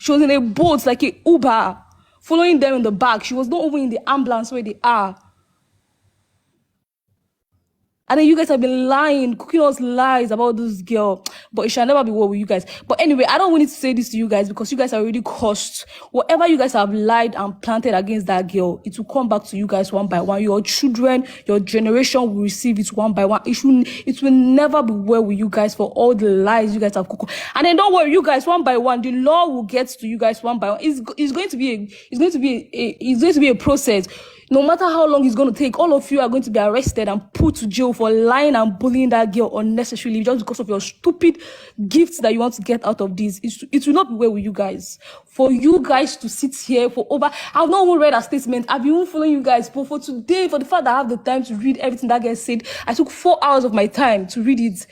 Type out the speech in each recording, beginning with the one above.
She was in a boat, like a Uber, following them in the back. She was not even in the ambulance where they are. And then you guys have been lying, cooking us lies about this girl. But it shall never be well with you guys. But anyway, I don't want to say this to you guys because you guys are already cursed. Whatever you guys have lied and planted against that girl, it will come back to you guys one by one. Your children, your generation will receive it one by one. It will never be well with you guys for all the lies you guys have cooked. And then don't worry, you guys, one by one, the law will get to you guys one by one. It's going to be a process. No matter how long it's going to take, all of you are going to be arrested and put to jail for lying and bullying that girl unnecessarily just because of your stupid gifts that you want to get out of this. It will not be well with you guys. For you guys to sit here for over... I've not even read her statement. I've been following you guys. But for today, for the fact that I have the time to read everything that girl said, I took 4 hours of my time to read it.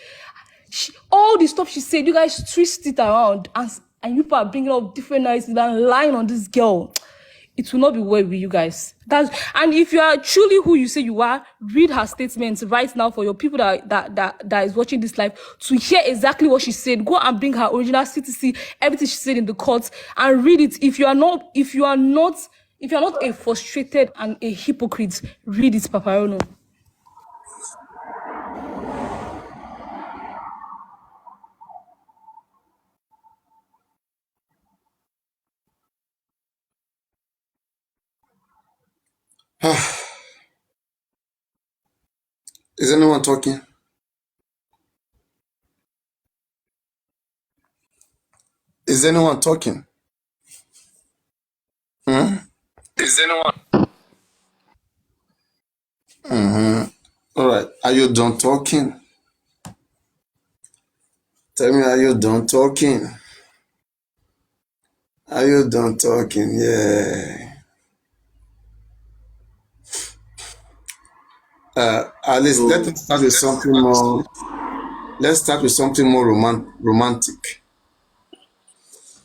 All the stuff she said, you guys twist it around. And you people are bringing up different narratives and lying on this girl. It will not be well with you guys. And if you are truly who you say you are, read her statements right now for your people that is watching this live to hear exactly what she said. Go and bring her original CTC, everything she said in the court, and read it. If you are not a frustrated and a hypocrite, read it, Paparono. Is anyone talking? Is anyone talking? Is anyone? All right. Are you done talking? Tell me, are you done talking? Are you done talking? Yeah. At least let's start with something more. Let's start with something more romantic.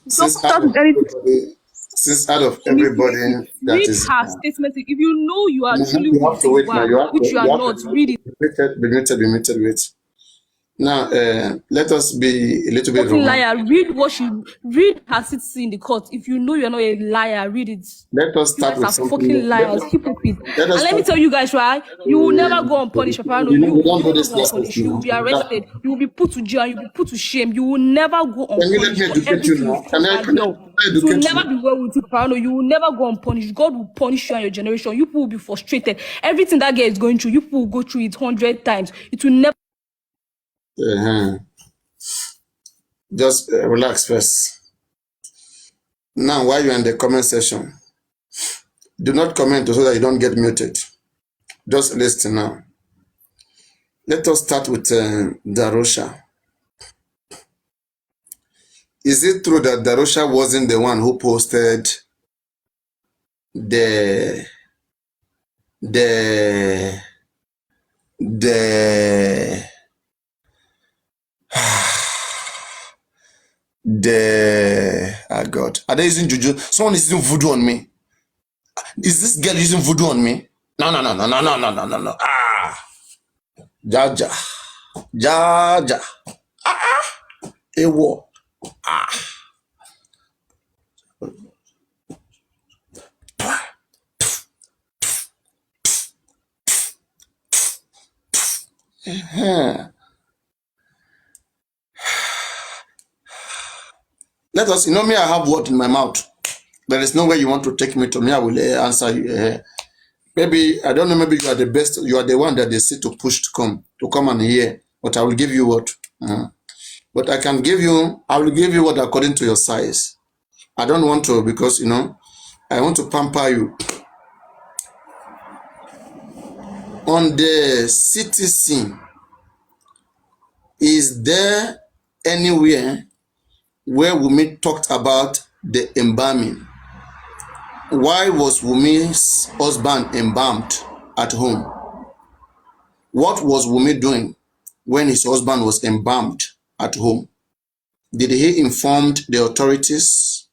Since out of everybody that Read is, her statement. If you know you are truly you who you have to say wait you now. are, which you are not, read it. Be muted, wait. Now, let us be a little bit Fucking romantic. liar. Read her CTC in the court. If you know you're not a liar, read it. Let us You start guys with are something fucking more. liars, hypocrites. Let And us let me start. tell you guys, right? You will never go unpunished, Papa. No, We you don't do will not this go lessons unpunished. You will now. be arrested. You will be put to jail. You will be put to shame. You will never go Can you let unpunished me for educate you everything you now? forced that Can girl. I It will educate never you? be well with you, Papa. No, you will never go unpunished. God will punish you and your generation. You people will be frustrated. Everything that girl is going through, you people will go through it 100 times. It will never. Just relax first. Now, while you're in the comment section, do not comment so that you don't get muted. Just listen now. Let us start with Darosha. Is it true that Darosha wasn't the one who posted the the the God, are they using juju? Someone is using voodoo on me. Is this girl using voodoo on me? No. Jaja. Ewo. Let us, me, I have word in my mouth. There is no way you want to take me to me. I will answer you. Maybe, I don't know, maybe you are the best, you are the one that they see to push to come and hear. But I will give you what? But I will give you what according to your size. I don't want to, because, I want to pamper you. On the CTC, is there anywhere where Wumi talked about the embalming? Why was Wumi's husband embalmed at home? What was Wumi doing when his husband was embalmed at home? Did he inform the authorities?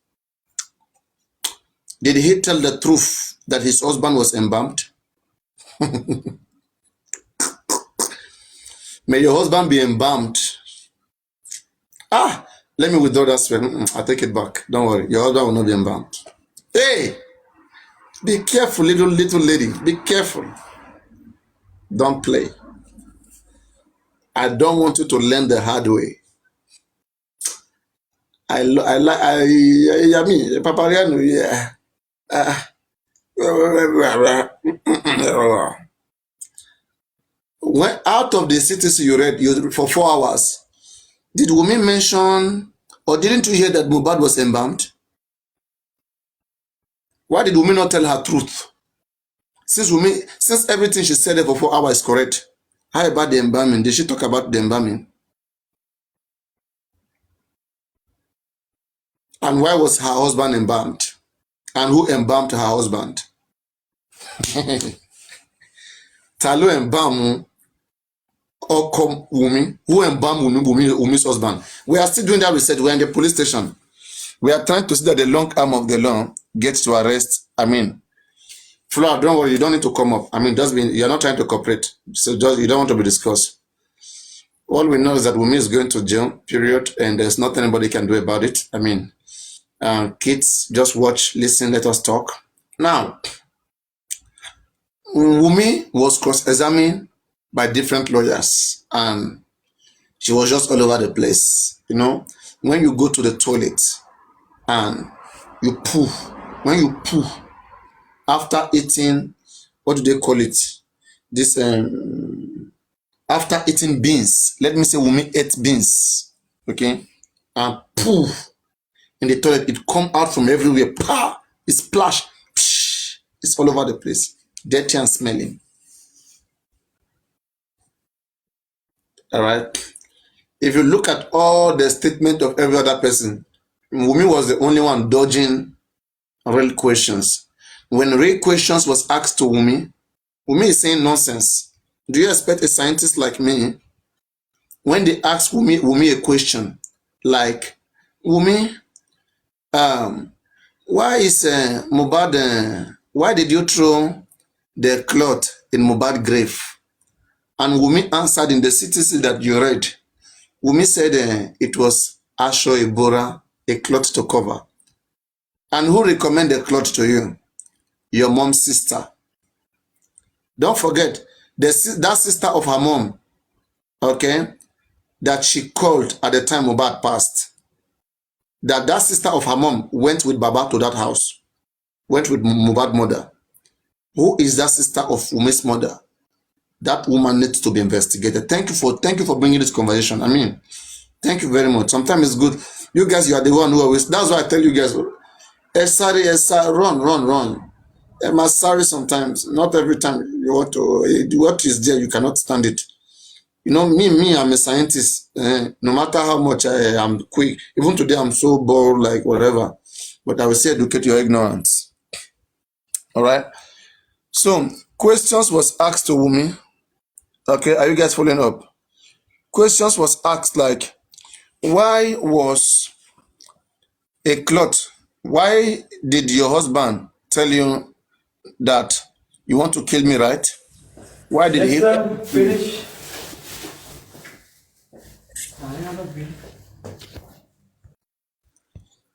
Did he tell the truth that his husband was embalmed? May your husband be embalmed. Let me withdraw that swear. I take it back. Don't worry. Your husband will not be embalmed. Hey, be careful, little lady. Be careful. Don't play. I don't want you to learn the hard way. I mean, Papariano, yeah. When out of the cities you read for 4 hours, did Wumi mention, or didn't you hear that Mohbad was embalmed? Why did Wumi not tell her truth? Since everything she said for 4 hours is correct, how about the embalming? Did she talk about the embalming? And why was her husband embalmed? And who embalmed her husband? Talo embalm or come Wumi? Who embalmed Wumi's husband? We are still doing that research. We are in the police station. We are trying to see that the long arm of the law gets to arrest. I mean, Flora, don't worry, you don't need to come up. I mean, you're not trying to cooperate. So you don't want to be discussed. All we know is that Wumi is going to jail, period, and there's nothing anybody can do about it. I mean, kids, just watch, listen, let us talk. Now, Wumi was cross-examined by different lawyers, and she was just all over the place. You know, when you go to the toilet and you poo, when you poo after eating, what do they call it? This after eating beans, let me say Wumi ate beans, okay, and poo in the toilet, it come out from everywhere. Pa! It splash. Psh! It's all over the place, dirty and smelling. All right. If you look at all the statement of every other person, Wumi was the only one dodging real questions. When real questions was asked to Wumi is saying nonsense. Do you expect a scientist like me, when they ask Wumi a question like, Wumi, why is Mohbad, why did you throw the cloth in Mohbad grave? And Wumi answered in the cities that you read. Wumi said it was Asho Ibora, a cloth to cover. And who recommended the cloth to you? Your mom's sister. Don't forget, that sister of her mom, okay, that she called at the time Mohbad passed. That sister of her mom went with Baba to that house, went with Mohbad's mother. Who is that sister of Wumi's mother? That woman needs to be investigated. Thank you for bringing this conversation. I mean, thank you very much. Sometimes it's good. You guys, you are the one who always. That's why I tell you guys, sorry, run. Sorry, sometimes, not every time you want to. What is there, you cannot stand it. You know, me, I'm a scientist. No matter how much I am quick, even today I'm so bored, like whatever. But I will say educate your ignorance. All right. So questions was asked to Wumi. Okay, are you guys following up? Questions was asked like, why was a cloth? Why did your husband tell you that you want to kill me, right? Why did he finish?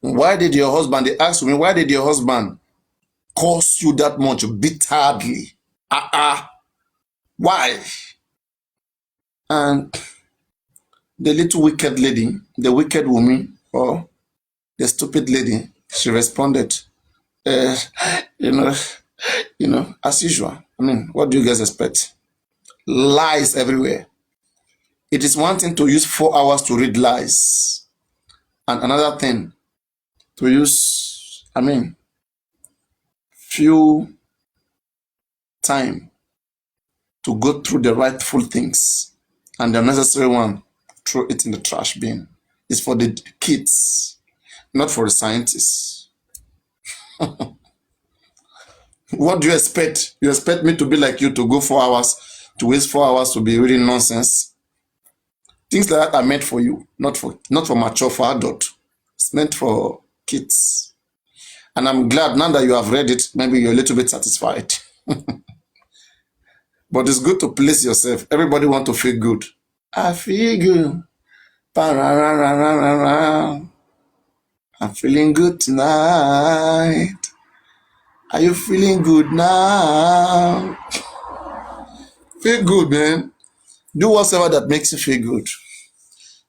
Why did your husband, they asked me, why did your husband curse you that much bitterly? Why? And the little wicked lady, the wicked woman, or the stupid lady, she responded, you know, as usual. I mean, what do you guys expect? Lies everywhere. It is one thing to use 4 hours to read lies, and another thing to use, I mean, few time to go through the rightful things, and the unnecessary one, throw it in the trash bin. It's for the kids, not for the scientists. What do you expect? You expect me to be like you, to go 4 hours, to waste 4 hours to be reading nonsense? Things like that are meant for you, not for mature, for adult. It's meant for kids. And I'm glad now that you have read it, maybe you're a little bit satisfied. But it's good to please yourself. Everybody wants to feel good. I feel good. I'm feeling good tonight. Are you feeling good now? Feel good, man. Do whatever that makes you feel good.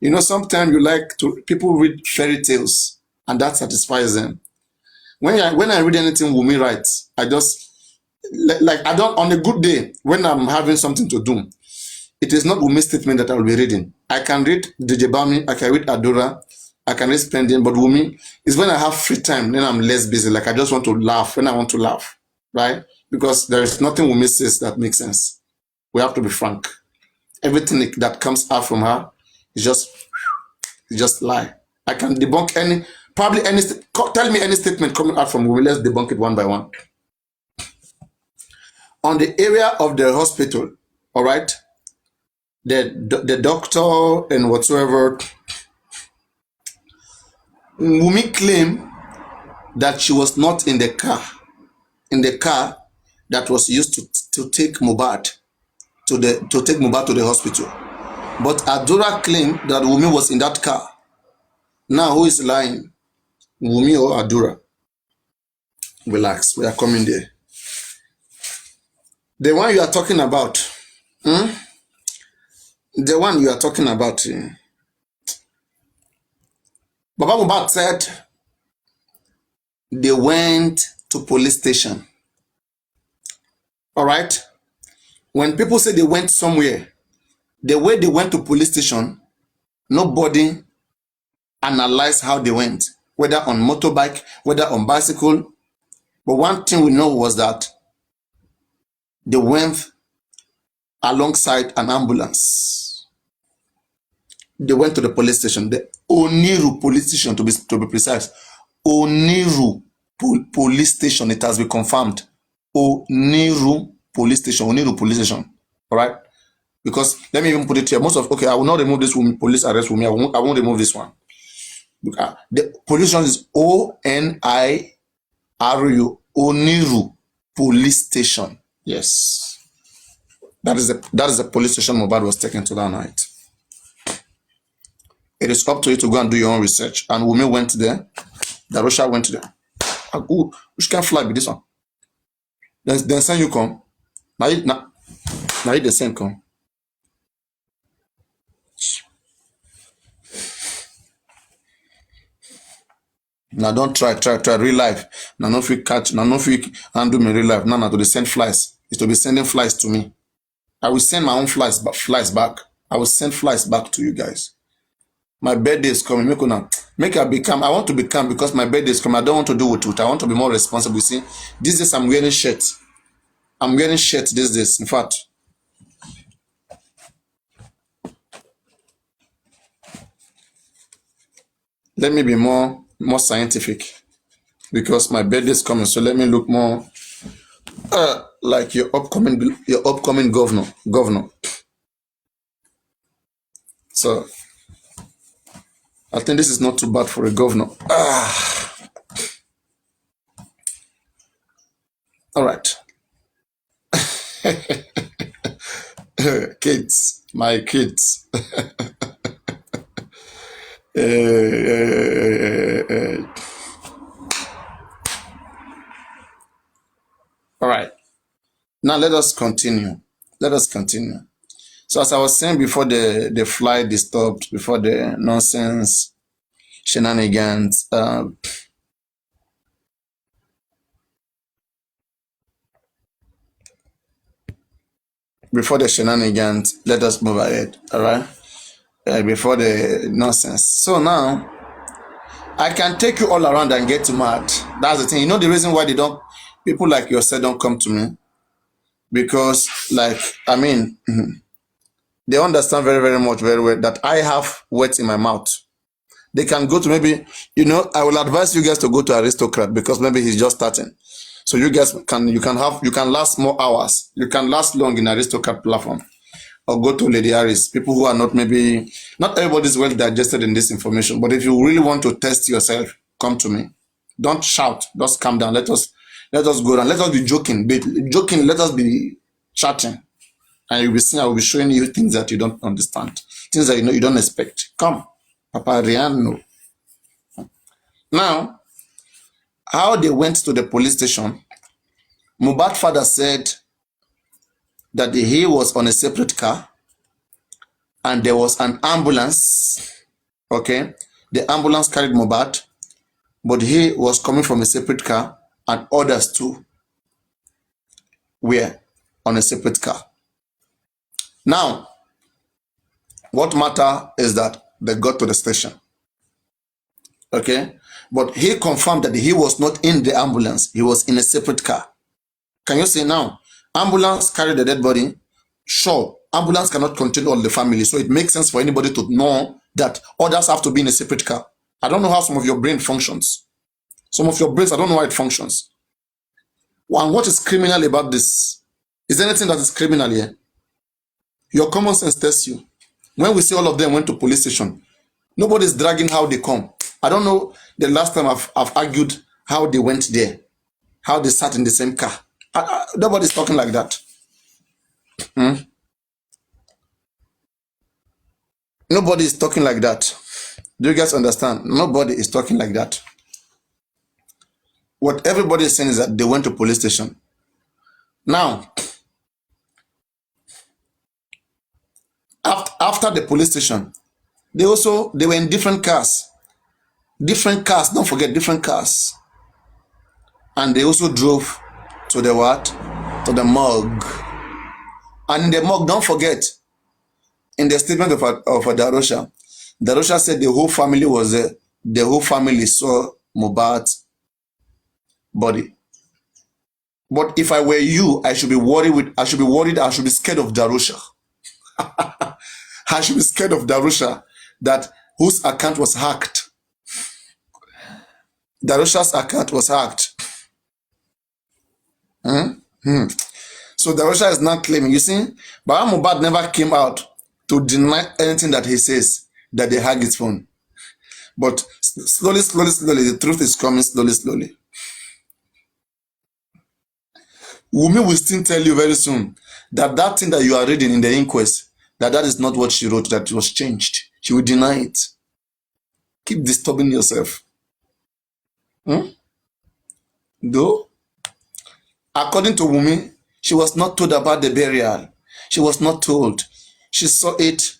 You know, sometimes you like to people read fairy tales and that satisfies them. When I read anything Wumi writes, I just like I don't on a good day when I'm having something to do. It is not Wumi statement that I will be reading. I can read DJ Bami, I can read Adora, I can read Spending, but Wumi is when I have free time, then I'm less busy. Like I just want to laugh when I want to laugh, right? Because there is nothing Wumi says that makes sense. We have to be frank. Everything that comes out from her is just lie. I can debunk probably any, tell me any statement coming out from Wumi, let's debunk it one by one. On the area of the hospital, all right, the doctor and whatsoever, Wumi claimed that she was not in the car that was used to take mohbad to the hospital. But Adora claimed that Wumi was in that car. Now who is lying? Wumi or Adora? Relax, we are coming there. The one you are talking about, the one you are talking about, Baba Mohbad said they went to police station. All right? When people say they went somewhere, the way they went to police station, nobody analyzed how they went, whether on motorbike, whether on bicycle. But one thing we know was that they went alongside an ambulance. They went to the police station, the Oniru police station to be precise. Oniru police station, it has been confirmed. Oniru police station, Oniru police station. All right? Because let me even put it here. I will not remove this police arrest with me. I won't remove this one. The police station is Oniru, Oniru police station. Yes. That is the police station Mohbad was taken to that night. It is up to you to go and do your own research. And Wumi went there. Darosha went there. Which can fly with this one? Then send you come. Now you the same come. Now don't try real life. Now no fit catch. Now no fit handle me real life. Now to the send flies. It's to be sending flies to me. I will send my own flies back. I will send flies back to you guys. My birthday is coming. I want to be calm because my birthday is coming. I don't want to do it. I want to be more responsible. You see, these days I'm wearing shirt. I'm wearing shirt these days. In fact, let me be more scientific because my birthday is coming. So let me look more like your upcoming governor. So I think this is not too bad for a governor. All right. Kids, my kids. All right. Now let us continue. So as I was saying before the flight disturbed, before the nonsense shenanigans, let us move ahead. All right. Before the nonsense. So now I can take you all around and get you mad. That's the thing. You know the reason why people like yourself don't come to me? Because they understand very, very much, very well that I have words in my mouth. They can go to maybe, I will advise you guys to go to Aristocrat because maybe he's just starting. So you guys you can last more hours. You can last long in Aristocrat platform. Or go to Lady Harris. People who are not everybody's well digested in this information. But if you really want to test yourself, come to me. Don't shout. Just calm down. Let us go down. Let us be joking. Let us be chatting. And you'll be seeing, I will be showing you things that you don't understand. Things that you don't expect. Come. Papa Riano. Now, how they went to the police station, Mohbad's father said that he was on a separate car and there was an ambulance. Okay, the ambulance carried Mohbad, but he was coming from a separate car and others too were on a separate car. Now, what matter is that they got to the station. Okay, but he confirmed that he was not in the ambulance, he was in a separate car. Can you see now? Ambulance carried the dead body. Sure, ambulance cannot contain all the family, so it makes sense for anybody to know that others have to be in a separate car. I don't know how some of your brain functions. Some of your brains, I don't know how it functions. And what is criminal about this? Is there anything that is criminal here? Your common sense tells you. When we see all of them went to police station, nobody's dragging how they come. I don't know the last time I've argued how they went there, how they sat in the same car. Nobody's talking like that. Nobody is talking like that. Do you guys understand? Nobody is talking like that. What everybody is saying is that they went to police station. Now, after the police station, they were in different cars. Different cars, don't forget, different cars. And they also drove to the what? To the morgue. And in the morgue, don't forget, in the statement of Darosha said the whole family was there. The whole family saw Mohbad's body. But if I were you, I should be worried. I should be scared of Darosha. I should be scared of Darosha, that whose account was hacked. Darosha's account was hacked. So Darosha is not claiming. You see, Baba Mohbad never came out to deny anything that he says, that they hacked his phone. But slowly, the truth is coming slowly. Wumi will still tell you very soon that thing that you are reading in the inquest, that is not what she wrote, that it was changed. She will deny it. Keep disturbing yourself. Though, according to Wumi, she was not told about the burial. She was not told. She saw it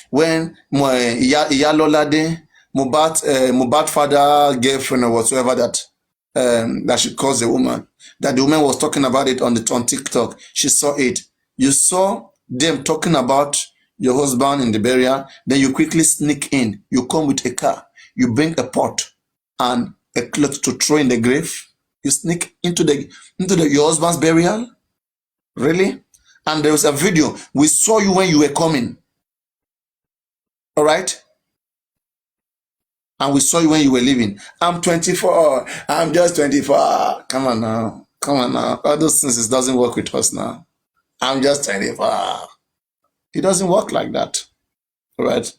when Iyalolade, Mohbad father, girlfriend, or whatsoever that she calls the woman, that the woman was talking about it on TikTok. She saw it. You saw them talking about your husband in the burial, then you quickly sneak in. You come with a car. You bring a pot and a cloth to throw in the grave. You sneak into your husband's burial? Really? And there was a video. We saw you when you were coming. All right? And we saw you when you were leaving. I'm 24. I'm just 24. Come on now. All those things, it doesn't work with us now. I'm just 24. It doesn't work like that. All right?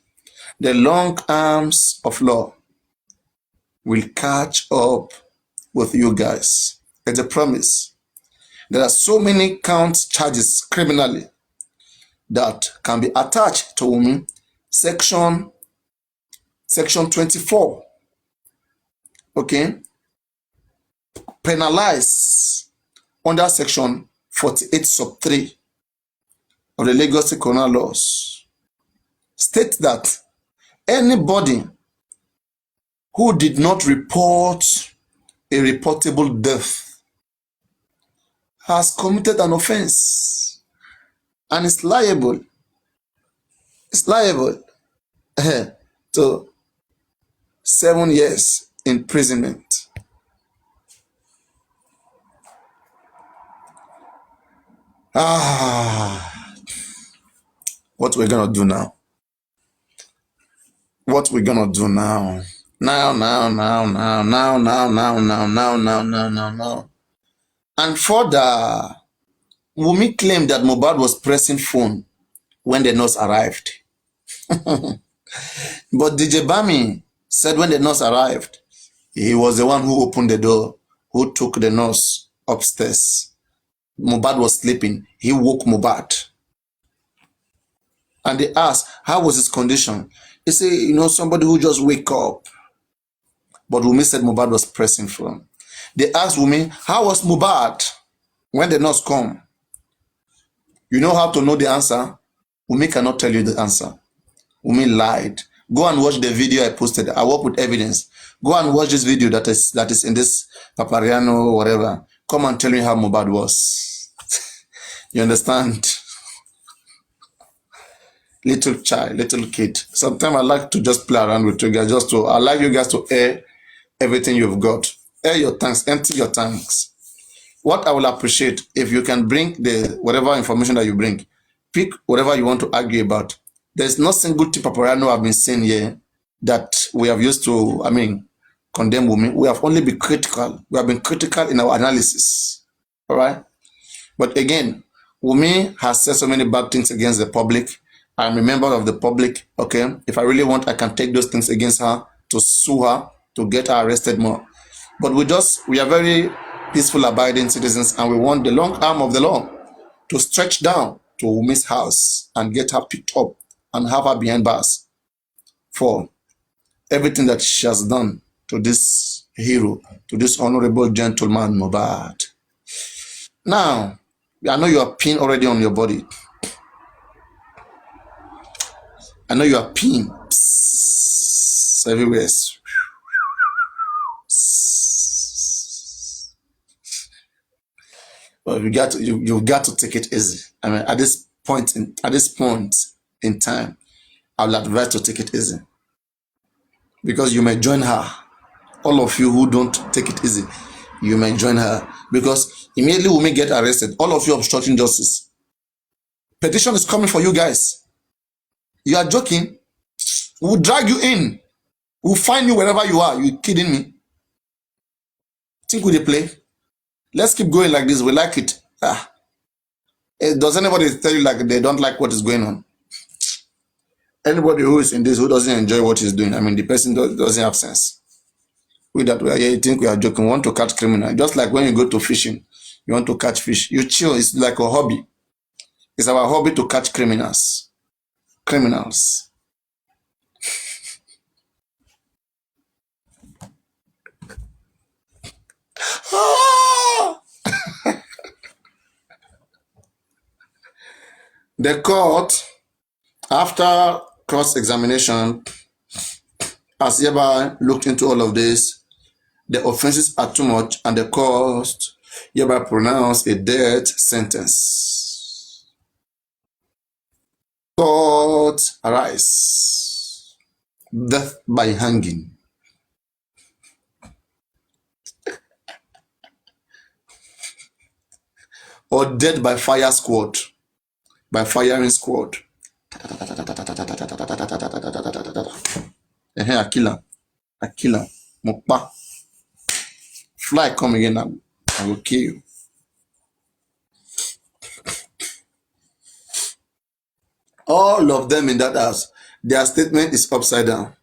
The long arms of law will catch up with you guys. It's a promise. There are so many charges criminally that can be attached to women. Section 24. Okay? Penalize under section 48 sub 3 of the Lagos Criminal Laws. State that anybody who did not report a reportable death has committed an offense and is liable. It's liable to 7 years imprisonment. What we're gonna do now? What we're gonna do now? Now. And further, Wumi claimed that Mohbad was pressing phone when the nurse arrived. But DJ Bami said when the nurse arrived, he was the one who opened the door, who took the nurse upstairs. Mohbad was sleeping. He woke Mohbad. And they asked, how was his condition? They say, you know, somebody who just wake up. But Wumi said Mohbad was pressing from. They asked Wumi, how was Mohbad when the nurse come? You know how to know the answer? Wumi cannot tell you the answer. Wumi lied. Go and watch the video I posted. I work with evidence. Go and watch this video that is in this Papariano or whatever. Come and tell me how Mohbad was. You understand? Little child, little kid. Sometimes I like to just play around with you guys. I like you guys to air everything you've got. Air your tanks, empty your tanks. What I will appreciate if you can bring the whatever information that you bring, pick whatever you want to argue about. There's no single tip Paparano I've been saying here that we have used to, condemn women. We have only been critical. We have been critical in our analysis. All right. But again, Wumi has said so many bad things against the public. I'm a member of the public. Okay. If I really want, I can take those things against her to sue her, to get her arrested more. But we are very peaceful, abiding citizens, and we want the long arm of the law to stretch down to Wumi's house and get her picked up and have her behind bars for everything that she has done to this hero, to this honorable gentleman, Mohbad. Now, I know you are pinned already on your body. I know you are pinned everywhere. But you've got to take it easy. At this point in time, I would advise to take it easy, because you may join her. All of you who don't take it easy, you may join her, because immediately we may get arrested. All of you obstructing justice. Petition is coming for you guys. You are joking? We'll drag you in. We'll find you wherever you are. You kidding me? Think we play? Let's keep going like this. We like it. Does anybody tell you like they don't like what is going on? Anybody who is in this, who doesn't enjoy what he's doing, the person doesn't have sense. We that we are here, you think we are joking. We want to catch criminal. Just like when you go to fishing, you want to catch fish. You chill. It's like a hobby. It's our hobby to catch criminals. The court, after cross-examination, has hereby looked into all of this. The offenses are too much, and the court hereby pronounced a death sentence. Court arise. Death by hanging. Or death by fire squad. By firing squad. Akila. Mokpa. Fly come again, I will kill you. All of them in that house, their statement is upside down.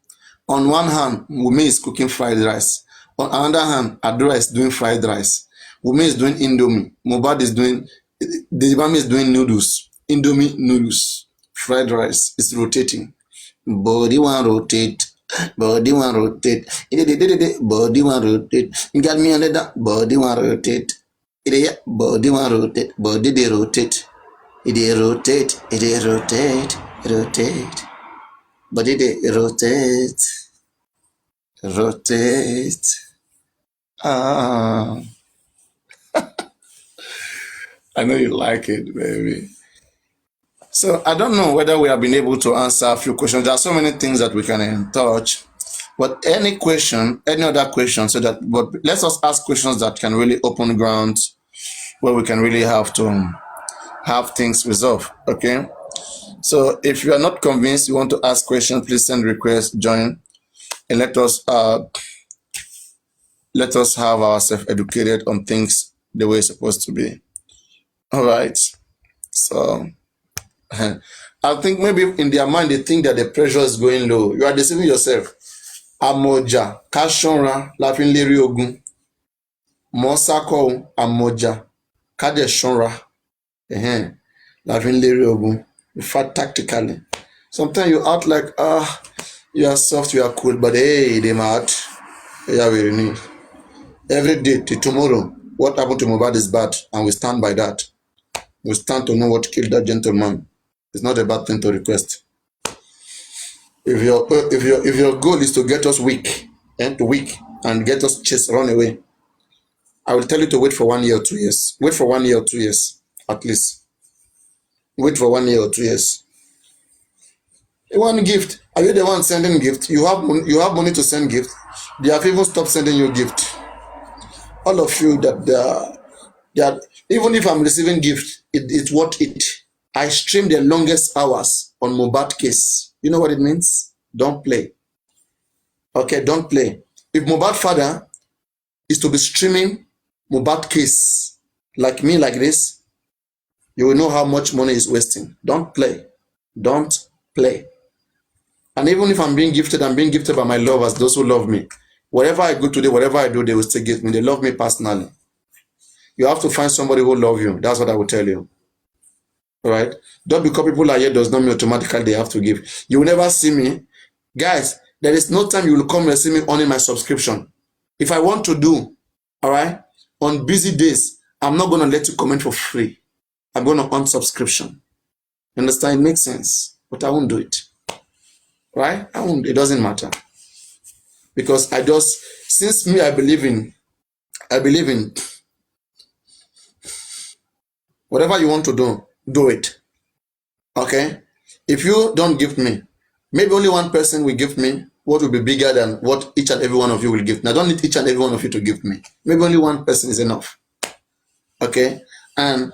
On one hand, Wumi is cooking fried rice. On another hand, Adura is doing fried rice. Wumi is doing Indomie. Mohbad is doing, the Imam is doing noodles. Indomie noodles. Fried rice is rotating. Body one rotate. Body one rotate. Body one rotate. You got me under that. Body one rotate. Body one rotate. Body they rotate. It rotate. It rotate. Rotate. Body they rotate. Rotate. I know you like it, baby. So I don't know whether we have been able to answer a few questions. There are so many things that we can touch, but any question, any other question, but let's us ask questions that can really open ground where we can really have to have things resolved. Okay. So if you are not convinced, you want to ask questions, please send requests, join, and let us have ourselves educated on things the way it's supposed to be. All right. So I think maybe in their mind they think that the pressure is going low. You are deceiving yourself. Amoja, kashonra, lafin leri ogun. Mosako, amoja, kade shonra. Lafin leri ogun. In fact, tactically. Sometimes you act like, You are soft, you are cool, but hey, they mad. Yeah, we need. Every day till tomorrow, what happened to Mohbad is bad, and we stand by that. We stand to know what killed that gentleman. It's not a bad thing to request. If your goal is to get us weak and get us chase run away, I will tell you to wait for 1 year or 2 years. Wait for 1 year or 2 years, at least. Wait for 1 year or 2 years. One gift. Are you the one sending gift? You have money to send gift. They have even stopped sending you gift. All of you that even if I'm receiving gift, it's worth it. I stream the longest hours on Mohbad case. You know what it means? Don't play. Okay, don't play. If Mohbad father is to be streaming Mohbad case like me like this, you will know how much money is wasting. Don't play. Don't play. And even if I'm being gifted by my lovers, those who love me. Wherever I go today, whatever I do, they will still give me. They love me personally. You have to find somebody who love you. That's what I will tell you. All right? Don't because people are here does not mean automatically they have to give. You will never see me. Guys, there is no time you will come and see me owning my subscription. If I want to do, all right, on busy days, I'm not going to let you comment for free. I'm going to earn subscription. You understand? It makes sense. But I won't do it. Right? I won't. It doesn't matter. Because since me, I believe in whatever you want to do it. Okay? If you don't give me, maybe only one person will give me what will be bigger than what each and every one of you will give me. I don't need each and every one of you to give me. Maybe only one person is enough. Okay? And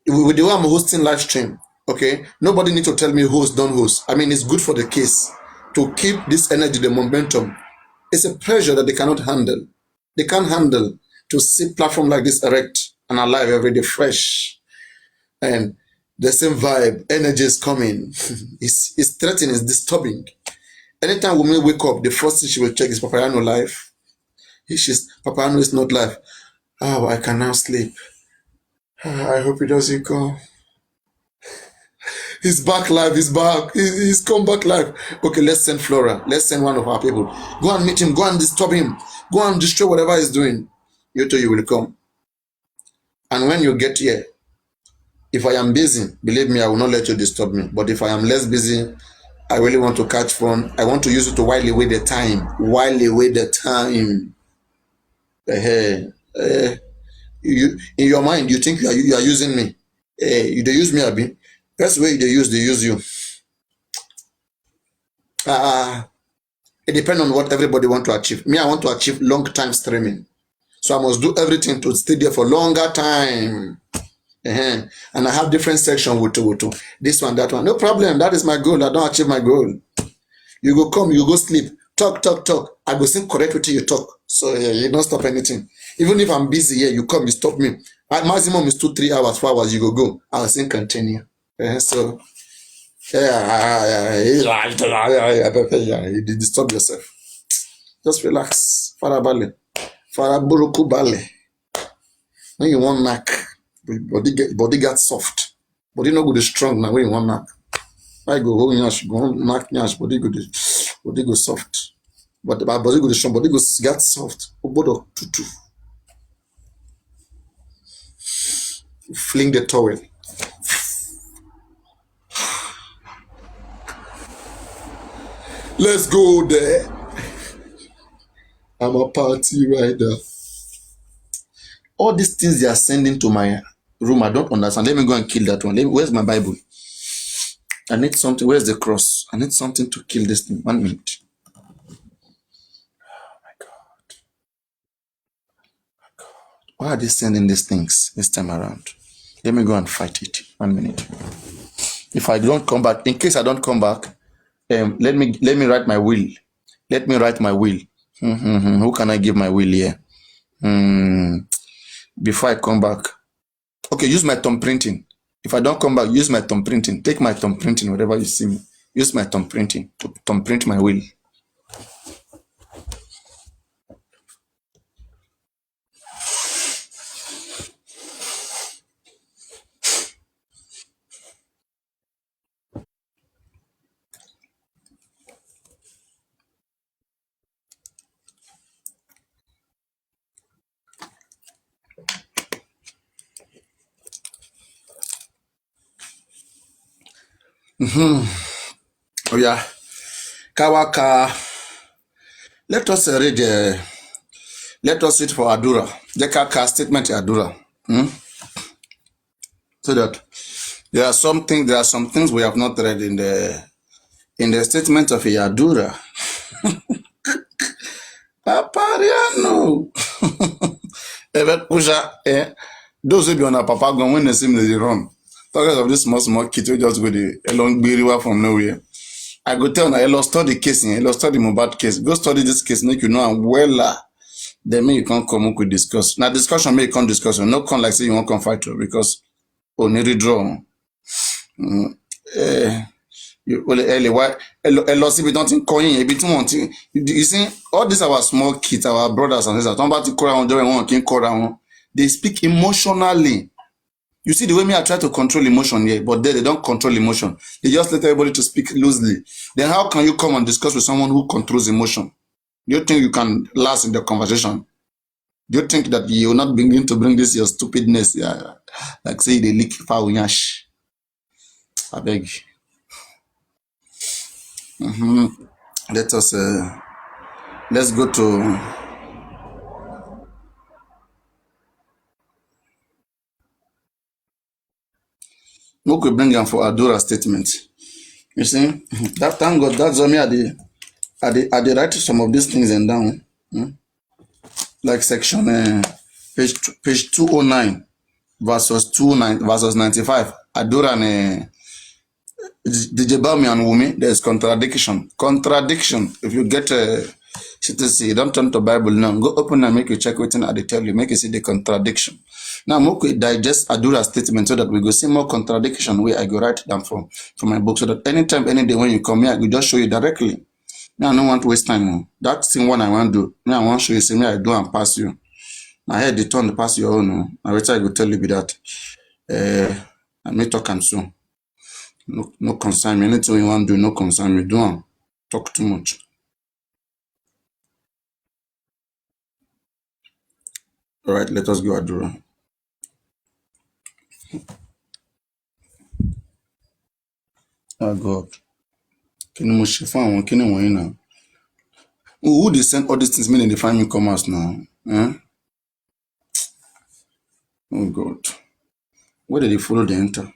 with the way I'm hosting live stream, okay, nobody need to tell me host, don't host. I mean, it's good for the case to keep this energy, the momentum. It's a pressure that they cannot handle. They can't handle to see platform like this erect and alive every day, fresh, and the same vibe, energy is coming. It's threatening, it's disturbing. Anytime women wake up, the first thing she will check is Papayano live. Papayano is not live. Oh, I can now sleep. I hope he doesn't come. He's back live. He's back. He's come back live. Okay, let's send Flora. Let's send one of our people. Go and meet him. Go and disturb him. Go and destroy whatever he's doing. You too, you will come. And when you get here, if I am busy, believe me, I will not let you disturb me. But if I am less busy, I really want to catch phone. I want to use it to while away the time. While away the time. You in your mind, you think you are using me. You they use me, Abi. That's the way they use you. It depends on what everybody want to achieve. Me, I want to achieve long time streaming. So I must do everything to stay there for longer time. And I have different sections with this one, that one. No problem. That is my goal. I don't achieve my goal. You go come, you go sleep. Talk. I go sing correct with you talk. So you don't stop anything. Even if I'm busy here, you come, you stop me. My maximum is 2-3 hours, 4 hours. You go. I'll sing continue. So you disturb yourself. Just relax. Farabale. Faraburuku bale. When you want knack, body get soft. Body not good strong now when you want knack. I go home nyash, go knack nyash, body go soft. But my body go strong, body go get soft. Obodo tutu. Fling the towel. Let's go there. I'm a party rider. All these things they are sending to my room, I don't understand. Let me go and kill that one. Where's my Bible? I need something. Where's the cross? I need something to kill this thing. 1 minute. Oh my God. Why are they sending these things this time around? Let me go and fight it. 1 minute. If I don't come back, in case I don't come back, let me write my will. Let me write my will. Who can I give my will here? Before I come back. Okay, use my thumb printing. If I don't come back, use my thumb printing. Take my thumb printing, whatever you see me. Use my thumb printing to thumb print my will. Oh yeah, Kawaka. Let us read. Let us read for Adura. The Kaka statement Adura. So that there are some things we have not read in the statement of Adura. Papariano. Even Usha, those who be on a papa gun when they see me they run. Talking of this small kid who just go the along Biriwa from nowhere. I go tell na lost study case, lost study moveeeeeeee case. Go study this case, make you know am wella. Then make you can't come up with discuss. Now discussion make you can't discuss. No come like say you won't come fight because only draw. Eh, you well early why a loss if you don't think calling a bit more. You see all these our small kids, our brothers and sisters. Talk about the call around one can call around. They speak emotionally. You see the way me I try to control emotion here, but they don't control emotion. They just let everybody to speak loosely. Then how can you come and discuss with someone who controls emotion? Do you think you can last in the conversation? Do you think that you will not begin to bring this your stupidness? Yeah, like say they leak foul yash. I beg. Let us let's go to we bring them for Adura statement. You see, that thank God that's me at the write some of these things and down. Like section page 209 versus 29 versus 95. Adura and DJ Bami and Wumi, there's contradiction. Contradiction. If you get a see, don't turn to Bible now. Go open and make you check within I tell you, make you see the contradiction. Now we digest Adura statement so that we go see more contradiction where I go write down from my book so that anytime, any day when you come here, I will just show you directly. Now I don't want to waste time. That thing one I want to do. Now I want to show you, see me I do and pass you. My head they turn to pass your own. I will try to tell you be that. I may talk and soon. No concern me. Anything you want to do, no concern me. Do talk too much. All right, let us go Adura. Oh God. Can you must find one? Can you win now? Who they send all these things meaning they find me commerce now? Eh? Oh God. Where did they follow the enter?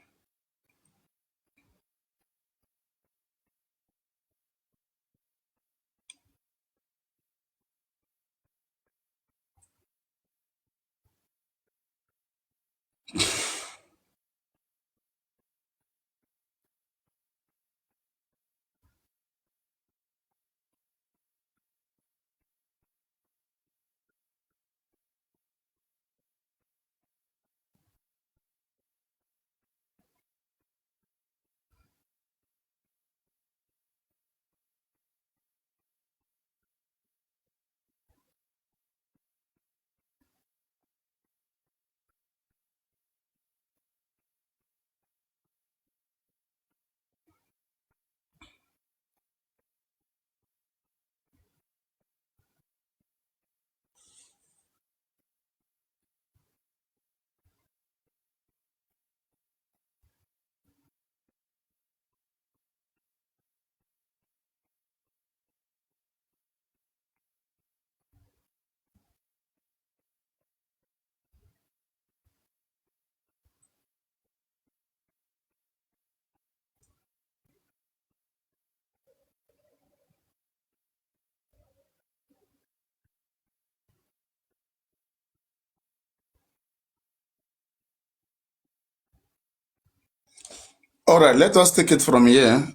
All right, let us take it from here.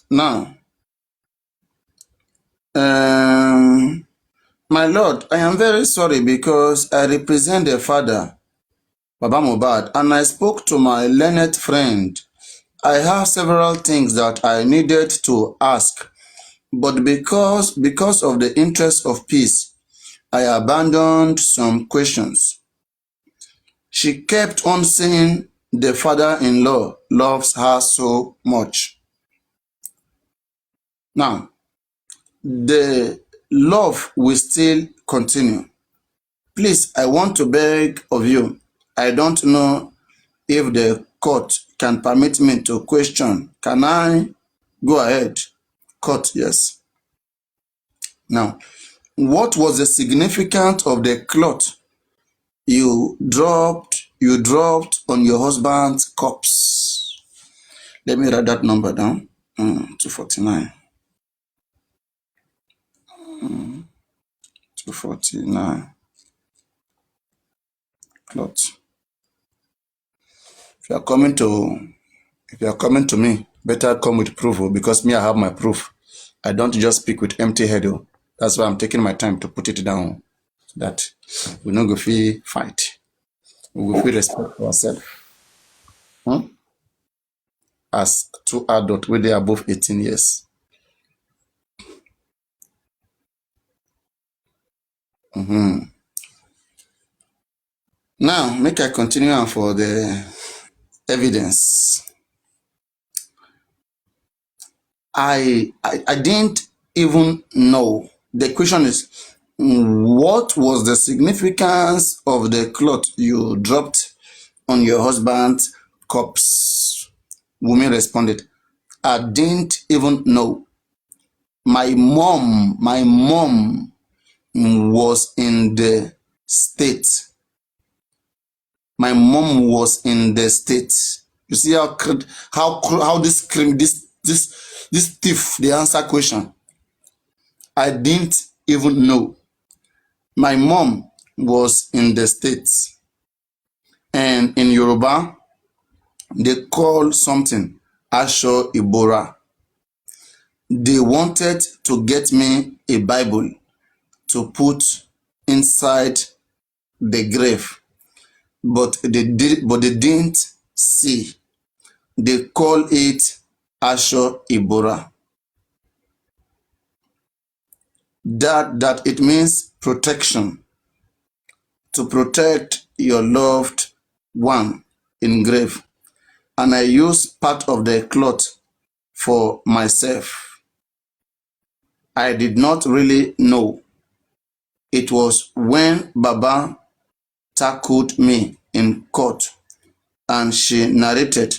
Now, my Lord, I am very sorry because I represent the father, Baba Mohbad, and I spoke to my learned friend. I have several things that I needed to ask, but because of the interest of peace, I abandoned some questions. She kept on saying the father-in-law loves her so much. Now, the love will still continue. Please, I want to beg of you. I don't know if the court can permit me to question. Can I go ahead? Court, yes. Now, what was the significance of the cloth you dropped on your husband's corpse? Let me write that number down. 249. 249. Cloth. If you are coming to me, better come with proof, because me, I have my proof. I don't just speak with empty head. That's why I'm taking my time to put it down. That we not go feel fight. We will feel respect for ourselves. As two adults, we they are above 18 years. Now, make I continue on for the evidence. I didn't even know. The question is, what was the significance of the cloth you dropped on your husband's corpse? Woman responded, I didn't even know. My mom was in the state. My mom was in the state. You see how this thief they answer question. I didn't even know. My mom was in the States. And in Yoruba, they call something Asho Ibora. They wanted to get me a Bible to put inside the grave, but they didn't see. They call it Asho Ibora. That it means protection. To protect your loved one in grave. And I use part of the cloth for myself. I did not really know. It was when Baba tackled me in court and he narrated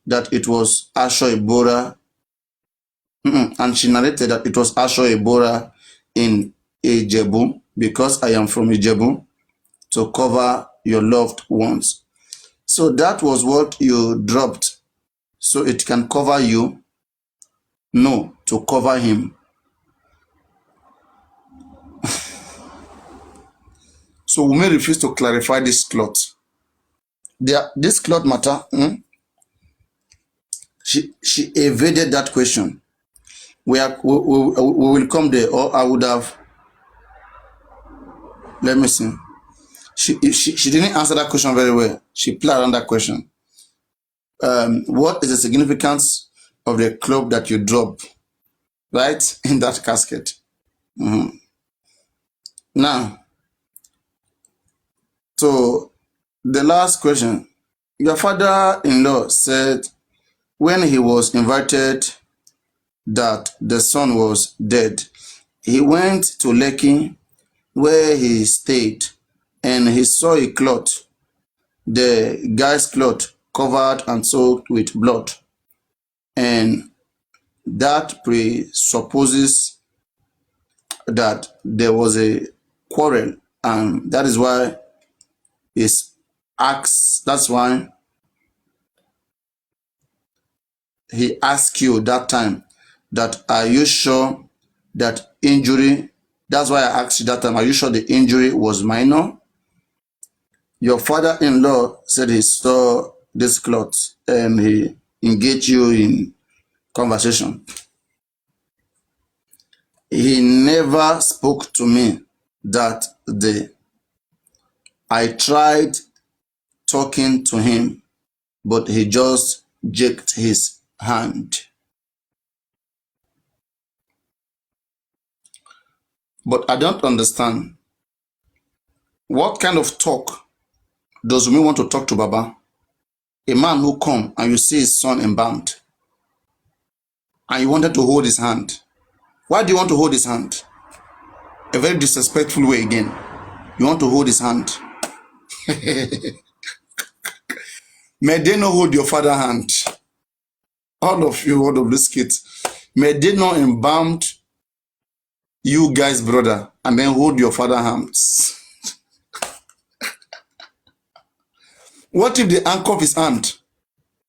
that it was Asho Ibora, and she narrated that it was Asho Ibora in Ijebu, because I am from Ijebu, to cover your loved ones. So that was what you dropped, so it can cover you? No, to cover him. So we may refuse to clarify this cloth. This cloth matter, she evaded that question. We will come there, or I would have, let me see. She didn't answer that question very well. She played around that question. What is the significance of the cloth that you drop, right, in that casket? Now, so the last question. Your father-in-law said when he was invited that the son was dead, he went to Lekki where he stayed, and he saw a cloth, the guy's cloth, covered and soaked with blood. And that presupposes that there was a quarrel, and that is why that's why he asked you that time that, are you sure that injury, that's why I asked you that time, are you sure the injury was minor? Your father-in-law said he saw this cloth and he engaged you in conversation. He never spoke to me that day. I tried talking to him, but he just jerked his hand. But I don't understand. What kind of talk does Wunmi want to talk to Baba? A man who come and you see his son embalmed, and you wanted to hold his hand. Why do you want to hold his hand? A very disrespectful way again. You want to hold his hand. May they not hold your father hand. All of you, all of these kids. May they not embalm you guys, brother, and then hold your father hands. What if they handcuff his hand?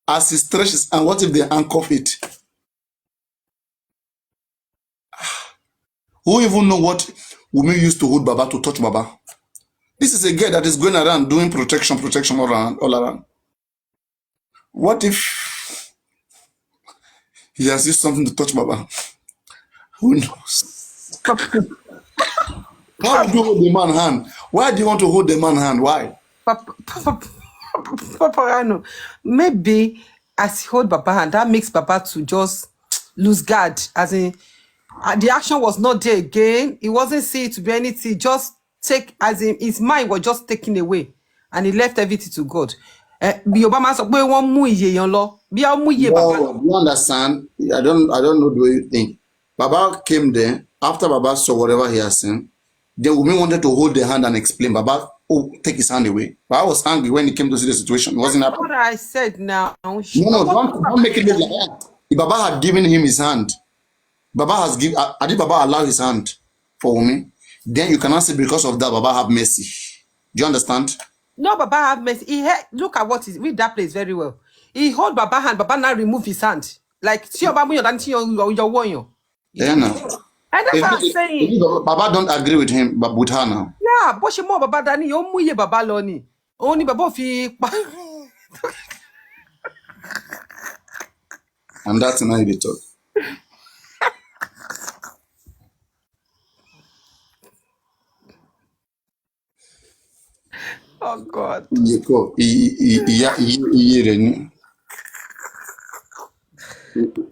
As he stretches, and what if they handcuff it? Who even know what women used to hold Baba to touch Baba? This is a girl that is going around doing protection all around. What if he has used something to touch Baba? Who knows? How do you hold the man's hand? Why do you want to hold the man's hand? Why? Paparano, maybe as he hold Baba hand, that makes Baba to just lose guard. As in, the action was not there again. He wasn't seen to be anything. Just take, as in, his mind was just taken away, and he left everything to God. Bí Obama sọ pé wọ́n mú iye yẹn lọ, bí wọ́n mú iye Baba lọ. You understand? I don't know the way you think. Baba came there after Baba saw whatever he has seen. Then women wanted to hold the hand and explain. Baba, take his hand away. Baba was angry when he came to see the situation. It wasn't happening. What I said now. No, don't make it look like that. If Baba had given him his hand, Baba has given. Did Baba allow his hand for women? Then you cannot say because of that Baba have mercy. Do you understand? No, Baba have mercy. Look at what is read that place very well. He hold Baba hand. Baba now remove his hand. Like see your Baba, your warrior. Yeah, no. And that's what I'm saying. Baba don't agree with him, but with her now. Yeah, but she more Baba Dani, you muye Baba Loni. Only Baba fi. And that's how they talk. Oh God.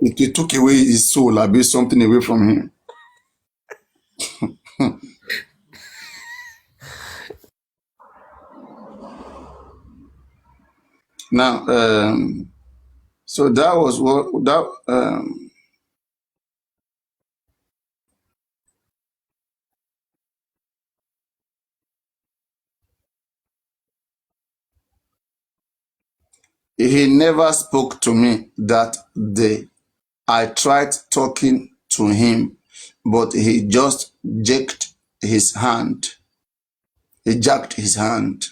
It took away his soul, I built something away from him. Now, so that was what that he never spoke to me that day. I tried talking to him, but he just jacked his hand. He jacked his hand.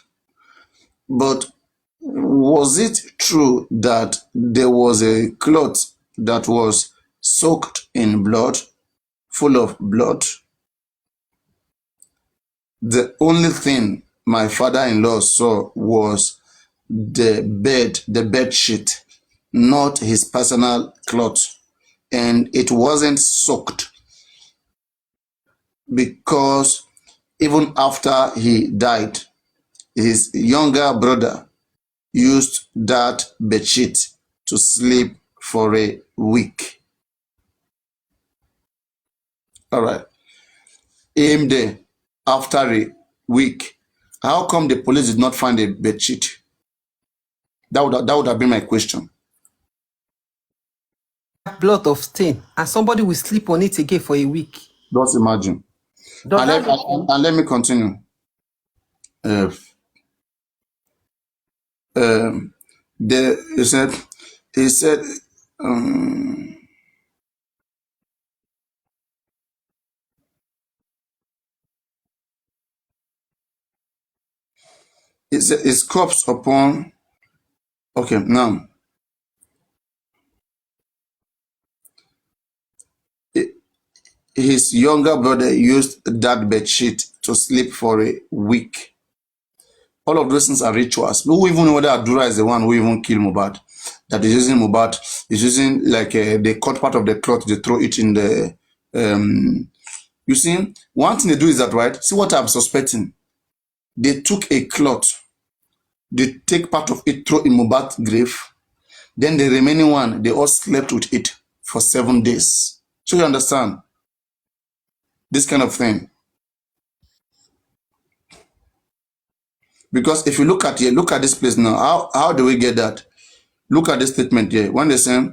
But was it true that there was a cloth that was soaked in blood, full of blood? The only thing my father-in-law saw was the bed sheet, not his personal cloth. And it wasn't soaked because even after he died, his younger brother used that bedsheet to sleep for a week. All right. Aim there after a week. How come the police did not find a bedsheet? That would have been my question. Blood of stain, and somebody will sleep on it again for a week. Just imagine. And let me continue. He said, his corpse upon. Okay, now. His younger brother used that bedsheet to sleep for a week. All of those things are rituals. Who even know whether Adura is the one who even killed Mohbad? That is using Mohbad, is using like they cut part of the cloth, they throw it in the. You see, one thing they do is that, right? See what I'm suspecting. They took a cloth, they take part of it, throw in Mohbad's grave. Then the remaining one, they all slept with it for 7 days. So you understand? This kind of thing. Because if you look at here, look at this place now. How do we get that? Look at this statement here. When they say,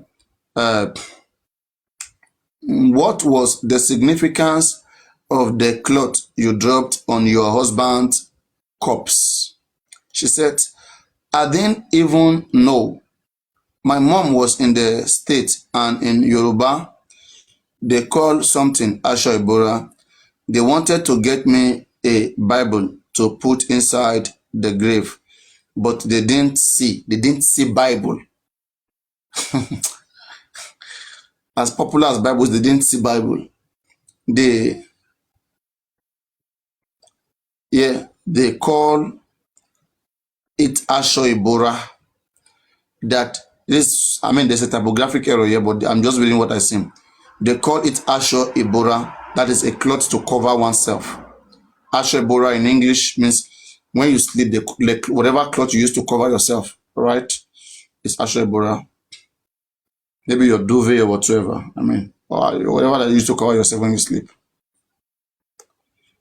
what was the significance of the cloth you dropped on your husband's corpse? She said, I didn't even know. My mom was in the States, and in Yoruba, they call something Asho Ibora. They wanted to get me a Bible to put inside the grave, but they didn't see. They didn't see Bible. As popular as Bibles, they didn't see Bible. They, yeah, they call it Asho Ibora. That this, I mean, there's a typographic error here, but I'm just reading what I see. They call it Asho Ibora. That is a cloth to cover oneself. Asho Ibora in English means when you sleep, whatever cloth you use to cover yourself, right? It's Asho Ibora. Maybe your duvet or whatever. I mean, or whatever that you use to cover yourself when you sleep.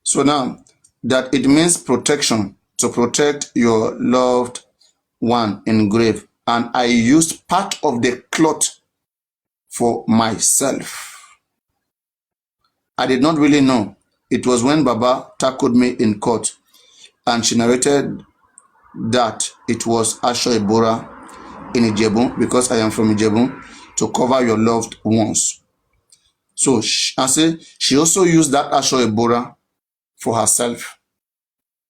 So now that it means protection, to protect your loved one in grave. And I used part of the cloth for myself. I did not really know. It was when Baba tackled me in court and she narrated that it was Asho Ibora in Ijebu, because I am from Ijebu, to cover your loved ones. So I say she also used that Asho Ibora for herself.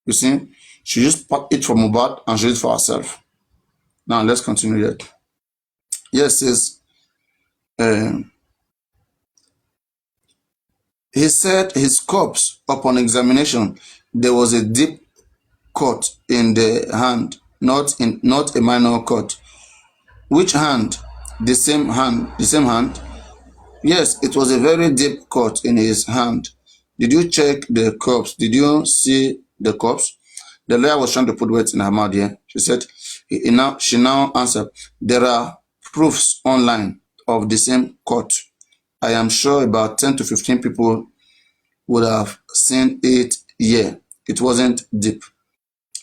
You see, she used it for mohbad and she used it for herself. Now let's continue here. Yes, says he said his corpse, upon examination, there was a deep cut in the hand, not a minor cut. Which hand? The same hand. The same hand? Yes, it was a very deep cut in his hand. Did you check the corpse? Did you see the corpse? The lawyer was trying to put words in her mouth here. She said, she now answered, there are proofs online of the same cut. I am sure about 10 to 15 people would have seen it here. It wasn't deep.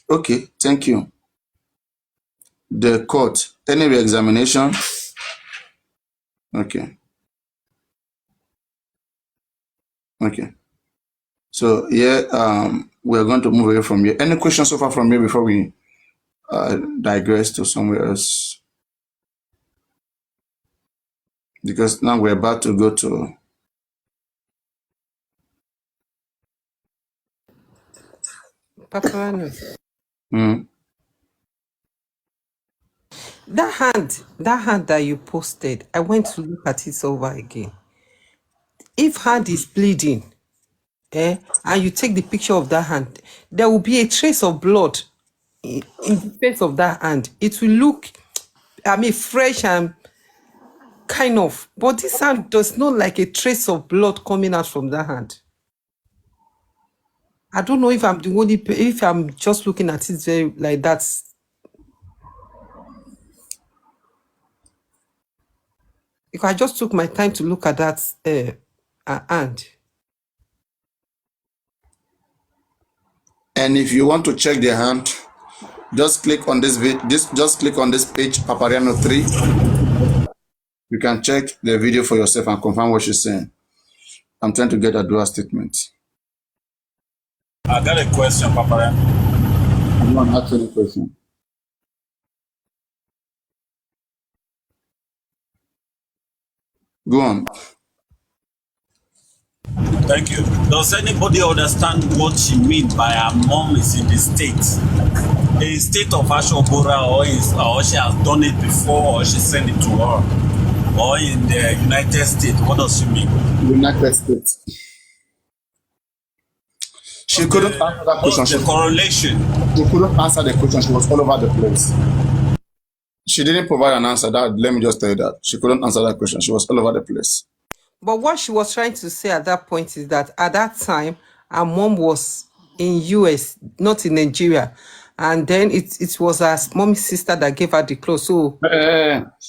Okay, thank you. The cut. Any re-examination? Okay. Okay. So yeah, we're going to move away from here. Any questions so far from you before we digress to somewhere else? Because now we're about to go to Papa, mm, that hand that you posted, I went to look at it over again. If hand is bleeding, and you take the picture of that hand, there will be a trace of blood in the face of that hand. It will look, I mean, fresh and kind of, but this hand does not like a trace of blood coming out from that hand. I don't know if I'm the only, if I'm just looking at it very like that. If I just took my time to look at that hand. and if you want to check the hand, just click on this just click on this page, Papariano 3. You can check the video for yourself and confirm what she's saying. I'm trying to get a dual statement. I got a question, Papariano. You want to ask any question? Go on. Thank you. Does anybody understand what she means by her mom is in the state? A state of Asho Ibora, or she has done it before, or she sent it to her, or in the United States? What does she mean? United States. She couldn't answer that question. What's the correlation? She couldn't answer the question. She was all over the place. She didn't provide an answer. That, let me just tell you that. She couldn't answer that question. She was all over the place. But what she was trying to say at that point is that at that time, her mom was in US, not in Nigeria. And then it was her mommy's sister that gave her the clothes. So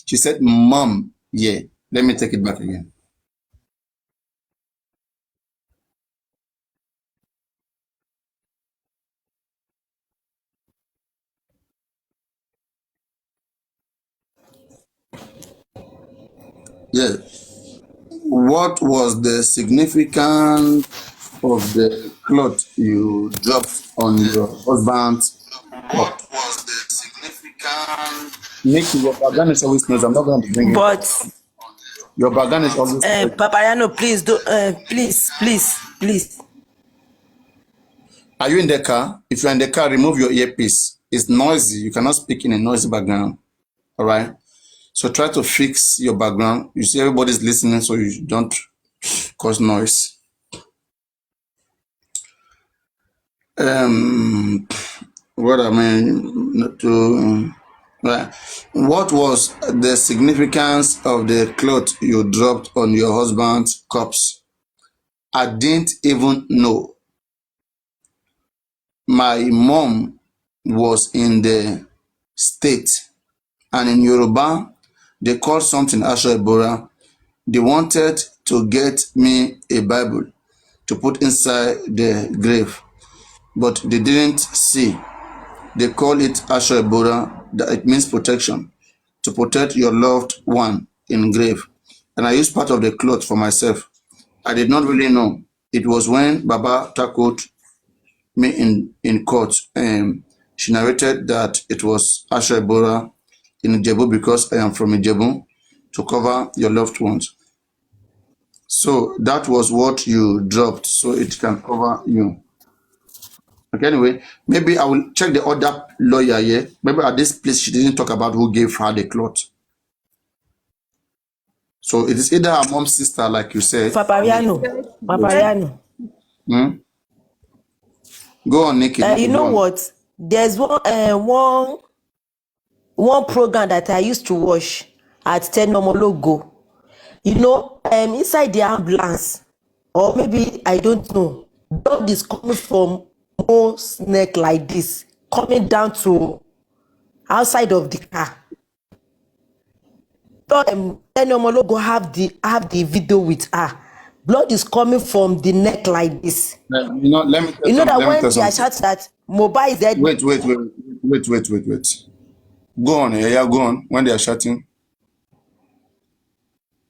she said, Mom, yeah. Let me take it back again. Yeah. What was the significance of the cloth you dropped on your husband's cup? What was the significance Nikki, your background is always noise. I'm not going to bring it. But Your background is always noise. Papayano, please do please. Are you in the car? If you're in the car, remove your earpiece. It's noisy. You cannot speak in a noisy background. All right? So try to fix your background. You see everybody's listening, so you don't cause noise. What I mean to right. What was the significance of the cloth you dropped on your husband's corpse? I didn't even know. My mom was in the state, and in Yoruba, they call something Asho Ebora. They wanted to get me a Bible to put inside the grave, but they didn't see. They call it Asho Ebora, that it means protection, to protect your loved one in grave. And I used part of the cloth for myself. I did not really know. It was when Baba tackled me in court. She narrated that it was Asho Ebora in Ijebu because I am from Ijebu, to cover your loved ones. So that was what you dropped, so it can cover you. Okay, anyway, maybe I will check the other lawyer here. Maybe at this place she didn't talk about who gave her the cloth. So it is either her mom's sister, like you said. Papayano. Hmm? Go on, Nikki. You know what? There's one program that I used to watch at Tenomologo. You know, inside the ambulance, or maybe I don't know, blood is coming from Mo's neck like this, coming down to outside of the car. Tenomologo have the video with her. Blood is coming from the neck like this. Let me tell You know that let me when tell they are something. shouting that mobile is dead. Wait. Go on, yeah, go on. When they are shouting,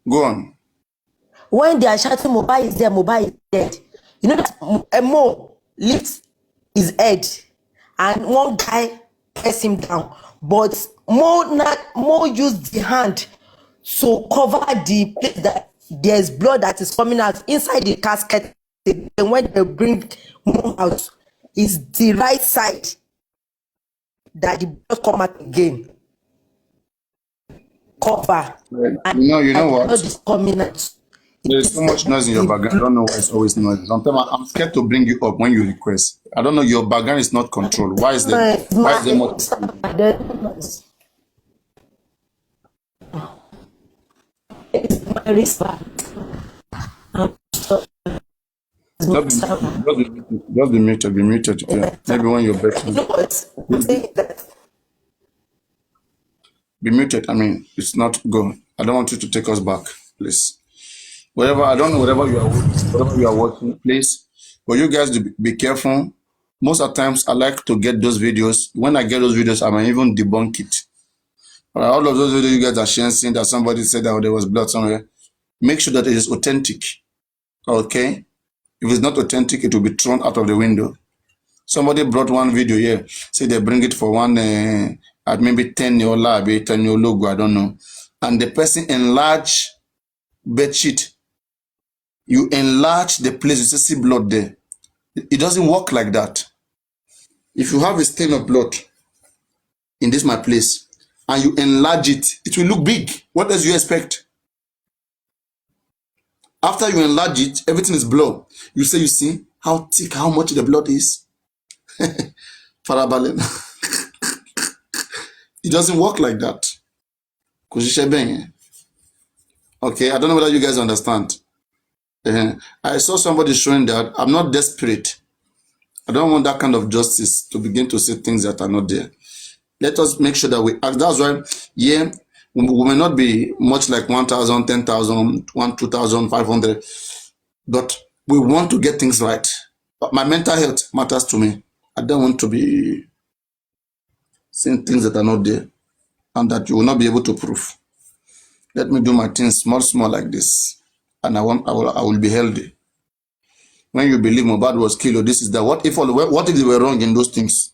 go on. When they are shouting mobile is dead, you know that Mo lifts his head and one guy press him down, but Mo used the hand to cover the place that there's blood that is coming out inside the casket. And when they bring Mo out, is the right side that the blood come out again. Cover. You know what? Blood is coming out. There's so much noise in your background. I don't know why it's always noisy. Sometimes I'm scared to bring you up when you request. I don't know. Your background is not controlled. Why is there much? It's my wristband. Just be muted. Be muted. Yeah. Maybe when you're better. You know what? Be muted. I mean, it's not good. I don't want you to take us back, please. I don't know whatever you are watching, please. But you guys be careful. Most of the times, I like to get those videos. When I get those videos, I might even debunk it. All of those videos you guys are sharing, that somebody said that there was blood somewhere. Make sure that it is authentic. Okay? If it's not authentic, it will be thrown out of the window. Somebody brought one video here. Say they bring it for one at maybe 10 your lab, 10 your logo, I don't know. And the person enlarge bed sheet. You enlarge the place, you see blood there. It doesn't work like that. If you have a stain of blood in this my place and you enlarge it, it will look big. What else do you expect? After you enlarge it, everything is blood. You say, you see how thick, how much the blood is? Farabalen. It doesn't work like that. Okay, I don't know whether you guys understand. I saw somebody showing that I'm not desperate. I don't want that kind of justice to begin to say things that are not there. Let us make sure that we act. That's why, yeah, we may not be much like 1,000, 10,000, 2,500, but we want to get things right. But my mental health matters to me. I don't want to be saying things that are not there and that you will not be able to prove. Let me do my things small like this, and I will be healthy. When you believe Mohbad was killed, or this is that. What if they were wrong in those things?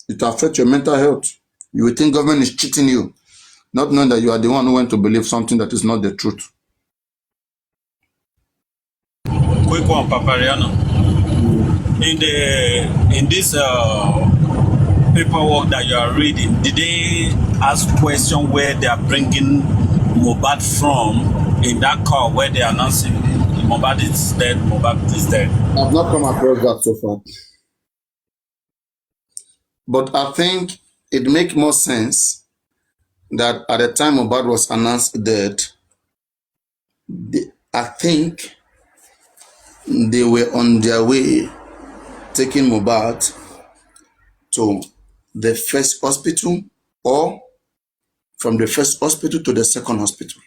It will affect your mental health. You will think government is cheating you, not knowing that you are the one who went to believe something that is not the truth. Quick one, Papariano. In this paperwork that you are reading, did they ask question where they are bringing Mohbad from in that car where they are announcing Mohbad is dead, Mohbad is dead? I've not come across that so far. But I think it makes more sense that at the time Mohbad was announced dead, I think they were on their way taking Mohbad to the first hospital or from the first hospital to the second hospital.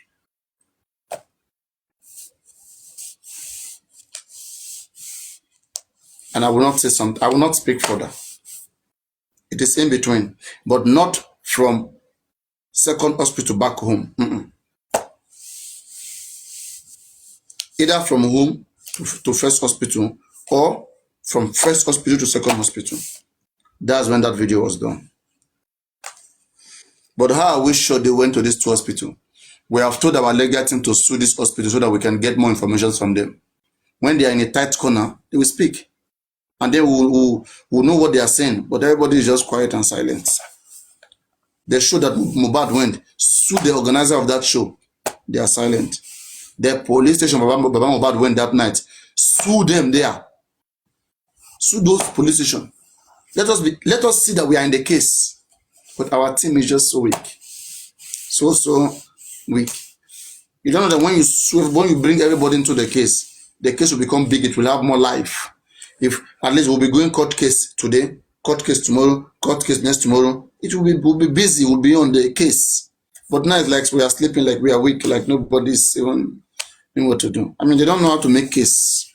And I will not say something, I will not speak further. It is in between, but not from second hospital back home. Either from home to first hospital or from first hospital to second hospital. That's when that video was done. But how are we sure they went to this two hospital? We have told our legal team to sue this hospital so that we can get more information from them. When they are in a tight corner, they will speak. And then we'll know what they are saying. But everybody is just quiet and silent. The show that Mohbad went, sue the organizer of that show. They are silent. The police station Baba Mohbad went that night, sue them there. Sue those police stations. Let us see that we are in the case. But our team is just so weak. So weak. You don't know that when you bring everybody into the case will become big, it will have more life. If at least we'll be going court case today, court case tomorrow, court case next tomorrow, we'll be busy, we'll be on the case. But now it's like we are sleeping, like we are weak, like nobody's even knowing what to do. I mean, they don't know how to make case.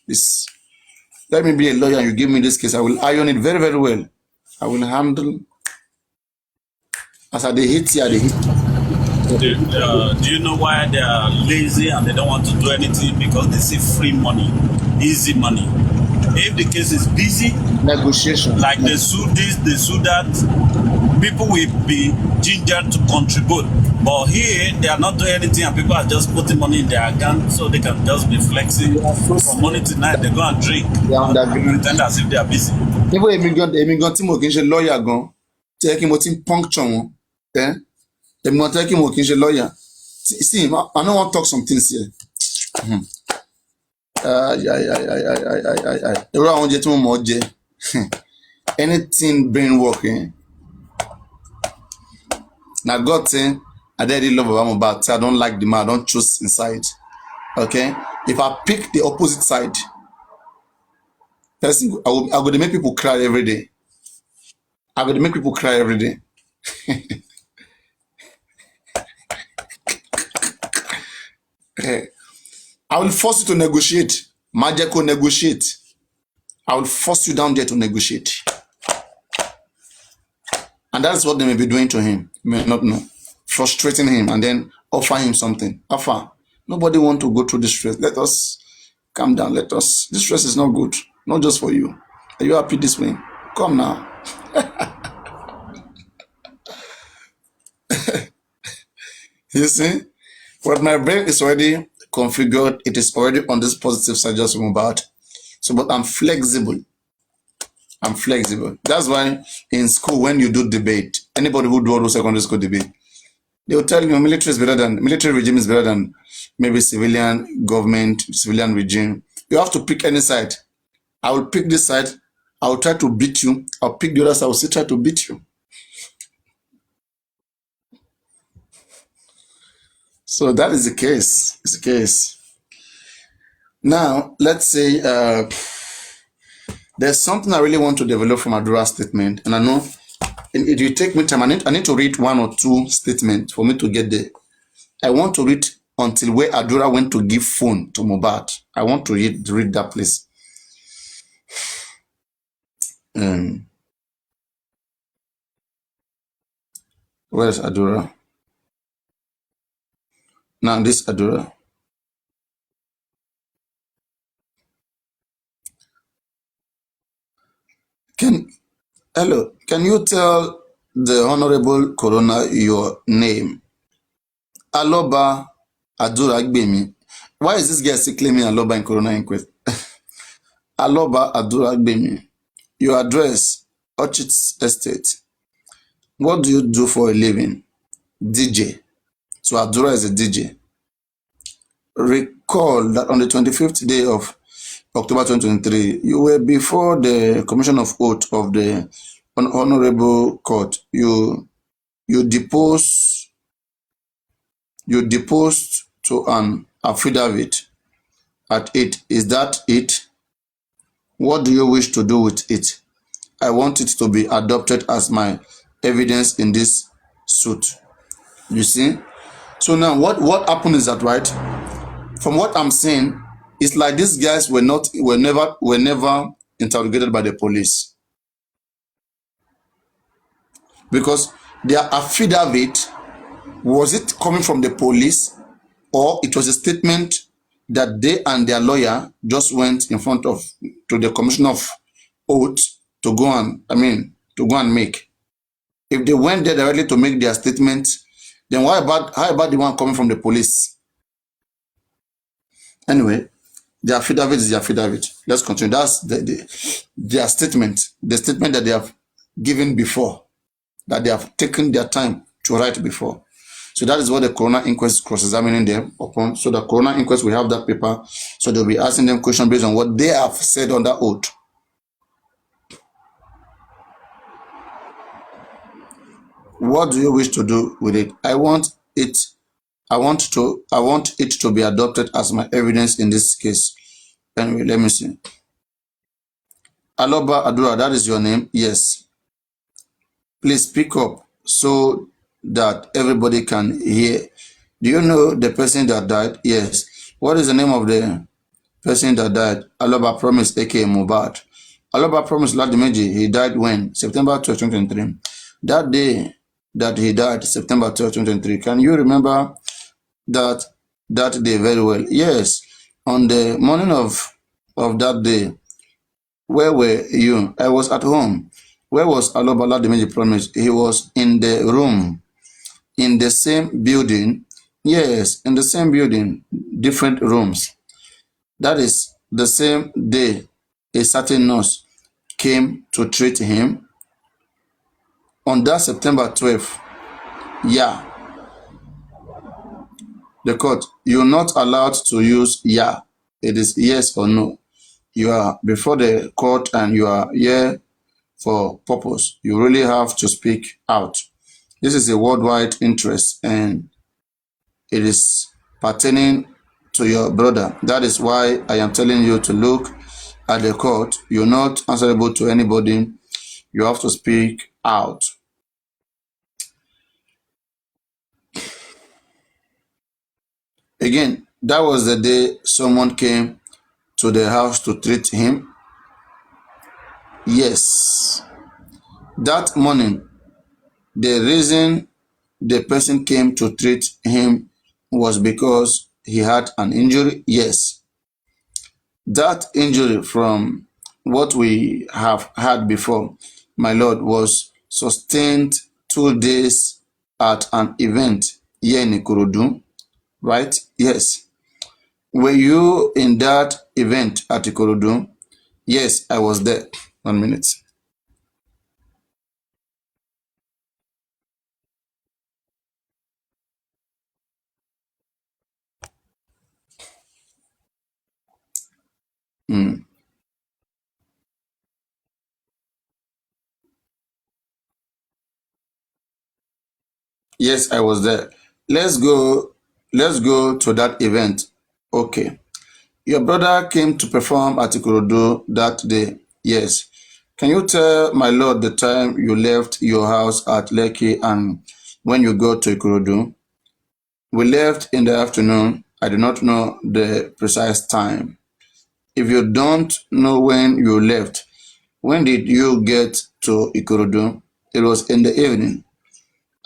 Let me be a lawyer and you give me this case, I will iron it very, very well. I will handle as I hit here, they hit. Do you know why they are lazy and they don't want to do anything? Because they see free money, easy money. If the case is busy, Negotiation. like they sue this, they sue that, people will be gingered to contribute. But here, they are not doing anything and people are just putting money in their account so they can just be flexing. From morning to night, they go and drink and pretend as if they are busy. Even èmi gan tí mo kì í ṣe lawyer gan, tí ẹ kí mo ti ń puncture wọn, èmi gan tí ẹ kí mo kì í ṣe lawyer. See, I no wan talk some things here. Irú àwọn oúnjẹ tí mo mọ̀ ọ́ jẹ, anything brain work, na God say, I really love Baba Mohbad, I don't like the man, I don't choose inside. Okay? If I pick the opposite side, person, I go to make people cry every day. I go to make people cry every day. I will force you to negotiate. Majeko negotiate. I will force you down there to negotiate. And that's what they may be doing to him. You may not know. Frustrating him and then offer him something. Offer. Nobody want to go through this stress. Let us calm down. This stress is not good. Not just for you. Are you happy this way? Come now. You see? But my brain is already configured. It is already on this positive side just about. So, but I'm flexible. I'm flexible. That's why in school, when you do debate, anybody who do secondary school debate, they will tell you military regime is better than maybe civilian government, civilian regime. You have to pick any side. I will pick this side. I will try to beat you. I'll pick the other side. I will still try to beat you. So that is the case. It's the case. Now, let's say there's something I really want to develop from Adura's statement. And I know it will take me time. I need to read one or two statements for me to get there. I want to read until where Adura went to give phone to Mohbad. I want to read that place. Where's Adura? Now this Adura. Hello, can you tell the Honorable Coroner your name. Aloba Aduragbemi. Why is this guy still claiming Aloba in Coroner inquest? Aloba Aduragbemi. Your address, Orchard's Estate. What do you do for a living? DJ. So Adura is a DJ. Recall that on the 25th day of October 2023, you were before the Commission of Oath of the Honorable Court. You deposed to an affidavit at it. Is that it? What do you wish to do with it? I want it to be adopted as my evidence in this suit. You see? So now what happened is that, right? From what I'm saying, it's like these guys were never interrogated by the police. Because their affidavit, was it coming from the police, or it was a statement that they and their lawyer just went in front of to the Commission of Oath to go and make. If they went there directly to make their statement, then how about the one coming from the police? Anyway, the affidavit is the affidavit. Let's continue. That's their statement, the statement that they have given before, that they have taken their time to write before. So that is what the coroner inquest is cross-examining them upon. So the coroner inquest will have that paper. So they'll be asking them questions based on what they have said on that oath. What do you wish to do with it? I want it to be adopted as my evidence in this case. Anyway, let me see. Aloba Adura, that is your name? Yes. Please speak up so that everybody can hear. Do you know the person that died? Yes. What is the name of the person that died? Aloba Promise, aka Mohbad. Aloba Promise Ladimeji, he died when? September 12, 2023. That day that he died, September 12, 2023. Can you remember that day very well? Yes. On the morning of that day, where were you? I was at home. Where was Aloba Ladimeji Promise? He was in the room. In the same building. Yes, in the same building, different rooms. That is the same day a certain nurse came to treat him. On that September 12th, yeah. The court, you're not allowed to use yeah. It is yes or no. You are before the court and you are here for purpose. You really have to speak out. This is a worldwide interest and it is pertaining to your brother. That is why I am telling you to look at the court. You're not answerable to anybody. You have to speak out. Again, that was the day someone came to the house to treat him. Yes. That morning, the reason the person came to treat him was because he had an injury. Yes. That injury, from what we have had before, my Lord, was sustained 2 days at an event here in Ikorodu, right? Yes. Were you in that event at Ikorodu? Yes, I was there. 1 minute. Yes, I was there. Let's go to that event. Okay. Your brother came to perform at Ikorodu that day. Yes. Can you tell my Lord the time you left your house at Lekki and when you got to Ikorodu? We left in the afternoon. I do not know the precise time. If you don't know when you left, when did you get to Ikorodu? It was in the evening.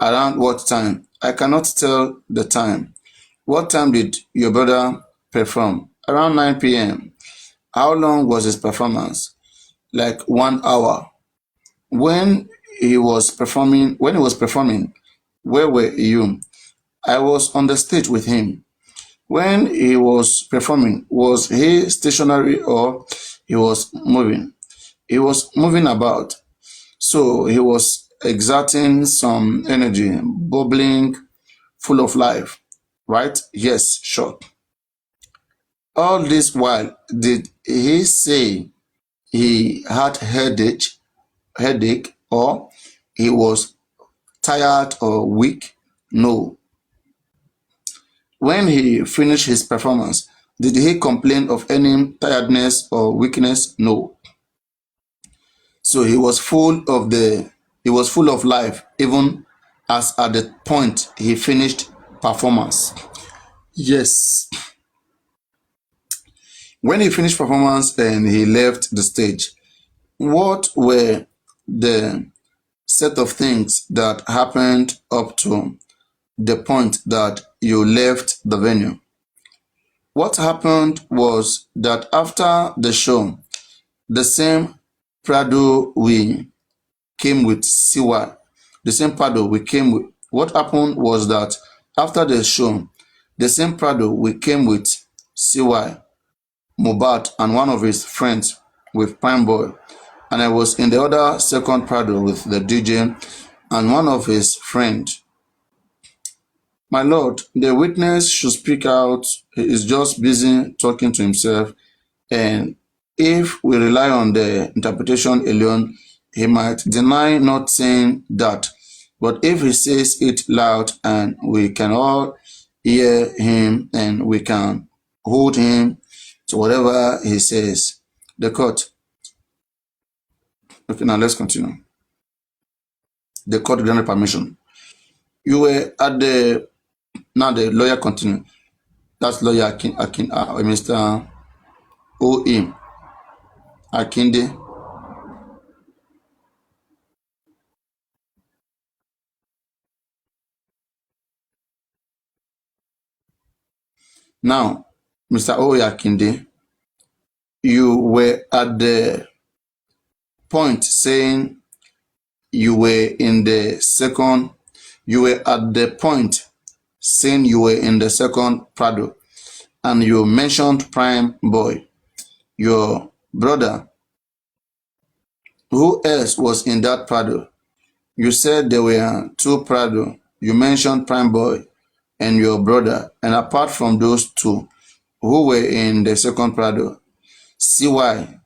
Around what time? I cannot tell the time. What time did your brother perform? Around 9 p.m. How long was his performance? Like 1 hour. When he was performing, where were you? I was on the stage with him. When he was performing, was he stationary or he was moving? He was moving about. So he was exerting some energy, bubbling, full of life. Right? Yes, sure. All this while, did he say he had headache, or he was tired or weak? No. When he finished his performance, did he complain of any tiredness or weakness? No. So he was full of life, even as at the point he finished performance. Yes. When he finished performance and he left the stage, what were the set of things that happened up to the point that you left the venue? What happened was that after the show, the same Prado we came with CY, the same Prado we came with. What happened was that after the show, the same Prado we came with CY, mohbad, and one of his friends with Prime Boy. And I was in the other second Prado with the DJ and one of his friends. My lord, the witness should speak out. He is just busy talking to himself. And if we rely on the interpretation alone, he might deny not saying that. But if he says it loud and we can all hear him and we can hold him to whatever he says, the court. Okay, now let's continue. The court granted permission. You were at the, now the lawyer continue. That's lawyer Mr. O.E. Akinde. Now, Mr. O.E. Akinde, you were at the point saying you were in the second, you were at the point saying you were in the second Prado, and you mentioned Prime Boy, your brother. Who else was in that Prado? You said there were two Prado. You mentioned Prime Boy and your brother. And apart from those two, who were in the second Prado? CY,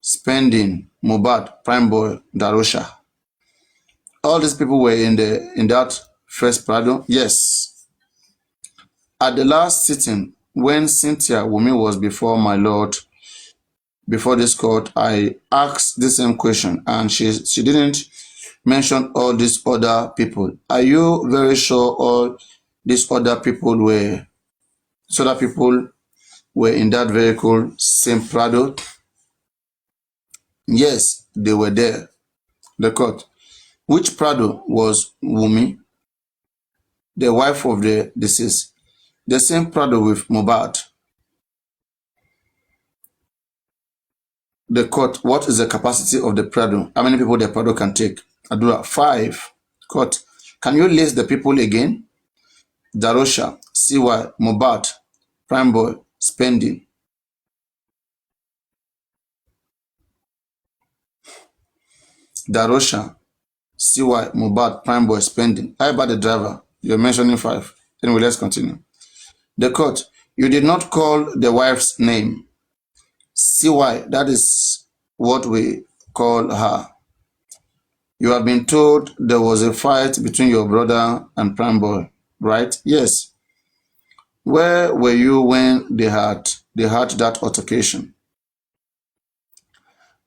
Spending, mohbad, Prime Boy, Darosha. All these people were in that first Prado? Yes. At the last sitting, when Cynthia Wumi was before my lord, before this court, I asked the same question and she didn't mention all these other people. Are you very sure all these other people were in that vehicle, same Prado? Yes, they were there. The court. Which Prado was Wumi, the wife of the deceased? The same Prado with mohbad. The court. What is the capacity of the Prado? How many people the Prado can take? Adura, 5. Court. Can you list the people again? Darosha, CY, mohbad, Prime Boy, Spending. Darosha, CY, mohbad, Prime Boy, Spending. How about the driver? You're mentioning 5. Anyway, let's continue. The court. You did not call the wife's name. CY, that is what we call her. You have been told there was a fight between your brother and Prime Boy, right? Yes. Where were you when they had that altercation?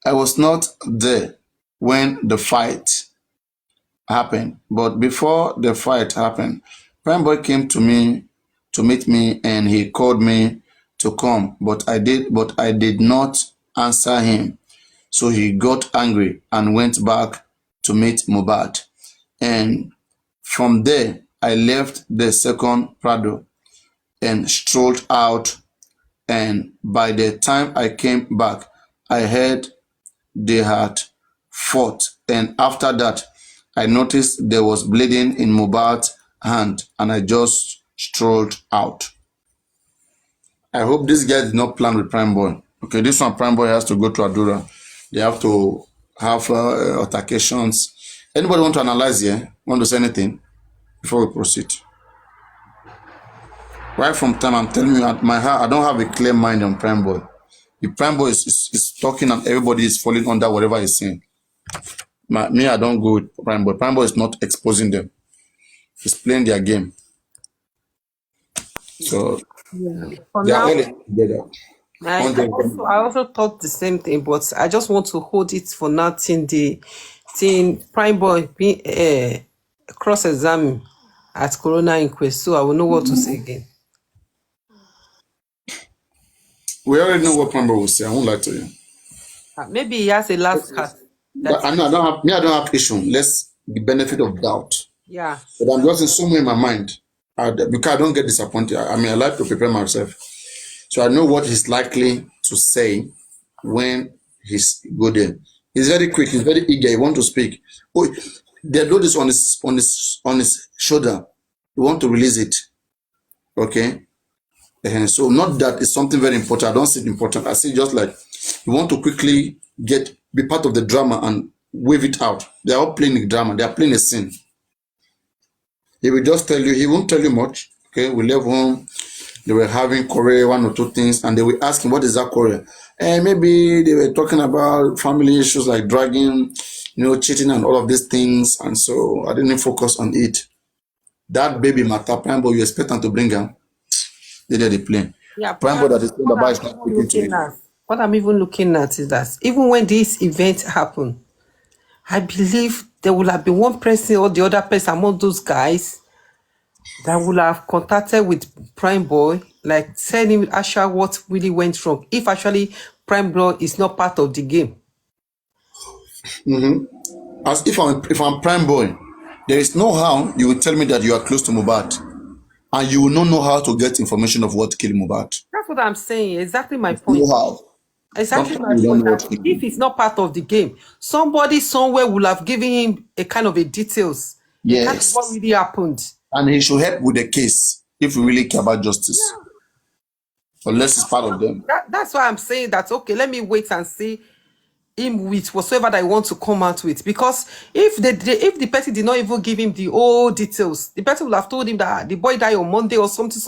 I was not there when the fight happened, but before the fight happened, Prime Boy came to me to meet me and he called me to come, but I did not answer him. So he got angry and went back to meet mohbad. And from there, I left the second Prado and strolled out. And by the time I came back, I heard they had fought And after that, I noticed there was bleeding in Mohbad's hand, and I just strolled out. I hope this guy did not plan with Prime Boy. Okay, this one Prime Boy has to go to Adura. They have to have altercations. Anybody want to analyze here? Want to say anything before we proceed? Right from time, I'm telling you, at my heart, I don't have a clear mind on Prime Boy. If Prime Boy is talking and everybody is falling under whatever he's saying, me, I don't go with Prime Boy. Prime Boy is not exposing them. He's playing their game. So For they are now, all together. I also thought the same thing, but I just want to hold it for now till Prime Boy being cross-examined at Corona inquest, so I will know what to say again. We already know what Prime Boy will say. I won't lie to you. Maybe he has a last cut. But I know I don't have issue. Let's the benefit of doubt. Yeah. But I'm just in somewhere in my mind. Because I don't get disappointed. I mean, I like to prepare myself. So I know what he's likely to say when he's good there. He's very quick, he's very eager, he wants to speak. Oh, the load is on his shoulder. He want to release it. Okay? And so not that it's something very important. I don't see it important. I see just like you want to quickly be part of the drama and wave it out. They are all playing the drama, they are playing a scene. He will just tell you, he won't tell you much. Okay, we left home, they were having Korea, one or two things, and they will ask him, what is that Korea? And maybe they were talking about family issues like dragging, cheating and all of these things. And so I didn't focus on it. That baby matter, Prime Boy, you expect them to bring her. They did the plane. Yeah, Prime Boy that is told about is not speaking to him. What I'm even looking at is that even when this event happened, I believe there will have been one person or the other person among those guys that will have contacted with Prime Boy, like telling Asha what really went wrong. If actually Prime Boy is not part of the game. As if I'm Prime Boy, there is no how you will tell me that you are close to Mohbad, and you will not know how to get information of what killed Mohbad. That's what I'm saying. Exactly my point. No how. Exactly my point. If it's not part of the game, somebody somewhere will have given him a kind of a details. Yes. Kind of what really happened. And he should help with the case if we really care about justice. Yeah. Unless it's part of them. That's why I'm saying that, okay, let me wait and see him with whatsoever that I want to come out with. Because if the person did not even give him the whole details, the person will have told him that the boy died on Monday or something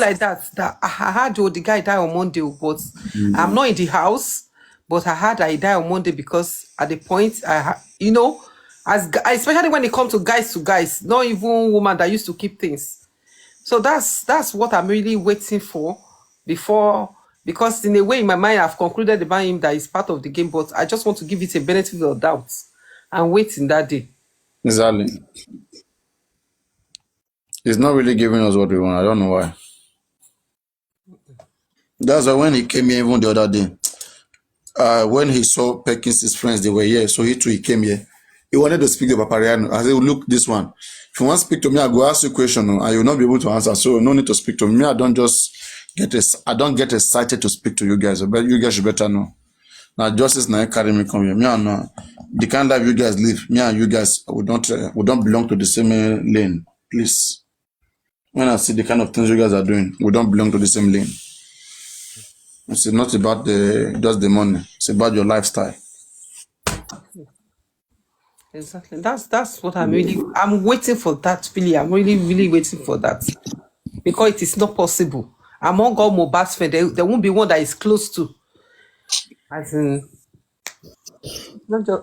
like that. That I heard the guy died on Monday, but I'm not in the house. But I heard that he died on Monday because at the point especially when it comes to guys, not even woman that used to keep things. So that's what I'm really waiting for because in a way in my mind I've concluded about him that he's part of the game, but I just want to give it a benefit of doubt and wait in that day. Exactly. He's not really giving us what we want. I don't know why. That's why when he came here even the other day, when he saw Perkins' friends, they were here, so he came here. He wanted to speak to Papariano. I said, look, this one. If you want to speak to me, I go ask you a question, and you will not be able to answer. So no need to speak to me. I don't get excited to speak to you guys. But you guys should better know. Now justice now carry me come here. Me and the kind of life you guys live. Me and you guys we don't belong to the same lane. Please. When I see the kind of things you guys are doing, we don't belong to the same lane. It's not about just the money. It's about your lifestyle. Exactly. That's what I'm waiting for that, really. I'm really, really waiting for that. Because it is not possible. Among all Mohbad's friends, there won't be one that is close to. As in,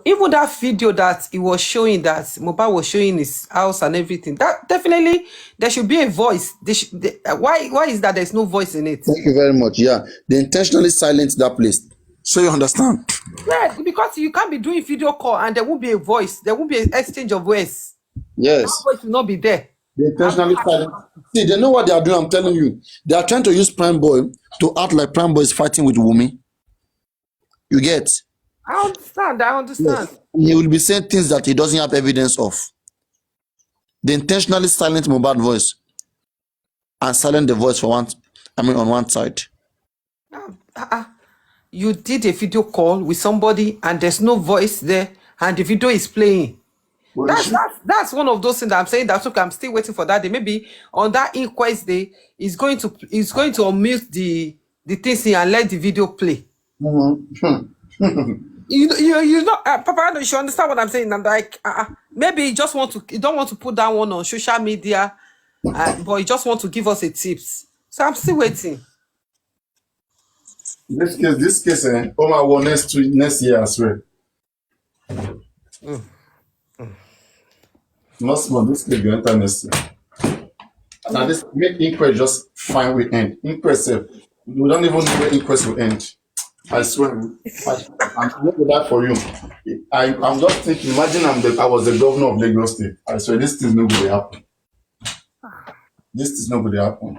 even that video that he was showing, that Mohbad was showing his house and everything, that definitely there should be a voice. Why is that there's no voice in it? Thank you very much. Yeah, they intentionally silenced that place. So you understand? Yeah, because you can't be doing video call and there won't be a voice. There won't be an exchange of voice. Yes. That voice will not be there. They intentionally silence. See, they know what they are doing. I'm telling you. They are trying to use Prime Boy to act like Prime Boy is fighting with Wumi. You get? I understand. Yes. He will be saying things that he doesn't have evidence of. They intentionally silence Mohbad voice and silence the voice on one side. You did a video call with somebody and there's no voice there. and the video is playing. Well, That's one of those things that I'm saying that okay, I'm still waiting for that day. Maybe on that inquest day, he's going to unmute the things and let the video play. You know, Papa, you should understand what I'm saying. I'm like, maybe you don't want to put that one on social media, but you just want to give us a tips. So I'm still waiting. this case, Oma will next year as well. Not small, this case will enter next year. Now this make inquest just fine with end. Inquest, we don't even know where inquest will end. I swear, I'm not that for you. I'm just thinking. Imagine I was the governor of Lagos State. I swear, this thing not going to happen. This is not going to happen.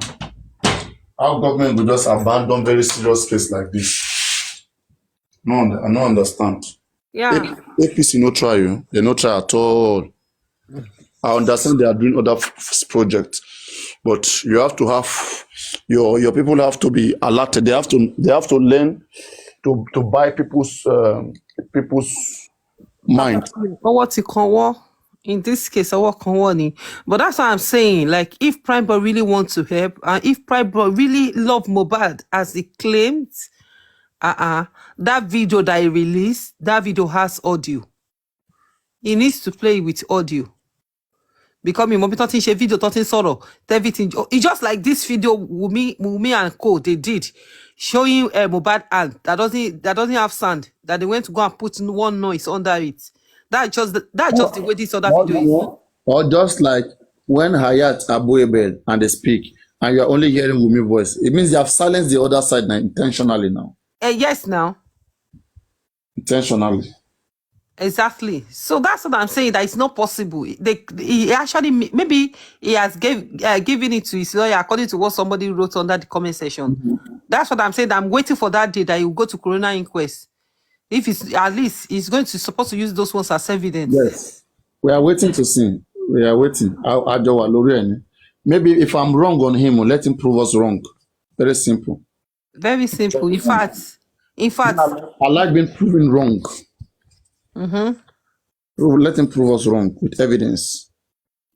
Our government will just abandon very serious case like this. No, I don't understand. Yeah. APC no try you. They no try at all. I understand they are doing other projects, but you have to have your people have to be alerted. They have to learn to buy people's mind. Or what you call in this case, what can but that's what I'm saying. Like, if Prime Boy really wants to help, and if Prime Boy really love mohbad as he claimed, that video that he released, that video has audio. He needs to play with audio. Because me, mommy talking share video, talking sorrow, everything. It's just like this video Wumi and Co. they did, showing mohbad hand that doesn't have sound, that they went to go and put one noise under it. That's just the way this other video is. Or just like when Hayat Abuebel and they speak, and you are only hearing Wumi voice, it means they have silenced the other side now intentionally now. Yes, now. Intentionally. Exactly. So that's what I'm saying, that it's not possible. He actually, maybe he has given it to his lawyer according to what somebody wrote under the comment section. That's what I'm saying. That I'm waiting for that day that he will go to coroner inquest. If it's at least he's supposed to use those ones as evidence. Yes. We are waiting to see. We are waiting. Maybe if I'm wrong on him, let him prove us wrong. Very simple. Very simple. In fact, I like being proven wrong. Let him prove us wrong with evidence.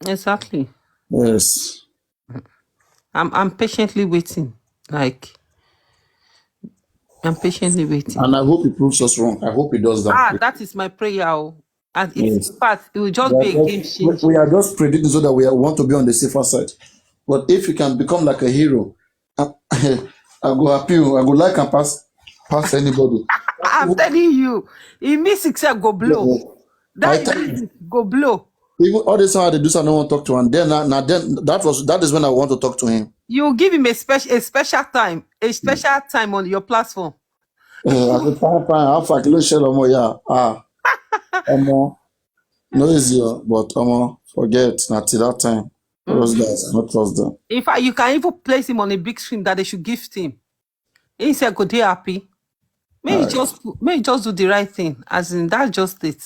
Exactly. Yes. I'm patiently waiting. Like, I'm patiently waiting. And I hope he proves us wrong. I hope he does that. That is my prayer. And it's in fact, it will just be a game changer. We are just predicting so that we want to be on the safer side. But if you can become like a hero, I go appeal. I go like and pass anybody. I'm telling you, in me success go blow. That go blow. Even all this how they do, so I don't want to talk to him. Then that is when I want to talk to him. You give him a special time on your platform. No easier, but forget not till that time. Those guys, not trust them. In fact, you can even place him on a big screen that they should gift him. He said, "Go, they happy." May you just do the right thing, as in that's just it.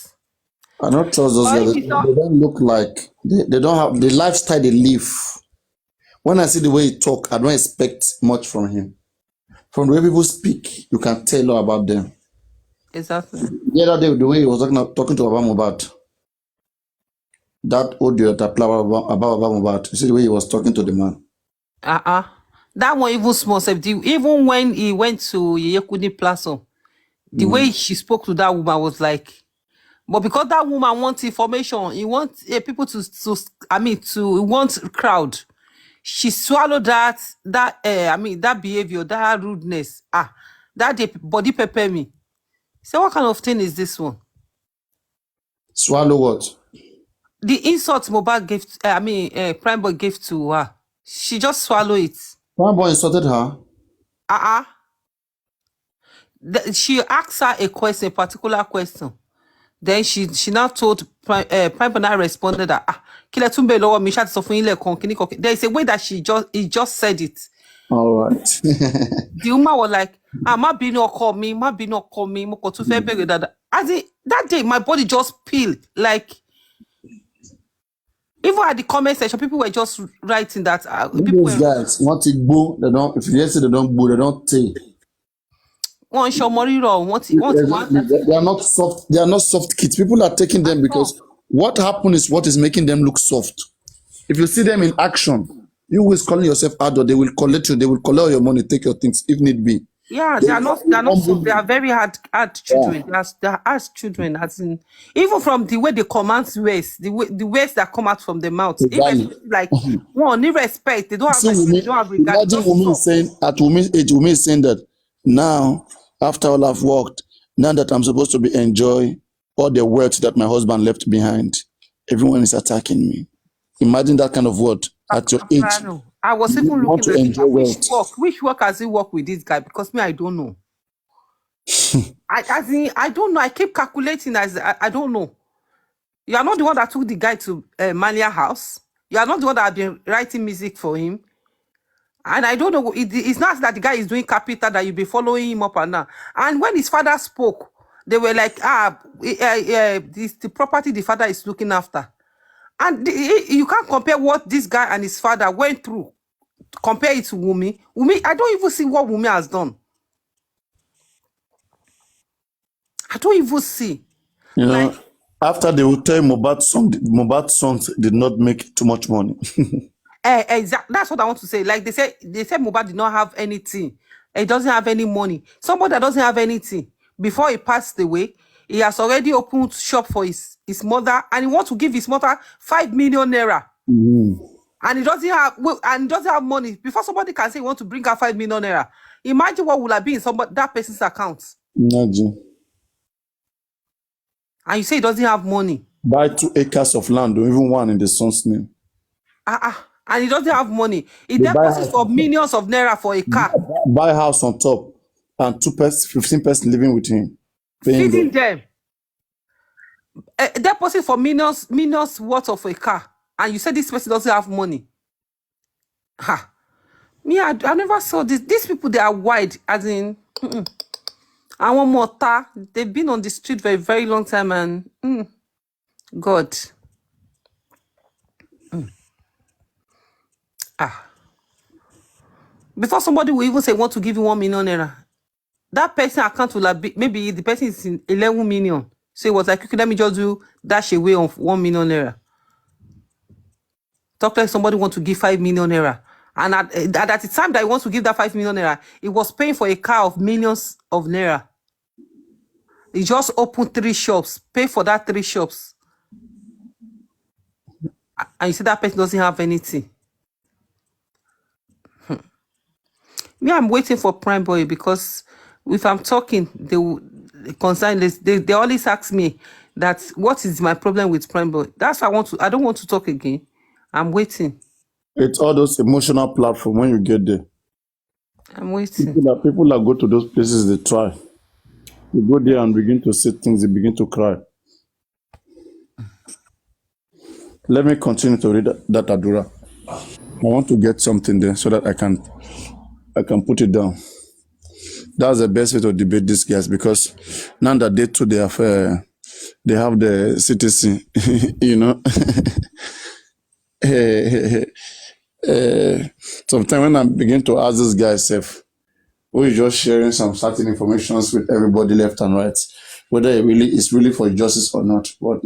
I don't trust those guys. They don't look like they don't have the lifestyle they live. When I see the way he talk, I don't expect much from him. From the way people speak, you can tell a lot about them. Exactly. The other day, the way he was talking to mohbad, that audio that played about mohbad, you see the way he was talking to the man. That one even small. Even when he went to Yeyekuni Plaza, the way she spoke to that woman was like, but because that woman wants information, he wants people to want crowd. She swallowed that behavior, that rudeness. That day body pepper me. So what kind of thing is this one? Swallow what? The insult mohbad gave, Prime Boy gave to her. She just swallowed it. Prime Boy insulted her? She asked her a particular question. Then she now told Prime Boy responded that there is a way that he just said it. All right. The woman was like, ma be no call me, that day my body just peeled. Like, even at the comment section, people were just writing that Those guys want to boo, they don't. If you say they don't boo, they don't take. Wọ́n ń ṣọmọ rírọ̀, Exactly. They are not soft. They are not soft kids. People are taking them because what happened is what is making them look soft. If you see them in action, you who is calling yourself adult, they will collect you. They will collect all your money, take your things if need be. Yeah, They they are will not so, humble they are you. very hard children. They are hard children, as in, even from the way they command words, the words that come out from the mouth, Exactly. irrespective, like one, need respect, they don't have See, respect, they Wumi, don't have regard, they imagine just Wumi talk. is saying, at Wumi's age, Wumi is saying that now, after all I've worked, now that I'm supposed to be enjoy all the wealth that my husband left behind, everyone is attacking me. Imagine that kind of word at your age. I was You even want looking to at enjoy wealth. which work has he worked with this guy? Because me, I don't know. I don't know. I keep calculating I don't know. You are not the one that took the guy to Malia house. You are not the one that have been writing music for him. And I don't know. It's not that the guy is doing capital that you be following him up and down. And when his father spoke, they were like, this the property the father is looking after. And you can't compare what this guy and his father went through. Compare it to Wumi. Wumi, I don't even see what Wumi has done. I don't even see. You Like, know, after they will tell you Mohbad songs did not make too much money. exactly. That's what I want to say. Like they said Mohbad did not have anything. He doesn't have any money. Somebody that doesn't have anything, before he passed away, he has already opened shop for his mother, and he wants to give his mother 5 million naira. And he doesn't have money. Before somebody can say he wants to bring her 5 million naira, imagine what would have been in that person's account. Imagine. And you say he doesn't have money. Buy 2 acres of land, or even one in the son's name. And he doesn't have money. He They buy deposits for millions of naira for a car. Buy house on top, and 15 person living with him, paying Feeding them. Deposit for millions worth of a car. And you said this person doesn't have money. Ha. Me, I never saw this. These people, they are wide, as in, and one more they've been on the street for a very long time, and God. Before somebody will even say want to give you 1 million naira, that person account will have maybe the person is in 11 million. So it was like, okay, let me just do dash away of 1 million naira. Talk like somebody want to give 5 million naira. And at the time that he wants to give that 5 million naira, he was paying for a car of millions of naira. He just opened 3 shops, pay for that 3 shops. And you see that person doesn't have anything. Me, I'm waiting for Prime Boy, because if I'm talking, they will concern this. They always ask me that what is my problem with Prime Boy. That's why I don't want to talk again. I'm waiting. It's all those emotional platform when you get there. I'm waiting. People that go to those places, they try. You go there and begin to see things, they begin to cry. Let me continue to read that Adura. I want to get something there so that I can put it down. That's the best way to debate these guys, because now that they too, they have the citizen, you know. Sometimes when I begin to ask this guy, who is just sharing some certain information with everybody left and right, whether it's really for justice or not. But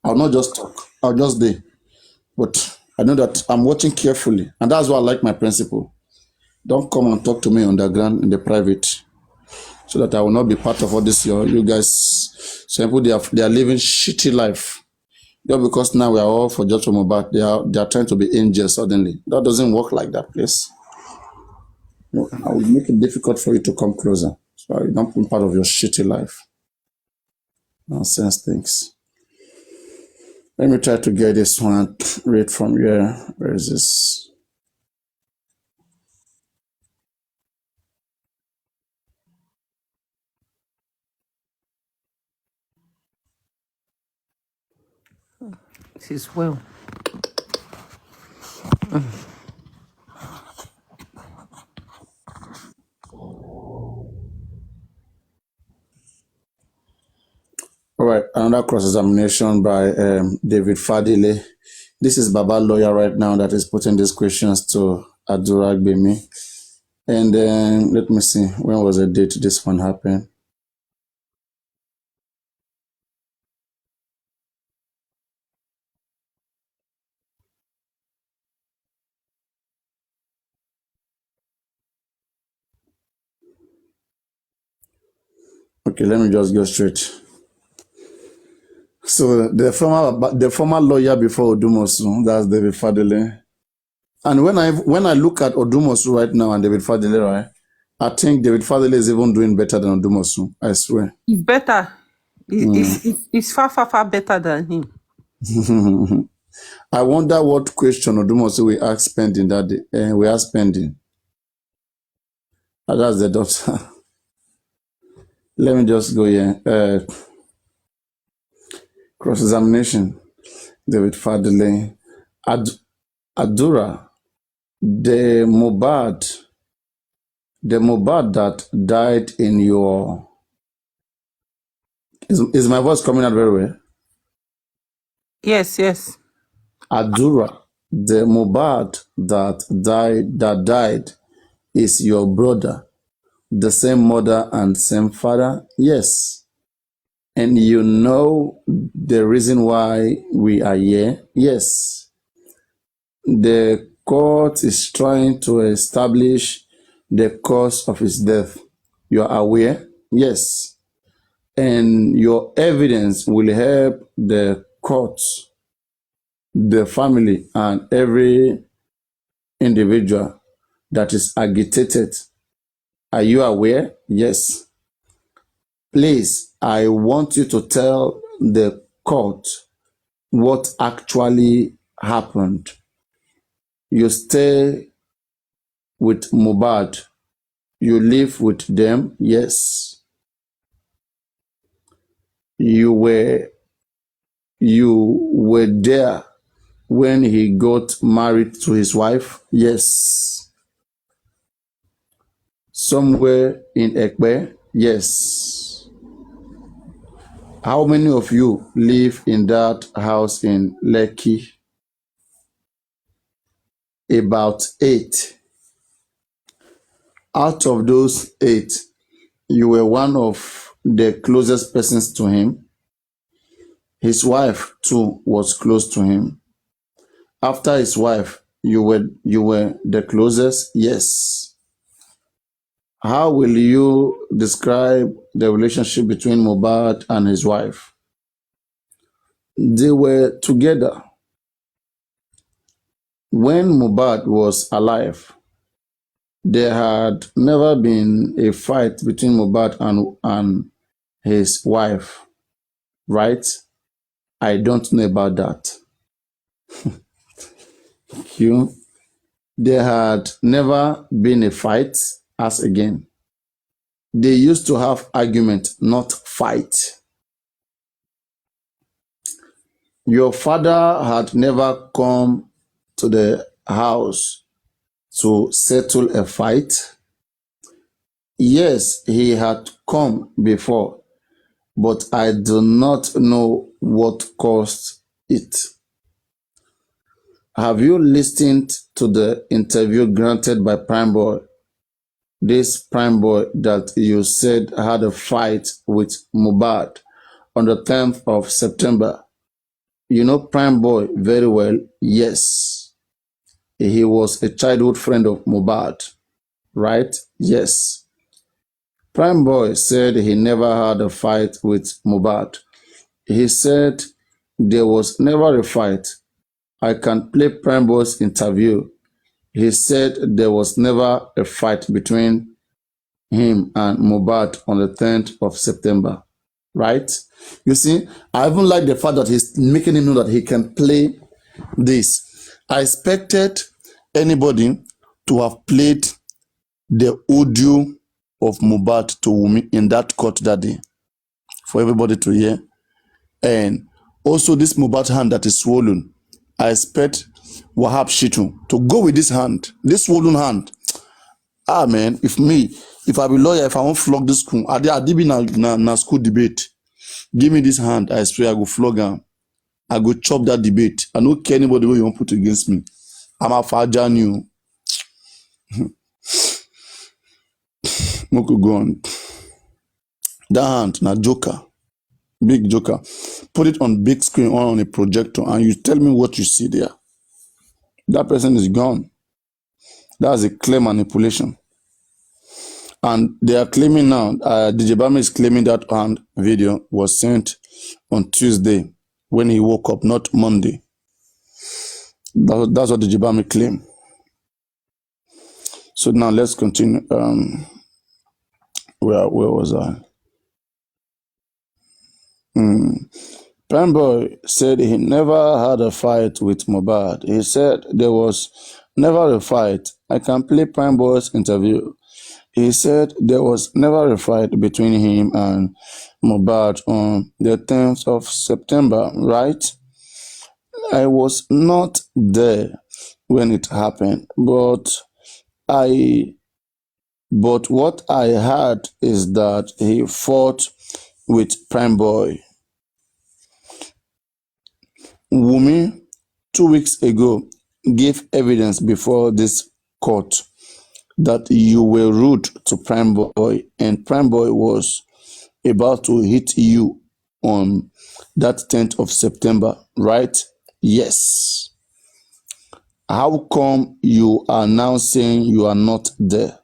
I'll not just talk. I'll just be. But I know that I'm watching carefully, and that's why I like my principle. Don't come and talk to me on the ground in the private, so that I will not be part of all this. You guys, some people they are living shitty life. Just because now we are all for just from about, they are trying to be angels suddenly. That doesn't work like that, please. No, I will make it difficult for you to come closer. So you don't be part of your shitty life. Nonsense things. Let me try to get this one read from here. Where is this? It is well. All right, another cross-examination by David Fadile. This is Baba lawyer right now that is putting these questions to Adura Gbemi. And then let me see, when was the date this one happened? Okay, let me just go straight. So the former lawyer before Odumosu, that's David Fadele. And when I look at Odumosu right now and David Fadele, right, I think David Fadele is even doing better than Odumosu. I swear. It's better. It's far, far, far better than him. I wonder what question Odumosu we ask spending that day. We are spending. That's the doctor. Let me just go here. Cross-examination. David Fadele. Adura. The Mohbad that died in your... Is my voice coming out very well? Yes, yes. Adura, the Mohbad that died is your brother, the same mother and same father? Yes. And you know the reason why we are here? Yes. The court is trying to establish the cause of his death. You are aware? Yes. And your evidence will help the court, the family, and every individual that is agitated. Are you aware? Yes. Please, I want you to tell the court what actually happened. You stay with Mohbad. You live with them. Yes. You were there when he got married to his wife. Yes. Somewhere in Ekpe. Yes. How many of you live in that house in Lekki? About 8. Out of those 8, you were one of the closest persons to him. His wife too was close to him. After his wife, you were the closest. Yes. How will you describe the relationship between Mohbad and his wife? They were together when Mohbad was alive. There had never been a fight between Mohbad and his wife, right? I don't know about that. You, there had never been a fight as again. They used to have argument, not fight. Your father had never come to the house to settle a fight. Yes, he had come before, but I do not know what caused it. Have you listened to the interview granted by Prime Boy? This Prime Boy that you said had a fight with Mohbad on the 10th of September. You know Prime Boy very well. Yes. He was a childhood friend of Mohbad, right? Yes. Prime Boy said he never had a fight with Mohbad. He said there was never a fight. I can play Prime Boy's interview. He said there was never a fight between him and Mohbad on the 10th of September, right? You see, I even like the fact that he's making him know that he can play this. I expected anybody to have played the audio of Mohbad to Wunmi in that court that day for everybody to hear. And also this Mohbad hand that is swollen, I expect Wahab Shitu to go with this hand, this swollen hand. Ah man, if I be lawyer, if I won't flog this school, I did be na school debate. Give me this hand, I swear I go flog him. I go chop that debate. I don't care anybody who you want put against me. I'm a Fajan you. Moku go on. That hand, na joker. Big joker. Put it on big screen or on a projector and you tell me what you see there. That person is gone. That's a clear manipulation. And they are claiming now, DJ Bami is claiming that hand video was sent on Tuesday when he woke up, not Monday. That's what DJ Bami claimed. So now let's continue. Where was I? Prime Boy said he never had a fight with Mohbad. He said there was never a fight. I can play Prime Boy's interview. He said there was never a fight between him and Mohbad on the 10th of September, right? I was not there when it happened, but what I heard is that he fought with Prime Boy. Wumi, 2 weeks ago, gave evidence before this court that you were rude to Prime Boy and Prime Boy was about to hit you on that 10th of September, right? Yes. How come you are now saying you are not there?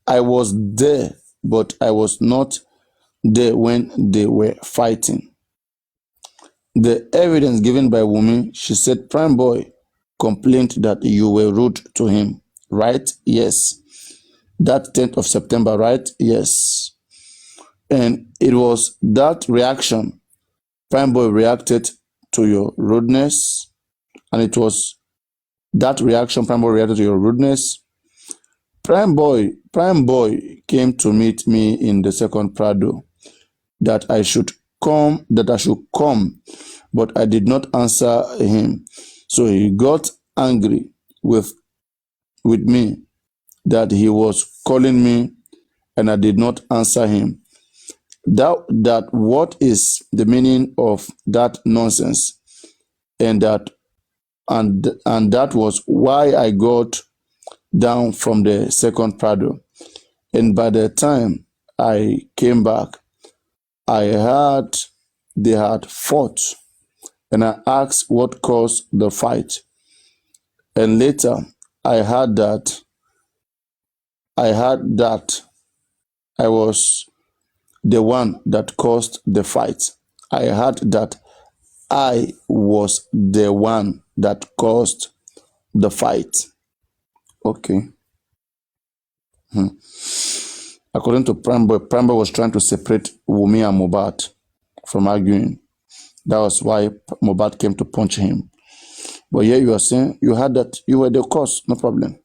I was there, but I was not there when they were fighting. The evidence given by Wumi, she said Prime Boy complained that you were rude to him, right? Yes. That 10th of September, right? Yes. And it was that reaction, Prime Boy reacted to your rudeness, and it was that reaction, Prime Boy reacted to your rudeness. Prime Boy came to meet me in the second Prado that I should come, but I did not answer him. So he got angry with me that he was calling me and I did not answer him. That what is the meaning of that nonsense? And that was why I got down from the second Prado. And by the time I came back, I heard they had fought, and I asked what caused the fight. And later, I heard that I was the one that caused the fight. I heard that I was the one that caused the fight. Okay. According to Prime Boy was trying to separate Wumi and Mohbad from arguing. That was why Mohbad came to punch him. But here you are saying you had that you were the cause, no problem.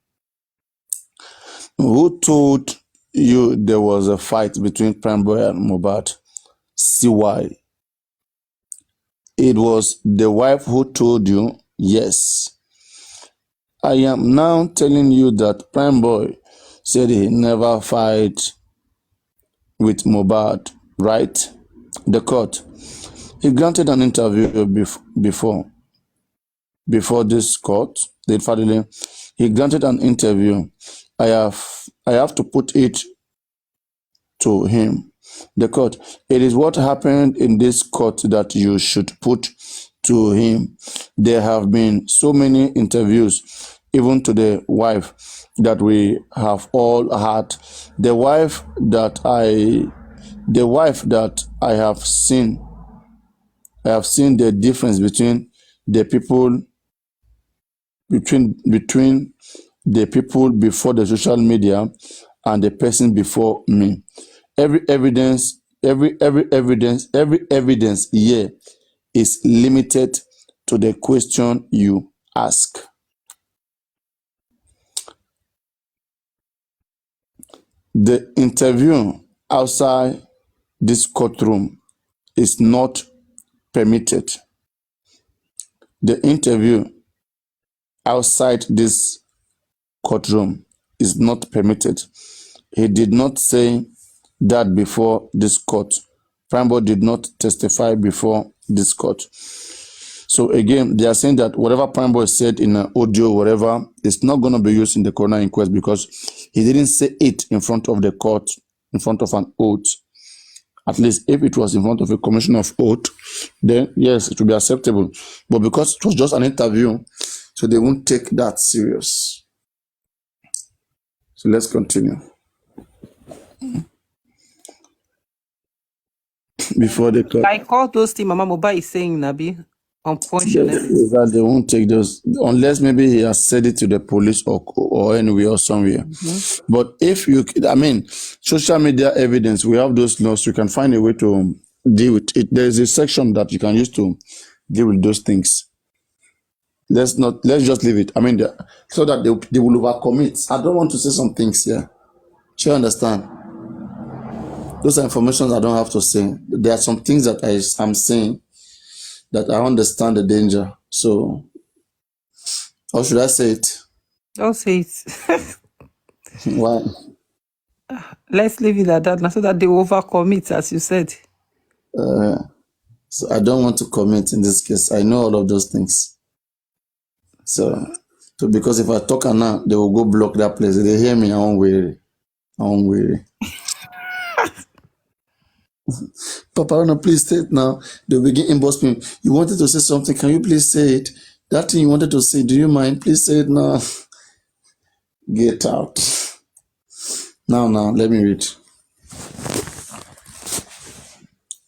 Who told you there was a fight between Prime Boy and Mohbad? CY. It was the wife who told you, yes. I am now telling you that Prime Boy said he never fight with Mohbad, right? The court. He granted an interview before this court. He granted an interview. I have to put it to him. The court. It is what happened in this court that you should put to him. There have been so many interviews, even to the wife that we have all had. The wife that I have seen. I have seen the difference between the people between the people before the social media and the person before me. Every evidence here is limited to the question you ask. The interview outside this courtroom is not permitted. The interview outside this courtroom is not permitted. He did not say that before this court. Prime Boy did not testify before this court. So again, they are saying that whatever Prime Boy said in an audio, whatever, is not going to be used in the coroner inquest because he didn't say it in front of the court, in front of an oath. At least if it was in front of a commission of oath, then yes, it would be acceptable. But because it was just an interview, so they won't take that serious. So let's continue. Before they cut, Like all those things Mama Mohbad is saying, Nabi, on punch and everything. that they won't take those unless maybe he has said it to the police or anywhere or somewhere. But if you, I mean, social media evidence, we have those laws. You can find a way to deal with it. There is a section that you can use to deal with those things. Let's just leave it. I mean, so that they will overcommit. I don't want to say some things here. Do you understand? Those are information I don't have to say. There are some things that I'm saying that I understand the danger. So, or should I say it? Don't say it. Why? Let's leave it at that now so that they overcommit, as you said. So I don't want to commit in this case. I know all of those things. So because if I talk now, they will go block that place. If they hear me, I won't worry. Papa, no, please say it now. They'll begin inbox me. You wanted to say something. Can you please say it? That thing you wanted to say, do you mind? Please say it now. Get out. Now, let me read.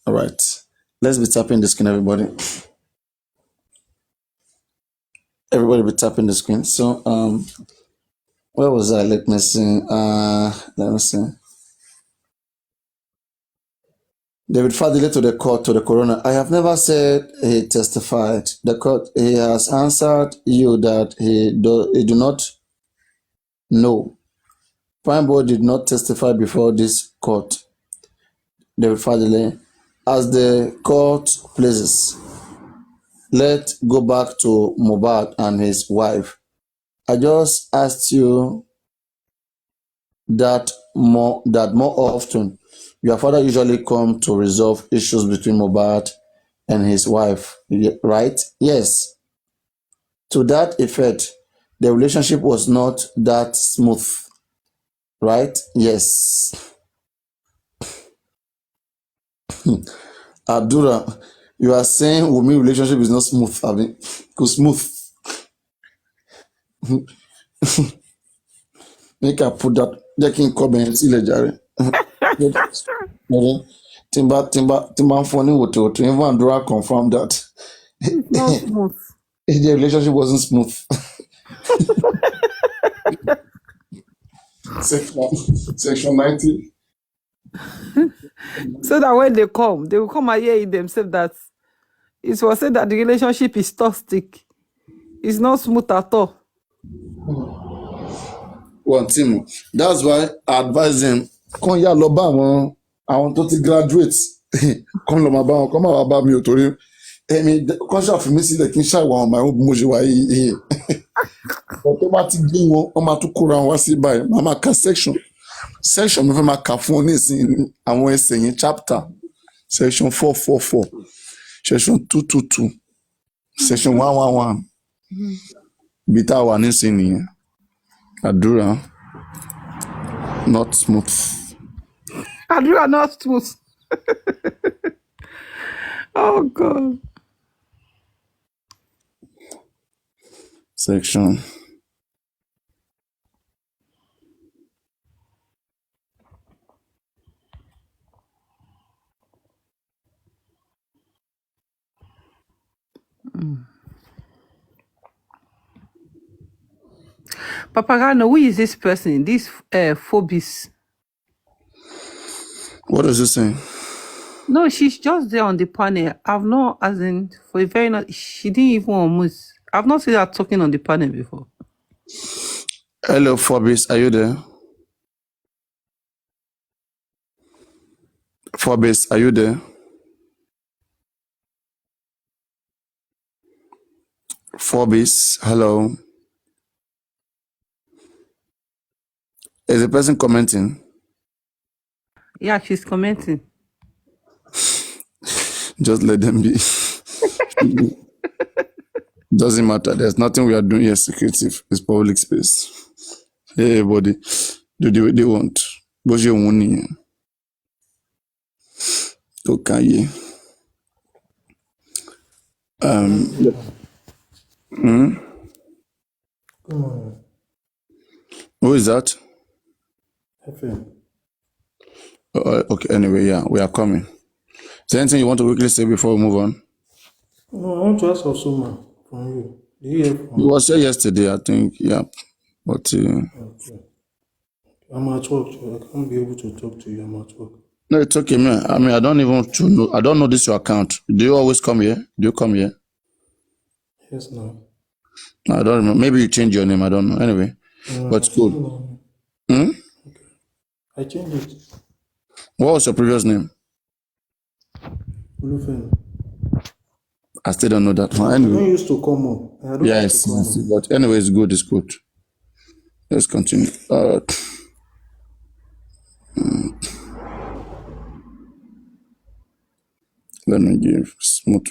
All right. Let's be tapping the screen, everybody. Everybody be tapping the screen. So, where was I? Let me see. David Fadile to the court, to the coroner. I have never said he testified. The court, he has answered you that he do not know. Prime Boy did not testify before this court. David Fadile, as the court pleases, let's go back to Mohbad and his wife. I just asked you that more often. Your father usually come to resolve issues between Mohbad and his wife, right? Yes. To that effect, the relationship was not that smooth, right? Yes. Adura, you are saying Wumi relationship is not smooth, I mean, because smooth. Make I put that. They can comment. Timba funny with to even Andura confirm that It's not smooth. the relationship wasn't smooth. Section 90. So that when they come, they will come and hear it themselves that it was said that the relationship is toxic. It's not smooth at all. One team. That's why I advise them. Come here, Lobama. I want to graduate. Come Lobama. Come about me. Otori. Èmi kọ́ńṣà fún mi sílẹ̀ kí n ṣàwọn ọmọ ẹ̀hún bí mo ṣe wà yìí. Ọ̀tọ́ bá ti gbé wọn, wọ́n máa tún kóra wọn wá sí báyìí. Màá máa ka section mi fẹ́ máa kà fún ọ ní ìsìn àwọn ẹsẹ̀ yẹn chapter section 444 section 222 section 111 bí tá a wà nísìn nìyẹn. Àdúrà not smooth. Adura not smooth. Oh God. Section. Papagano, who is this person? This Phobis. What is this saying? No, she's just there on the panel. I've not, as in, for a very not, she didn't even almost. I've not seen her talking on the panel before. Hello, Forbes, are you there? Forbes, are you there? Forbes, hello. Is the person commenting? Yeah, she's commenting. Just let them be. Doesn't matter. There's nothing we are doing here secretive. It's public space. Hey, everybody. They won't. Bó ṣe wù ú nìyẹn. Tó kàn yé. Come on, Who is that? FM. Okay, anyway, yeah, we are coming. Is there anything you want to quickly say before we move on? No, I want to ask also, man, from you. Do you hear It from? was here yesterday, I think, yeah. But Okay. I'm at work, so I can't be able to talk to you. I'm at work. no, it's okay, man. I mean, I don't even know. I don't know this your account. Do you always come here? Do you come here? Yes, now. No, I don't remember. Maybe you change your name. I don't know. Anyway, but it's good. Hmm? I changed it. What was your previous name? Olufen. I still don't know that one. I don't Anyway, used to come up. I don't used yes, to come yes. up. But anyway, it's good. It's good. Let's continue. Let me give smooth.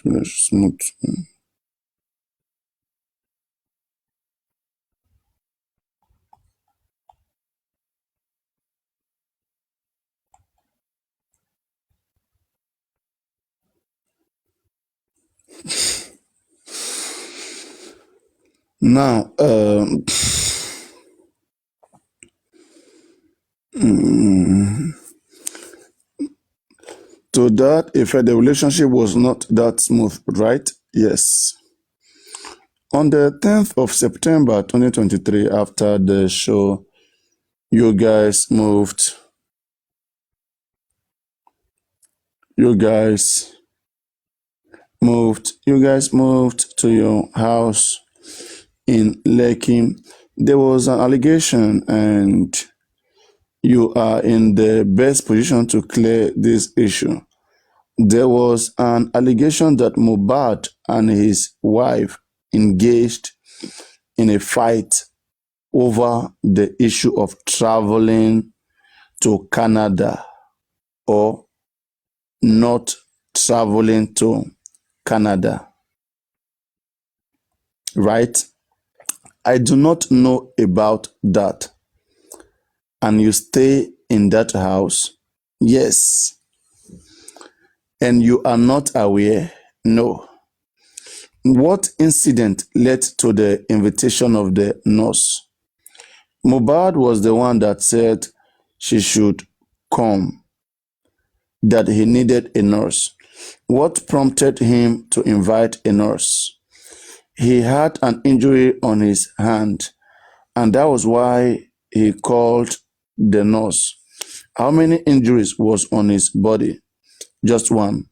Now, to that effect, the relationship was not that smooth, right? Yes. On the 10th of September 2023, after the show, you guys moved to your house in Lekki. There was an allegation, and you are in the best position to clear this issue. There was an allegation that Mohbad and his wife engaged in a fight over the issue of traveling to Canada or not traveling to Canada, right? I do not know about that. And you stay in that house? Yes. And you are not aware? No. What incident led to the invitation of the nurse? Mohbad was the one that said she should come, that he needed a nurse. What prompted him to invite a nurse? He had an injury on his hand, and that was why he called the nurse. How many injuries was on his body? Just one.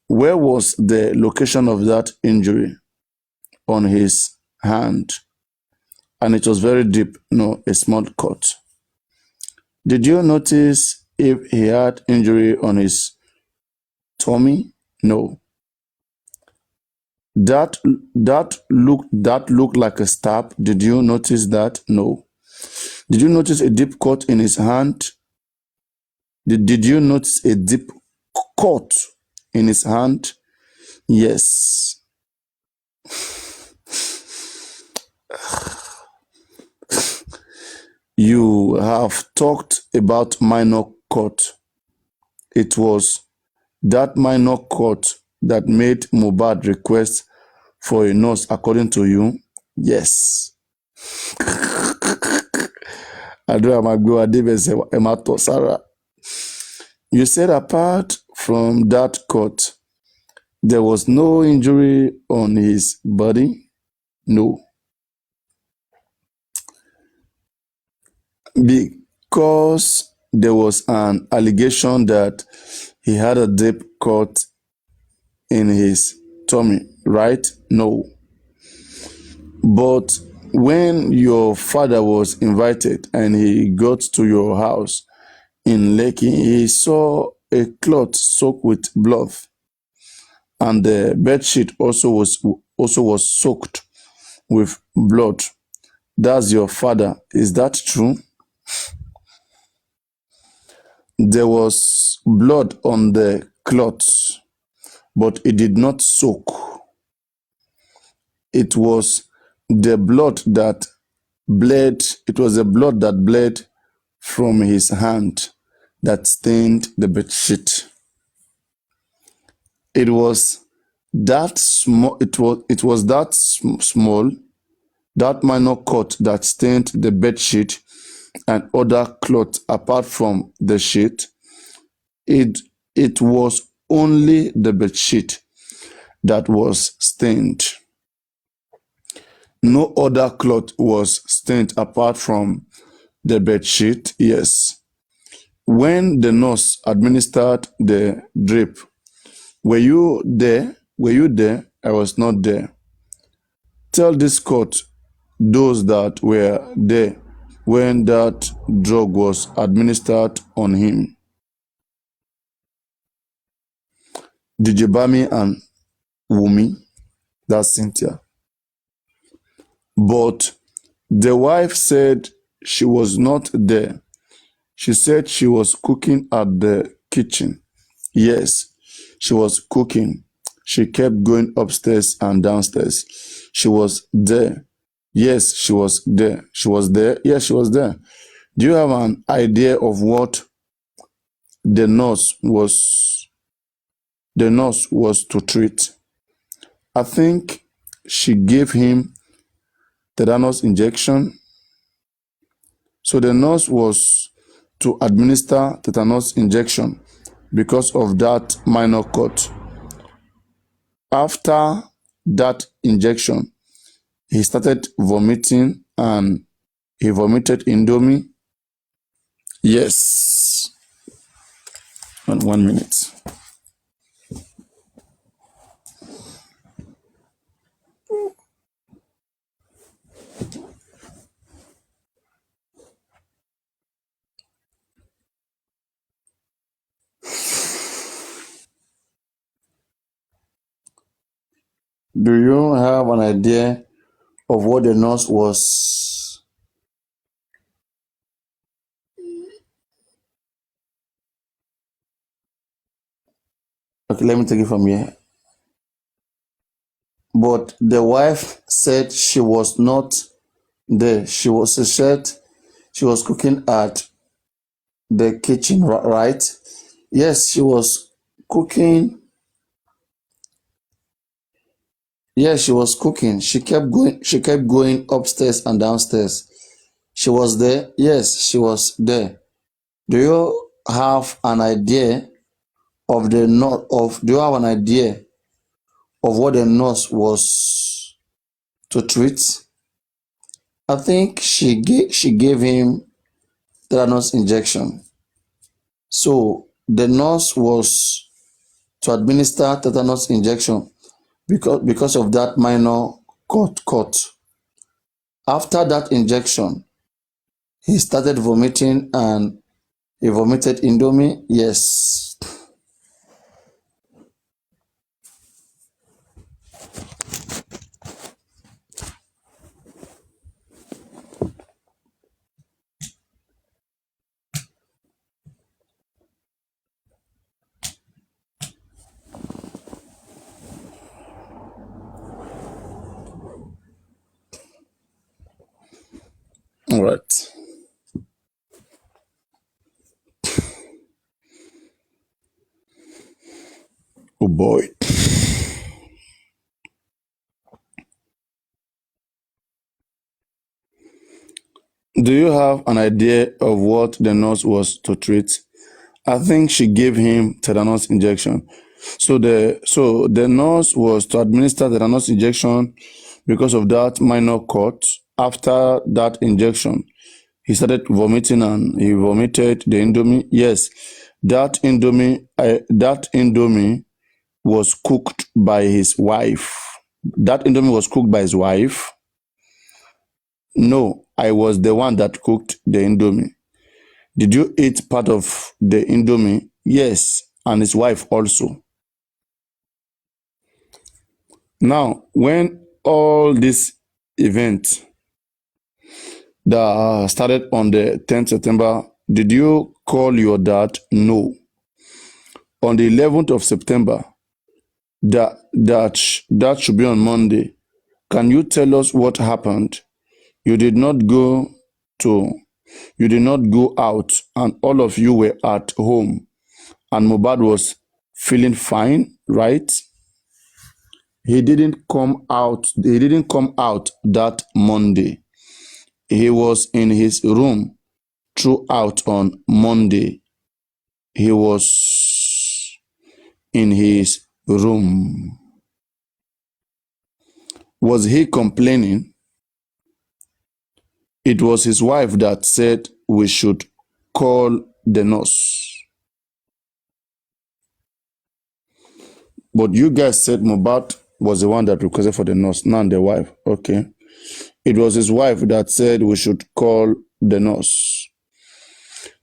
Where was the location of that injury? On his hand. And it was very deep, no, a small cut. Did you notice if he had injury on his tummy? No. That looked like a stab. Did you notice that? No. Did you notice a deep cut in his hand? Did you notice a deep cut in his hand? Yes. You have talked about minor cut. It was that minor cut that made Mohbad request for a nurse, according to you? Yes. You said apart from that cut, there was no injury on his body? No. Because there was an allegation that he had a deep cut in his tummy, right? No. But when your father was invited and he got to your house in Lekki, he saw a cloth soaked with blood, and the bed sheet also was soaked with blood. That's your father. Is that true? There was blood on the cloth, but it did not soak. It was the blood that bled. It was the blood that bled from his hand that stained the bedsheet. It was that small. It was that small, that minor cut that stained the bedsheet and other cloth apart from the sheet. It was only the bedsheet that was stained. No other cloth was stained apart from the bedsheet. Yes. When the nurse administered the drip, were you there? Were you there? I was not there. Tell this court, those that were there when that drug was administered on him. Dijibami and Wumi, that's Cynthia. But the wife said she was not there. She said she was cooking at the kitchen. Yes, she was cooking. She kept going upstairs and downstairs. She was there. Yes, she was there. She was there. Yes, she was there. Do you have an idea of what the nurse was to treat? I think she gave him tetanus injection. So the nurse was to administer tetanus injection because of that minor cut. After that injection, he started vomiting and he vomited Indomie. Yes. 1 minute. Do you have an idea of what the nurse was? Okay, let me take it from here. But the wife said she was not there. She said she was cooking at the kitchen, right? Yes, she was cooking. Yes, she was cooking. She kept going upstairs and downstairs. She was there. Yes, she was there. Do you have an idea of the nurse do you have an idea of what the nurse was to treat? I think she gave him tetanus injection. So the nurse was to administer tetanus injection because of that minor cut. After that injection, he started vomiting and he vomited Indomie. Yes. All right. Oh boy. Do you have an idea of what the nurse was to treat? I think she gave him tetanus injection. So the nurse was to administer tetanus injection because of that minor cut. After that injection, he started vomiting and he vomited the Indomie. Yes, that Indomie was cooked by his wife. That Indomie was cooked by his wife. No, I was the one that cooked the Indomie. Did you eat part of the Indomie? Yes, and his wife also. Now, when all this event that started on the 10th September, did you call your dad? No. On the 11th of September, that should be on Monday. Can you tell us what happened? You did not go to You did not go out, and all of you were at home, and Mohbad was feeling fine, right? He didn't come out. He didn't come out that Monday. He was in his room throughout on Monday. He was in his room. Was he complaining? It was his wife that said we should call the nurse. But you guys said Mohbad was the one that requested for the nurse, not the wife. Okay. It was his wife that said we should call the nurse.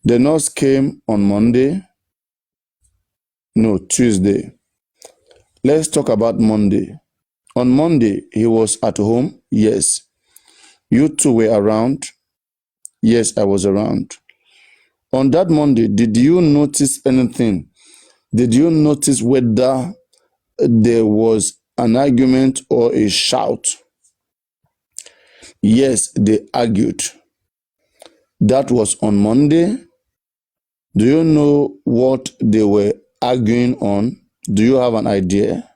The nurse came on Monday. No, Tuesday. Let's talk about Monday. On Monday, he was at home. Yes. You two were around. Yes, I was around. On that Monday, did you notice anything? Did you notice whether there was an argument or a shout? Yes, they argued. That was on Monday. Do you know what they were arguing on? Do you have an idea?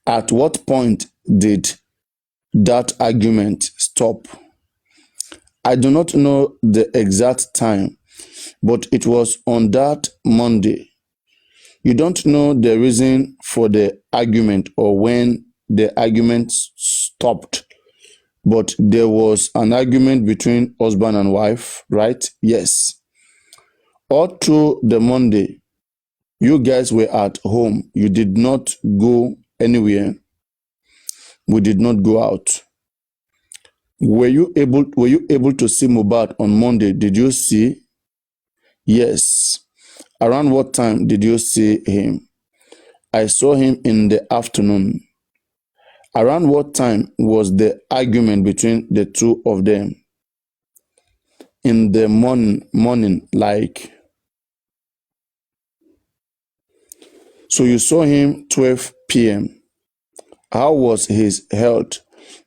At what point did that argument stop? I do not know the exact time, but it was on that Monday. You don't know the reason for the argument or when the argument stopped, but there was an argument between husband and wife, right? Yes. All through the Monday, you guys were at home. You did not go anywhere. We did not go out. Were you able to see Mohbad on Monday? Did you see? Yes. Around what time did you see him? I saw him in the afternoon. Around what time was the argument between the two of them? In the morning, like. So you saw him 12 p.m. How was his health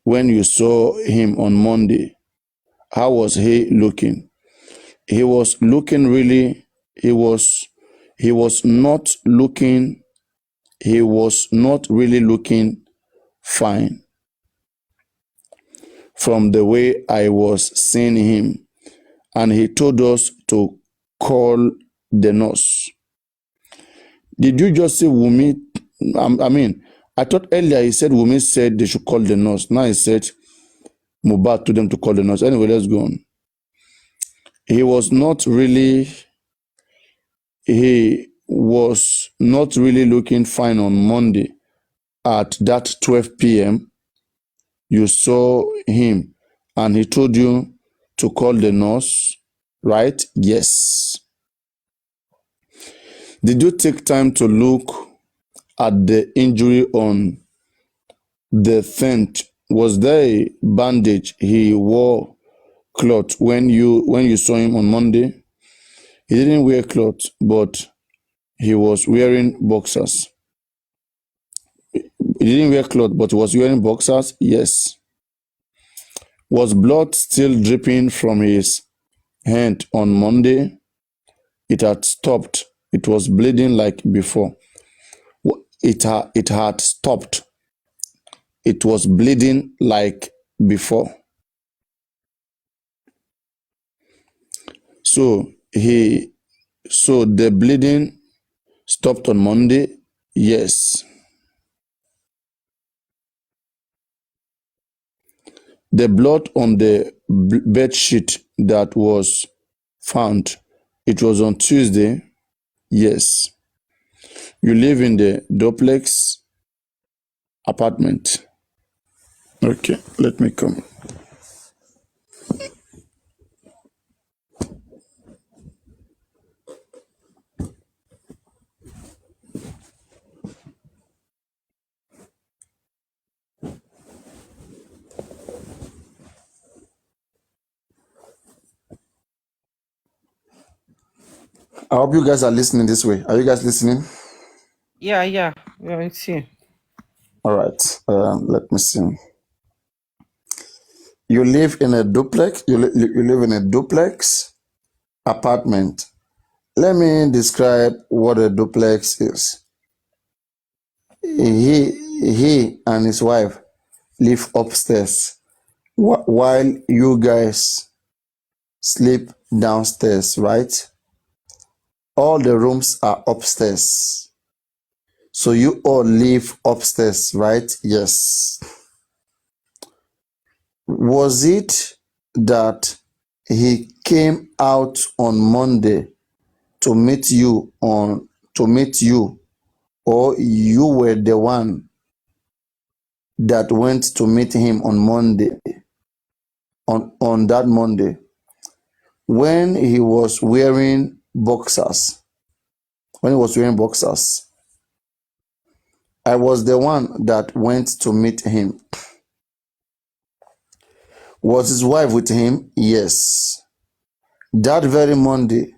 when you saw him on Monday? How was he looking? He was looking really, he was not really looking fine from the way I was seeing him. And he told us to call the nurse. Did you just say Wumi? I thought earlier he said Wumi said they should call the nurse. Now he said Mohbad told them to call the nurse. Anyway, let's go on. He was not really looking fine on Monday at that 12 p.m. You saw him and he told you to call the nurse, right? Yes. Did you take time to look at the injury on the 10th? Was there a bandage he wore cloth when you saw him on Monday? He didn't wear cloth, but he was wearing boxers. He didn't wear cloth, but he was wearing boxers? Yes. Was blood still dripping from his hand on Monday? It had stopped. It was bleeding like before. It had stopped. It was bleeding like before. So the bleeding stopped on Monday? Yes. The blood on the bed sheet that was found, it was on Tuesday? Yes. You live in the duplex apartment? Okay, let me come. I hope you guys are listening this way. Are you guys listening? Yeah, we're with you. All right. Let me see. You live in a duplex. You live in a duplex apartment. Let me describe what a duplex is. He and his wife live upstairs while you guys sleep downstairs, right? All the rooms are upstairs. So you all live upstairs, right? Yes. Was it that he came out on Monday to meet you or you were the one that went to meet him on Monday on that Monday when he was wearing boxers? When he was wearing boxers, I was the one that went to meet him. Was his wife with him? Yes. That very Monday,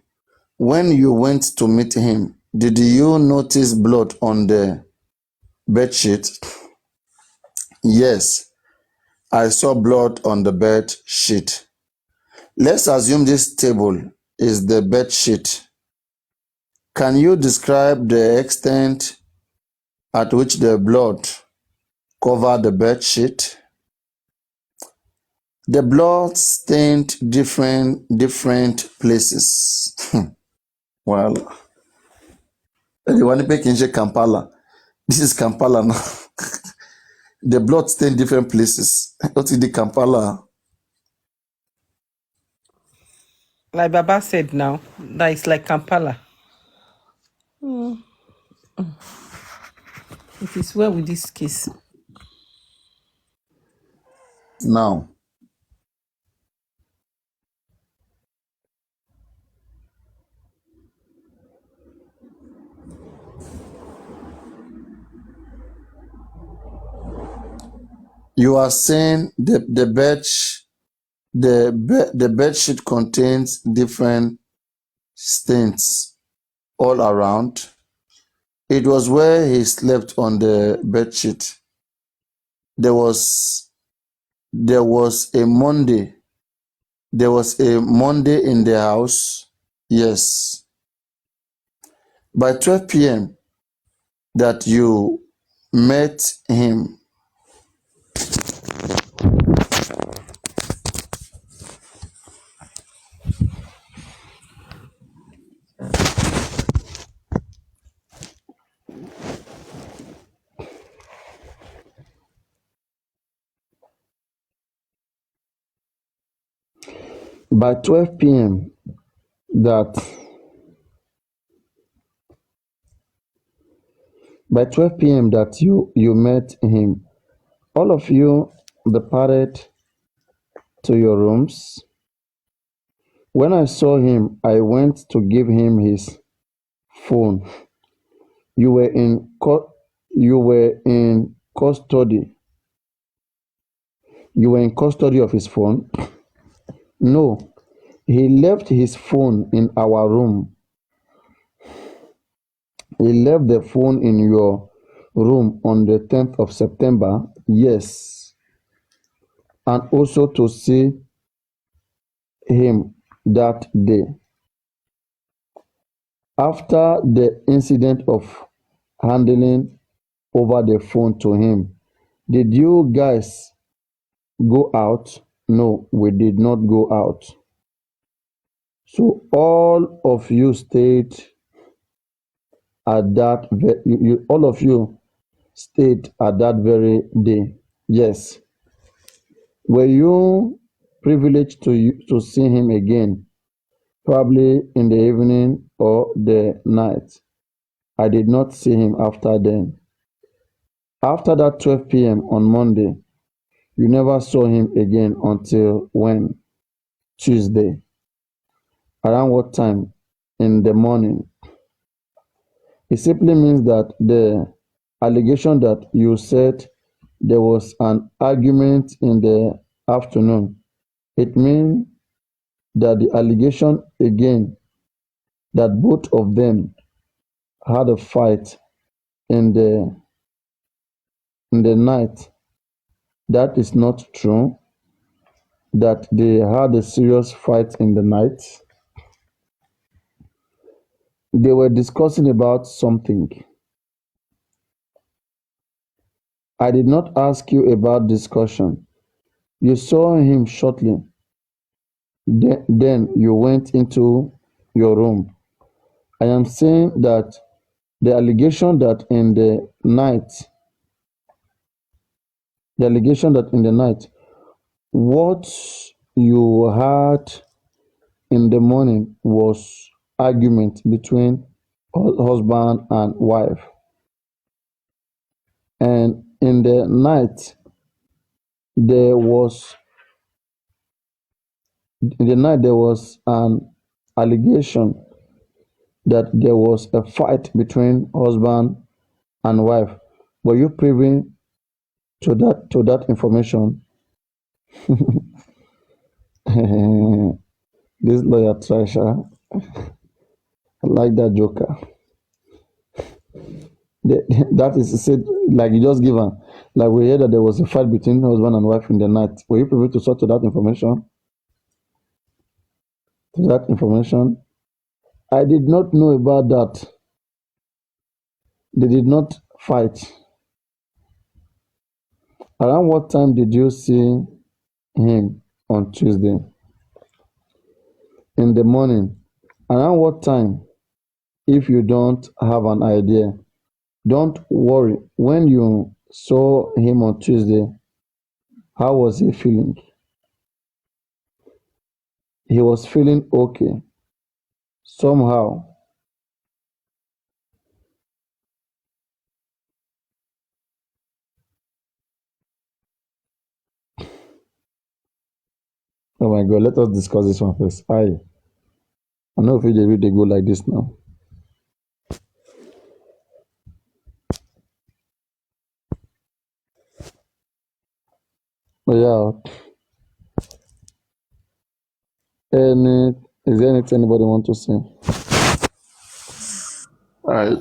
when you went to meet him, did you notice blood on the bed sheet? Yes, I saw blood on the bed sheet. Let's assume this table is the bed sheet. Can you describe the extent at which the blood covered the bed sheet? The blood stained different places. Well, the one in Kampala. This is Kampala now. The blood stained different places. What is the Kampala? Like Baba said now, that is like Kampala. It is well with this case. Now, you are saying the bed sheet contains different stains all around. It was where he slept on the bed sheet. There was a Monday. There was a Monday in the house. Yes. By 12 p.m. that you met him. By 12 p.m. that by 12 p.m. that you met him, all of you departed to your rooms. When I saw him, I went to give him his phone. You were in custody. You were in custody of his phone? No, he left his phone in our room. He left the phone in your room on the 10th of September. Yes. And also to see him that day. After the incident of handling over the phone to him, did you guys go out? No, we did not go out. So all of you stayed at that all of you stayed at that very day. Yes. Were you privileged to see him again? Probably in the evening or the night. I did not see him after then. After that 12 p.m. on Monday, you never saw him again until when? Tuesday. Around what time? In the morning. It simply means that the allegation that you said there was an argument in the afternoon, it means that the allegation again that both of them had a fight in the night. That is not true. that they had a serious fight in the night. They were discussing about something. I did not ask you about discussion. You saw him shortly. Then you went into your room. I am saying that the allegation that in the night, the allegation that in the night, what you had in the morning was argument between husband and wife. And in the night, there was in the night there was an allegation that there was a fight between husband and wife. Were you privy to that information? This lawyer Trisha, I like that joker. That is said like you just given. Like we heard that there was a fight between husband and wife in the night. Were you privy to sort to that information? To that information? I did not know about that. They did not fight. Around what time did you see him on Tuesday? In the morning. Around what time? If you don't have an idea, don't worry. When you saw him on Tuesday, how was he feeling? He was feeling okay. Somehow. Oh my God, let us discuss this one first. I know if they read they go like this now. But yeah, is there anything anybody want to say? All right.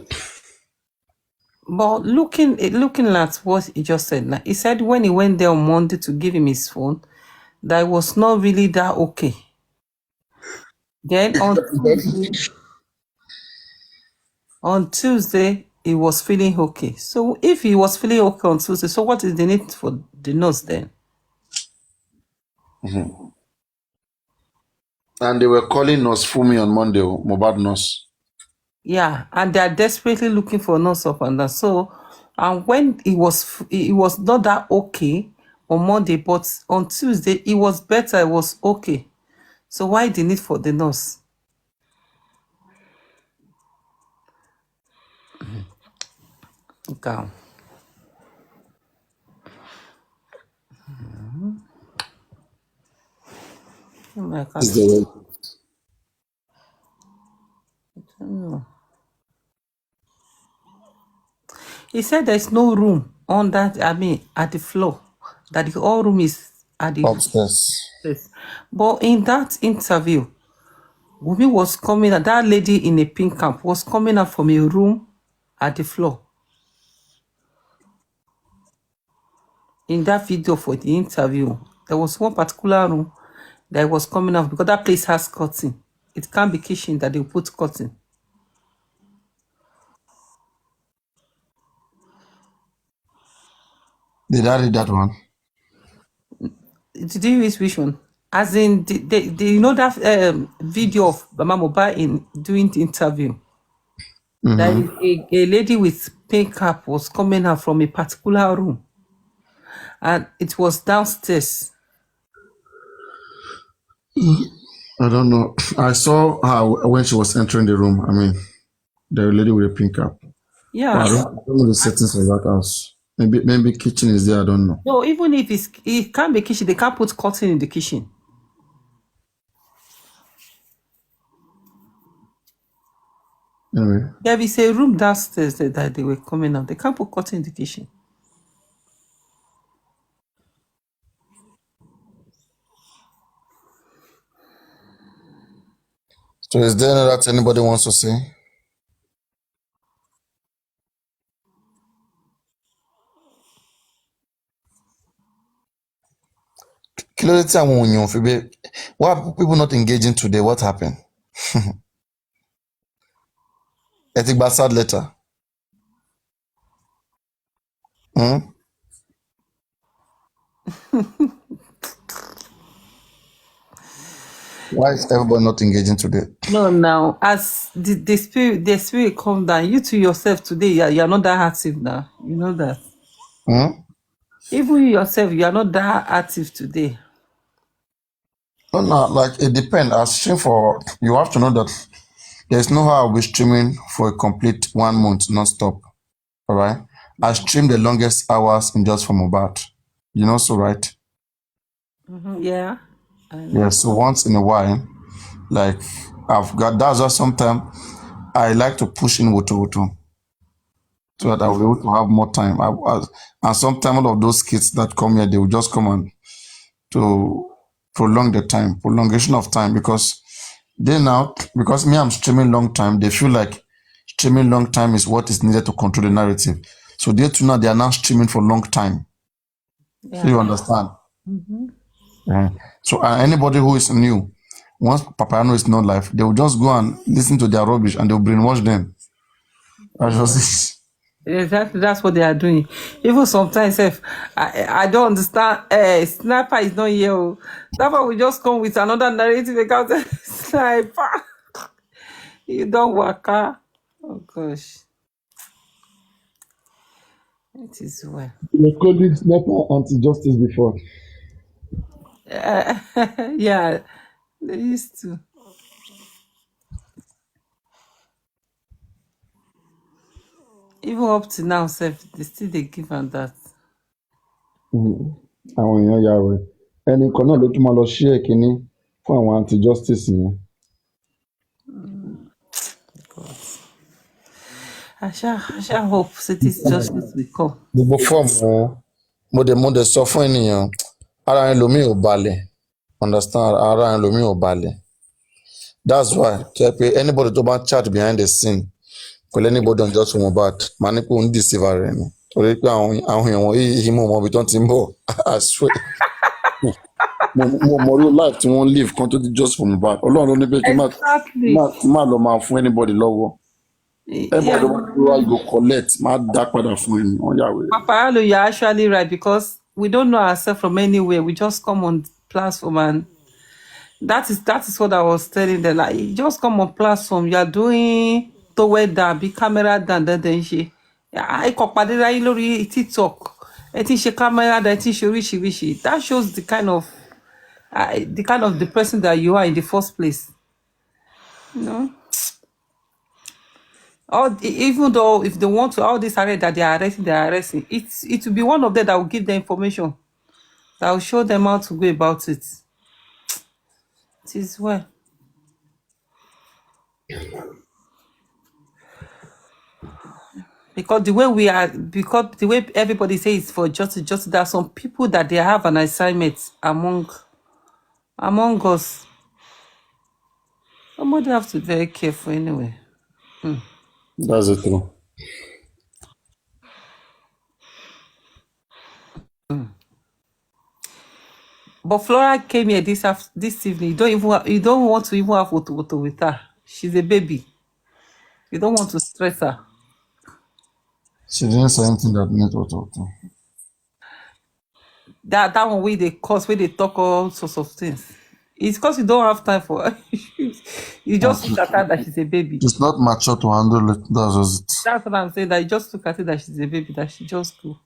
But looking at what he just said now, he said when he went there on Monday to give him his phone, that it was not really that okay. Then on Tuesday, he was feeling okay. So if he was feeling okay on Tuesday, so what is the need for the nurse then? And they were calling Nurse Fumi on Monday, mohbad nurse. Yeah, and they are desperately looking for nurse up and down. So, and when it was not that okay on Monday, but on Tuesday it was better. It was okay. So why the need for the nurse? Okay. I Is can't. the way. He said there's no room on that. I mean, at the floor. That the all room is at the Upstairs. place. But in that interview, Wumi was coming out. That lady in a pink cap was coming out from a room at the floor. In that video for the interview, there was one particular room that was coming out because that place has curtain. It can't be kitchen that they put curtain. Did I read that one? Did you use which one? As in, you know that video of Mama Mohbad in doing the interview. There is a lady with pink cap was coming out from a particular room, and it was downstairs. I don't know. I saw her when she was entering the room. I mean, the lady with a pink cap. But I Yeah. don't know the settings of that house. Maybe kitchen is there. I don't know. No, even if it can't be kitchen, they can't put curtain in the kitchen. Anyway, There is a room downstairs that they were coming out. They can't put curtain in the kitchen. so is there anything that anybody wants to say? kí ló dé tí àwọn èèyàn fi bẹ́ẹ̀ why are people not engaging today? What happened? Ẹ ti gba sad letter. Why is everybody not engaging today? No, now as the spirit come down, you to yourself today, you're not that active now. You know that. Even you yourself, you are not that active today. No, like it depends. As stream for you have to know that there's no how I'll be streaming for a complete 1 month non-stop. All right. I stream the longest hours in just for mohbad. You know, so right? Yeah. I know. Yeah. So once in a while, like I've got that's just sometimes I like to push in Woto so that I'll be able to have more time. And sometimes all of those kids that come here, they will just come and to prolong the time, prolongation of time, because they now, because me, I'm streaming long time, they feel like streaming long time is what is needed to control the narrative. So they too now, they are now streaming for long time. Yeah. So you understand? So anybody who is new, once Papayano is not live, they will just go and listen to their rubbish and they'll brainwash them. That's just it. Exactly, that's what they are doing. Even sometimes, if I don't understand, sniper is not here. Oh. Sniper will just come with another narrative account. Sniper, you don't work. Oh gosh, it is well. They called it sniper anti-justice before. Yeah, they used to. Even up to now, self, they still they give and that. Àwọn èèyàn ya rẹ̀. Ẹnìkan náà ló tún máa lọ ṣí ẹ̀kíní fún àwọn anti-justice yẹn. I shall hope that this justice will come. Gbogbo fọ́ọ̀mù mo dẹ̀ sọ fún ènìyàn ara ẹlòmíì ò balẹ̀, understand, ara ẹlòmíì ò balẹ̀. That's why tẹ́ pé anybody tó bá chat behind the scene pẹ̀lú anybody on just mohbad máa ní pé òun deceive ara ẹ̀ ni torí pé àwọn èèyàn wọ̀nyí mọ̀ mọ́ ibi tó ti ń bọ̀. I swear mo mọ̀ real life tí wọ́n live kan tó ti just for mohbad ọlọ́run ló ní pé kí n má lọ máa fún anybody lọ́wọ́. Everybody why you go collect, máa dá padà fún ẹni wọ́n yà wẹ̀. Papa Alo, you're actually right, because we don't know ourselves from anywhere. We just come on platform, and that is what I was telling them. Like, you just come on platform, you are doing toward that, big camera down, then she. I pàdé ráyé lórí TikTok. Ẹ ti ṣe camera, ẹ ti ṣe oríṣiríṣi. That shows the kind of the person that you are in the first place. You know. Even though if they want to, all this arrest that they are arresting, it will be one of them that will give them information, that will show them how to go about it. It is well. Because the way everybody says it's for justice, there are some people that they have an assignment among us. Somebody have to be very careful anyway. That's the truth. But Flora came here this evening. You don't want to even have photo with her. She's a baby. You don't want to stress her. She didn't say anything that need to. That one way they cause, where they talk all sorts of things. It's because you don't have time for her. You just look at her that she's a baby. She's not mature to handle it. That's just it. That's what I'm saying. That you just look at it that she's a baby, that she just go.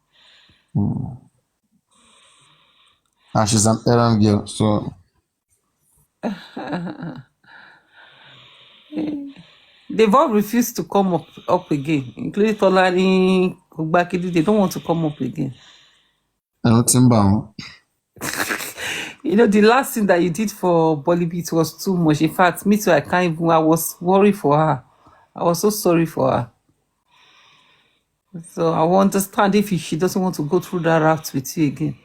And she's an errand girl, so They've all refused to come up again, including Tolani, Ogbakidi. They don't want to come up again. anything bound. You know, the last thing that you did for Bollywood was too much. In fact, me too, I was worried for her. I was so sorry for her. So I will understand if she doesn't want to go through that route with you again.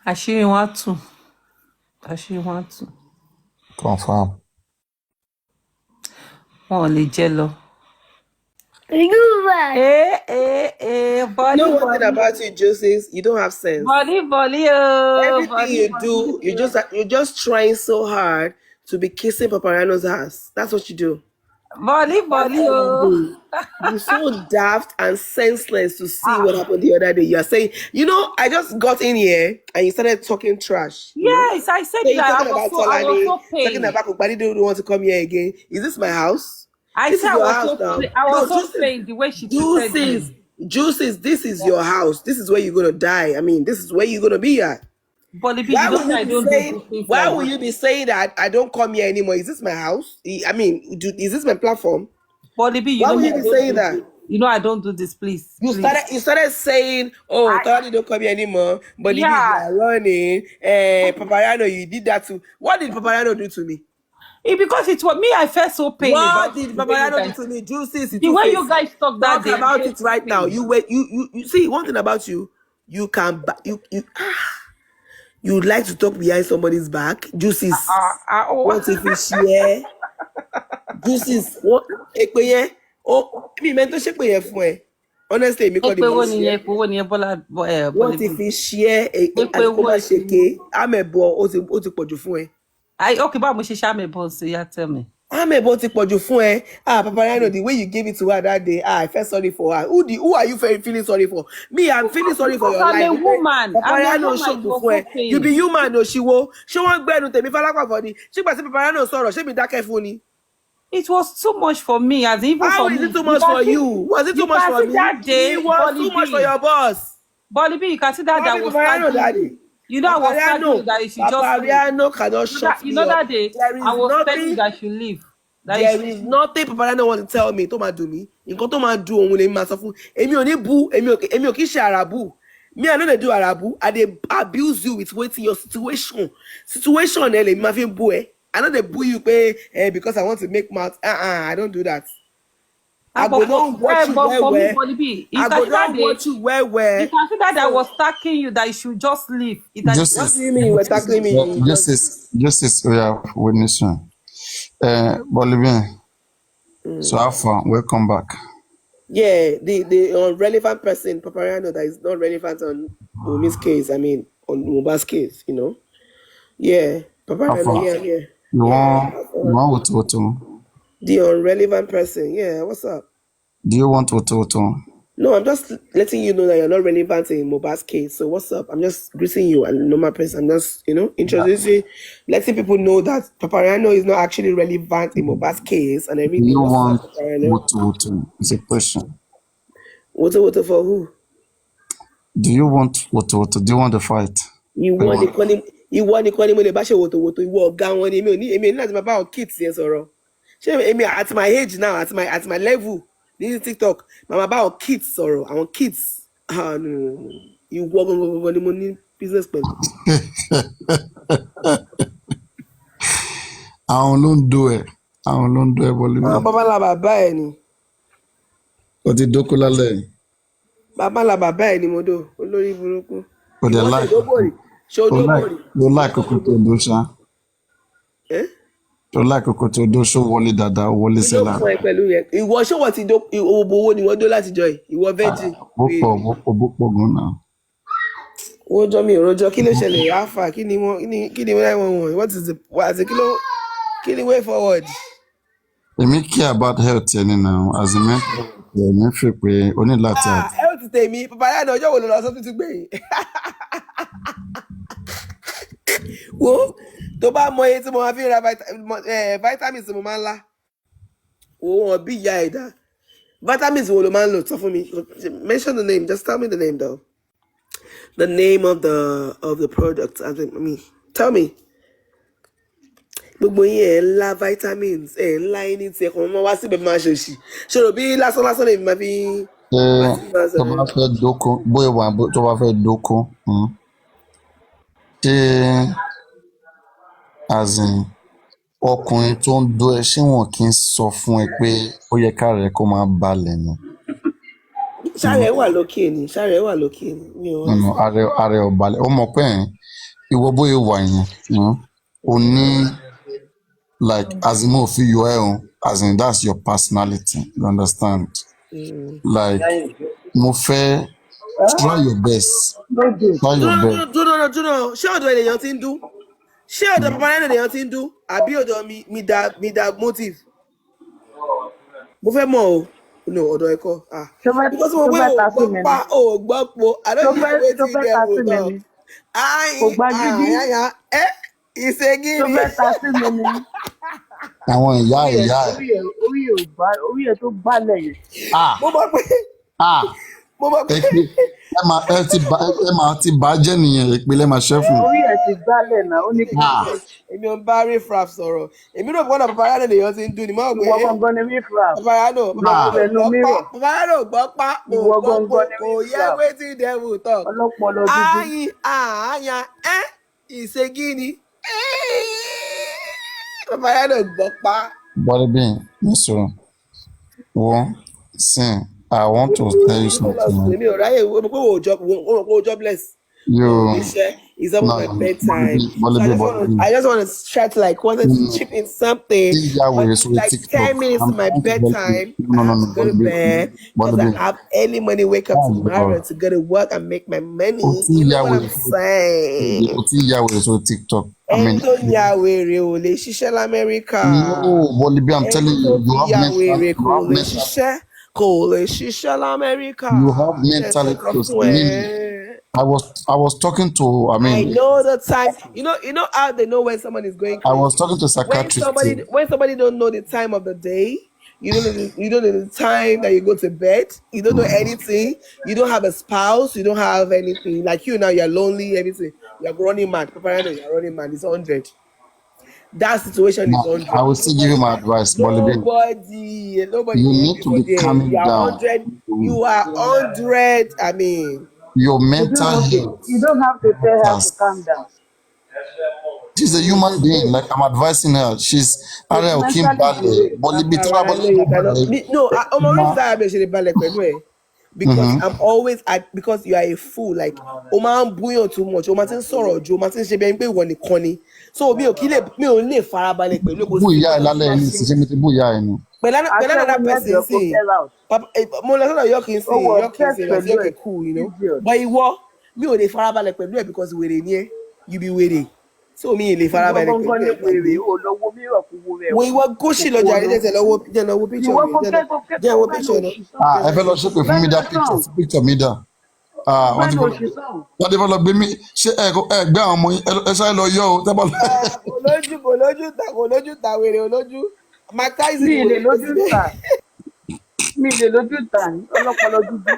Àṣírí wọn á tú. Confirm. Wọn ò lè jẹ lọ. Body, You know one thing body, about you, Joseph, you don't have sense. body, Everything body, you do, you're just trying so hard to be kissing Paparano's ass. That's what you do. That's all you do. You're so daft and senseless to see what happened the other day. You're saying, I just got in here and you started talking trash. Yes, I said So you're that talking about I was Tolani, so talking pained. about Kubadi don't want to come here again. Is this my house? I This said is your house now. I was No, so Juices, pained the way she treated Juices, me. Juices, this is your house. This is where you're gonna die. I mean, this is where you're gonna be at. Body B, you Why know will that you I be don't do saying? these things Why like will this. you be saying that I don't come here anymore? Is this my house? I mean, is this my platform? Body B, you Why know will me, you I be don't saying do that? this. You know I don't do this, please, You please. started saying, "Oh, Tony don't come here anymore." But if you Yeah, are running, Papayano, you did that too. What did Papayano do to me? because it was me, I felt so pain What about did the way you Papayano do guys, to me? Juicy, the two way you face. guys talk that Talk day, I about felt it so right now. pain. You wait. You see one thing about you. You can you like to talk behind somebody's back. Juices. Oh, What if he share? Juices. What? Ekpe yẹn. Oh, mi mento ṣépè yẹn fún ẹ. Honestly, mi kọ́ ni mo share. epe wo ni Bola, Body Wọ́n ti B. fi share Epe àti kó wo má ni. ṣèké. Àmẹ̀bọ ó ti pọ̀jù fún ẹ. Okay, báwo mo ṣe ṣá mi bọ́ sí, yeah, tell me. Àmẹ̀bọ ti pọ̀jù fún ẹ. Papayano, the way you gave it to her that day, I felt sorry for her. Who are you feeling sorry for? Me, I'm feeling sorry for Because your I'm life. a woman. Papayano It ṣòkò was fún so ẹ. You be pain. human òṣìwò. Ṣé wọ́n gbẹ́nu tèmi fálápàfọ́ ni? Ṣé gbà tí Papayano sọ̀rọ̀ ṣé mi dákẹ́ fún ni? It was too much for me, as even How for is it me. too much for you? Was it too You much can for see me? that It day, was too much for your boss. Bolly B, you can see that Call I me was Papariano, tagging daddy. you. You know, I was tagging you Papariano. that you should just leave. Papariano cannot shut You me know up. that day, There I is was telling you nothing. that you should leave. That you There should is leave. nothing Papariano want to tell me tó máa dùn mí. Nǹkan tó máa dùn òun lèmi máa sọ fún. Èmi ò ní bú, èmi ò kì í ṣe àràbù. Me, I no dey do àràbù. I dey abuse you with wetin your situation. Situation lèmi máa fi ń bú ẹ. I no dey boo you pé because I want to make mouth. I don't do that. I go don watch you But well for me, well. Bolly B, you I can go see that don day, watch you well well. you can see that I So was tagging you that you should just leave. what do Justice, you mean you were tackling me? justice, we have witnessed one. Bolivian, so how far? Welcome back. Yeah, the irrelevant person, Papariano, that is not relevant on Umi's case. I mean, on Mohbad's case. Yeah, How Papariano. far? Yeah. You want Woto? The irrelevant person. Yeah, what's up? Do you want Woto? No, I'm just letting you know that you're not relevant in Mohbad's case. So what's up? I'm just greeting you and normal person. I'm just, introducing, letting people know that Papariano is not actually relevant in Mohbad's case and Do everything. you What's up, want Papariano? Woto? It's a question. What for who? Do you want Woto? Do you want the fight? Ìwọ nìkan ni mo lè bá ṣe wòtòwòtò ìwọ ọ̀gá wọn ni èmi ò ní láti máa bá àwọn kids yẹn sọ̀rọ̀ ṣé èmi at my age now at my level ní TikTok màmá bá àwọn kids sọ̀rọ̀ àwọn kids no. Ìwọ gangan ni mo ní business pẹ̀lú. Àwọn ló ń do ẹ̀. Àwọn ló ń do ẹ̀ Bolivian. Bàbá ńlá bàbá ẹ̀ ni O ti dókó lálẹ́ yìí. bàbá ńlá bàbá ẹ̀ ni mo dò olórí burúkú O dẹ̀ ìwọ tẹ̀ dóbòrì ṣé o dóbòrì. o like kókó tó dó ṣá. O like kókó tó dó ṣó wọlé dáadáa ó wọlé kí ló sílá. fún ẹ pẹ̀lú yẹn ìwọ ṣé wọ́n ti dó owó ni wọ́n dó látijọ́ yìí ìwọ virgin. Bó pọ̀ gan náà. Wọ́n jọ mi ò rojọ́ kí ló ṣẹlẹ̀ alpha kí ni wọ́n 911 what is the kí ni way forward. Èmi care about health ẹni náà as in mental health ẹ̀mí fi pé o ní láti àti. Ẹ ó ti tèmi Papariano ọjọ́ wo ló lọ sọ́tún tún gbẹ̀yìn. Wo tó bá mọ iye tí mo máa fi ra vitamins mo máa ń lá wo wọn bí ìyá ẹ̀dá vitamins wo ló máa ń lò sọ fún mi mention the name just tell me the name though the name of the product I mean tell me. Gbogbo yín ẹ̀ ń lá vitamins ẹ̀ ń lá ẹni tí ẹ̀kan máa wá síbẹ̀ máa ṣe òṣì ṣòro bí lásán lè máa fi. Ṣé tó bá fẹ́ dóko bóyá wà tó bá fẹ́ dóko ṣé as in ọkùnrin tó ń dó ẹ ṣé wọn kì í sọ fún ẹ pé ó yẹ ká rẹ kó máa balẹ̀ nù. Ṣáàrẹ̀ wà lókè ni mi ò wá sí. Ààrẹ ò balẹ̀ ó mọ̀ pé ìwọ bóyá wà yẹn o ní like as in mo fi yọ ẹ o as in that's your personality you understand. Like, mo fẹ́ try your best. Try your best. dúró ṣé ọ̀dọ̀ ènìyàn ti ń dún ṣé ọ̀dọ̀ Paparano ènìyàn ti ń dún àbí ọ̀dọ̀ mi da motive mo fẹ́ mọ̀ o no ọ̀dọ̀ ẹ̀kọ́ because mo pé o gbọ́ po I don't hear wetin dem go talk àyà ìṣègì ni. Àwọn ìyá ìyá ẹ̀. orí ẹ̀ tó gbálẹ̀ yẹn. mo mọ̀ pé ẹ máa ti bàjẹ́ nìyẹn ìpínlẹ̀ máa ṣẹ́ fún. orí ẹ̀ ti gbálẹ̀ náà ó ní kí n ṣe. èmi ò ń bá riffraff sọ̀rọ̀ èmi náà gbọ́dọ̀ Paparano lèèyàn ti ń dún ni mọ́ ògbé. ìwọ gangan ni riffraff. Paparano gbọ́ pa ìwọ gangan ni kò yẹ wetin dem go talk. ọlọ́pọlọ dúdú. àyà ìṣègì ni Paparano gbọ́ pa. Bọ́lí bí mi sọ̀rọ̀ wọ́n sìn. I want to tell you something. Èmi ò ráyè wo pé o jobless. It's up my bedtime. I just want to try to wanted to chip in something. Like 10 minutes to my bedtime. I have to go to bed because I have early morning wake up tomorrow to go to work and make my money. You know what I'm saying? TikTok. Ẹni tó ya wèrè ò lè ṣiṣẹ́ l'Amẹ́ríkà. No, Bolibi, I'm telling you, you have l'Amẹ́ríkà. You have mentality. I was talking to, I know the time. You know how they know when someone is going crazy? I was talking to psychiatrist. When somebody don't know the time of the day, you don't know the time that you go to bed, you don't know anything, you don't have a spouse, you don't have anything. Like you now, you're lonely, everything. You're running mad. Paparano, you're running mad. It's 100. That situation is 100. I will still give you my advice, Bolibi. Nobody. You need to be calming down. 100. You are 100. I mean. Your mental health. You don't have to tell her to calm down. She's a human being. Like I'm advising her. She's Ara Okimbale. No, I'm always because I'm always because you are a fool. Like Oman buyo too much. Oman tin sọ̀rọ̀ ju. Oman tin ṣe bí ẹni pé ìwọ nìkan ni. So mi ò lè farabalẹ̀ pẹ̀lú kò sí. Bóyá lálẹ́ ẹni sì ṣe mi ti bóyá ẹni. Pẹ̀lú another person say. Mo lọ sọ́dọ̀ yọkì sí yọkì cool, you know. But ìwọ mi ò lè farabalẹ̀ pẹ̀lú ẹ because wèrè ni ẹ. You be wèrè. So mi ò lè farabalẹ̀ pẹ̀lú ẹ. Wo ìwọ gòṣì lọ́jà rẹ̀ jẹ́ lọ́wọ́ picture mi. Jẹ́ wo picture náà. Ẹ fẹ́ lọ ṣépè fún mi dá picture mi dá. Wọ́n ti fẹ́ lọ gbé mi ṣé ẹ gbé àwọn ọmọ ẹ sáré lọ yọ o tẹ́bọ̀ lọ. Olójú ta wèrè olójú. Mike Tyson mi lè lójú tà ní ọlọ́pọlọ dúdú.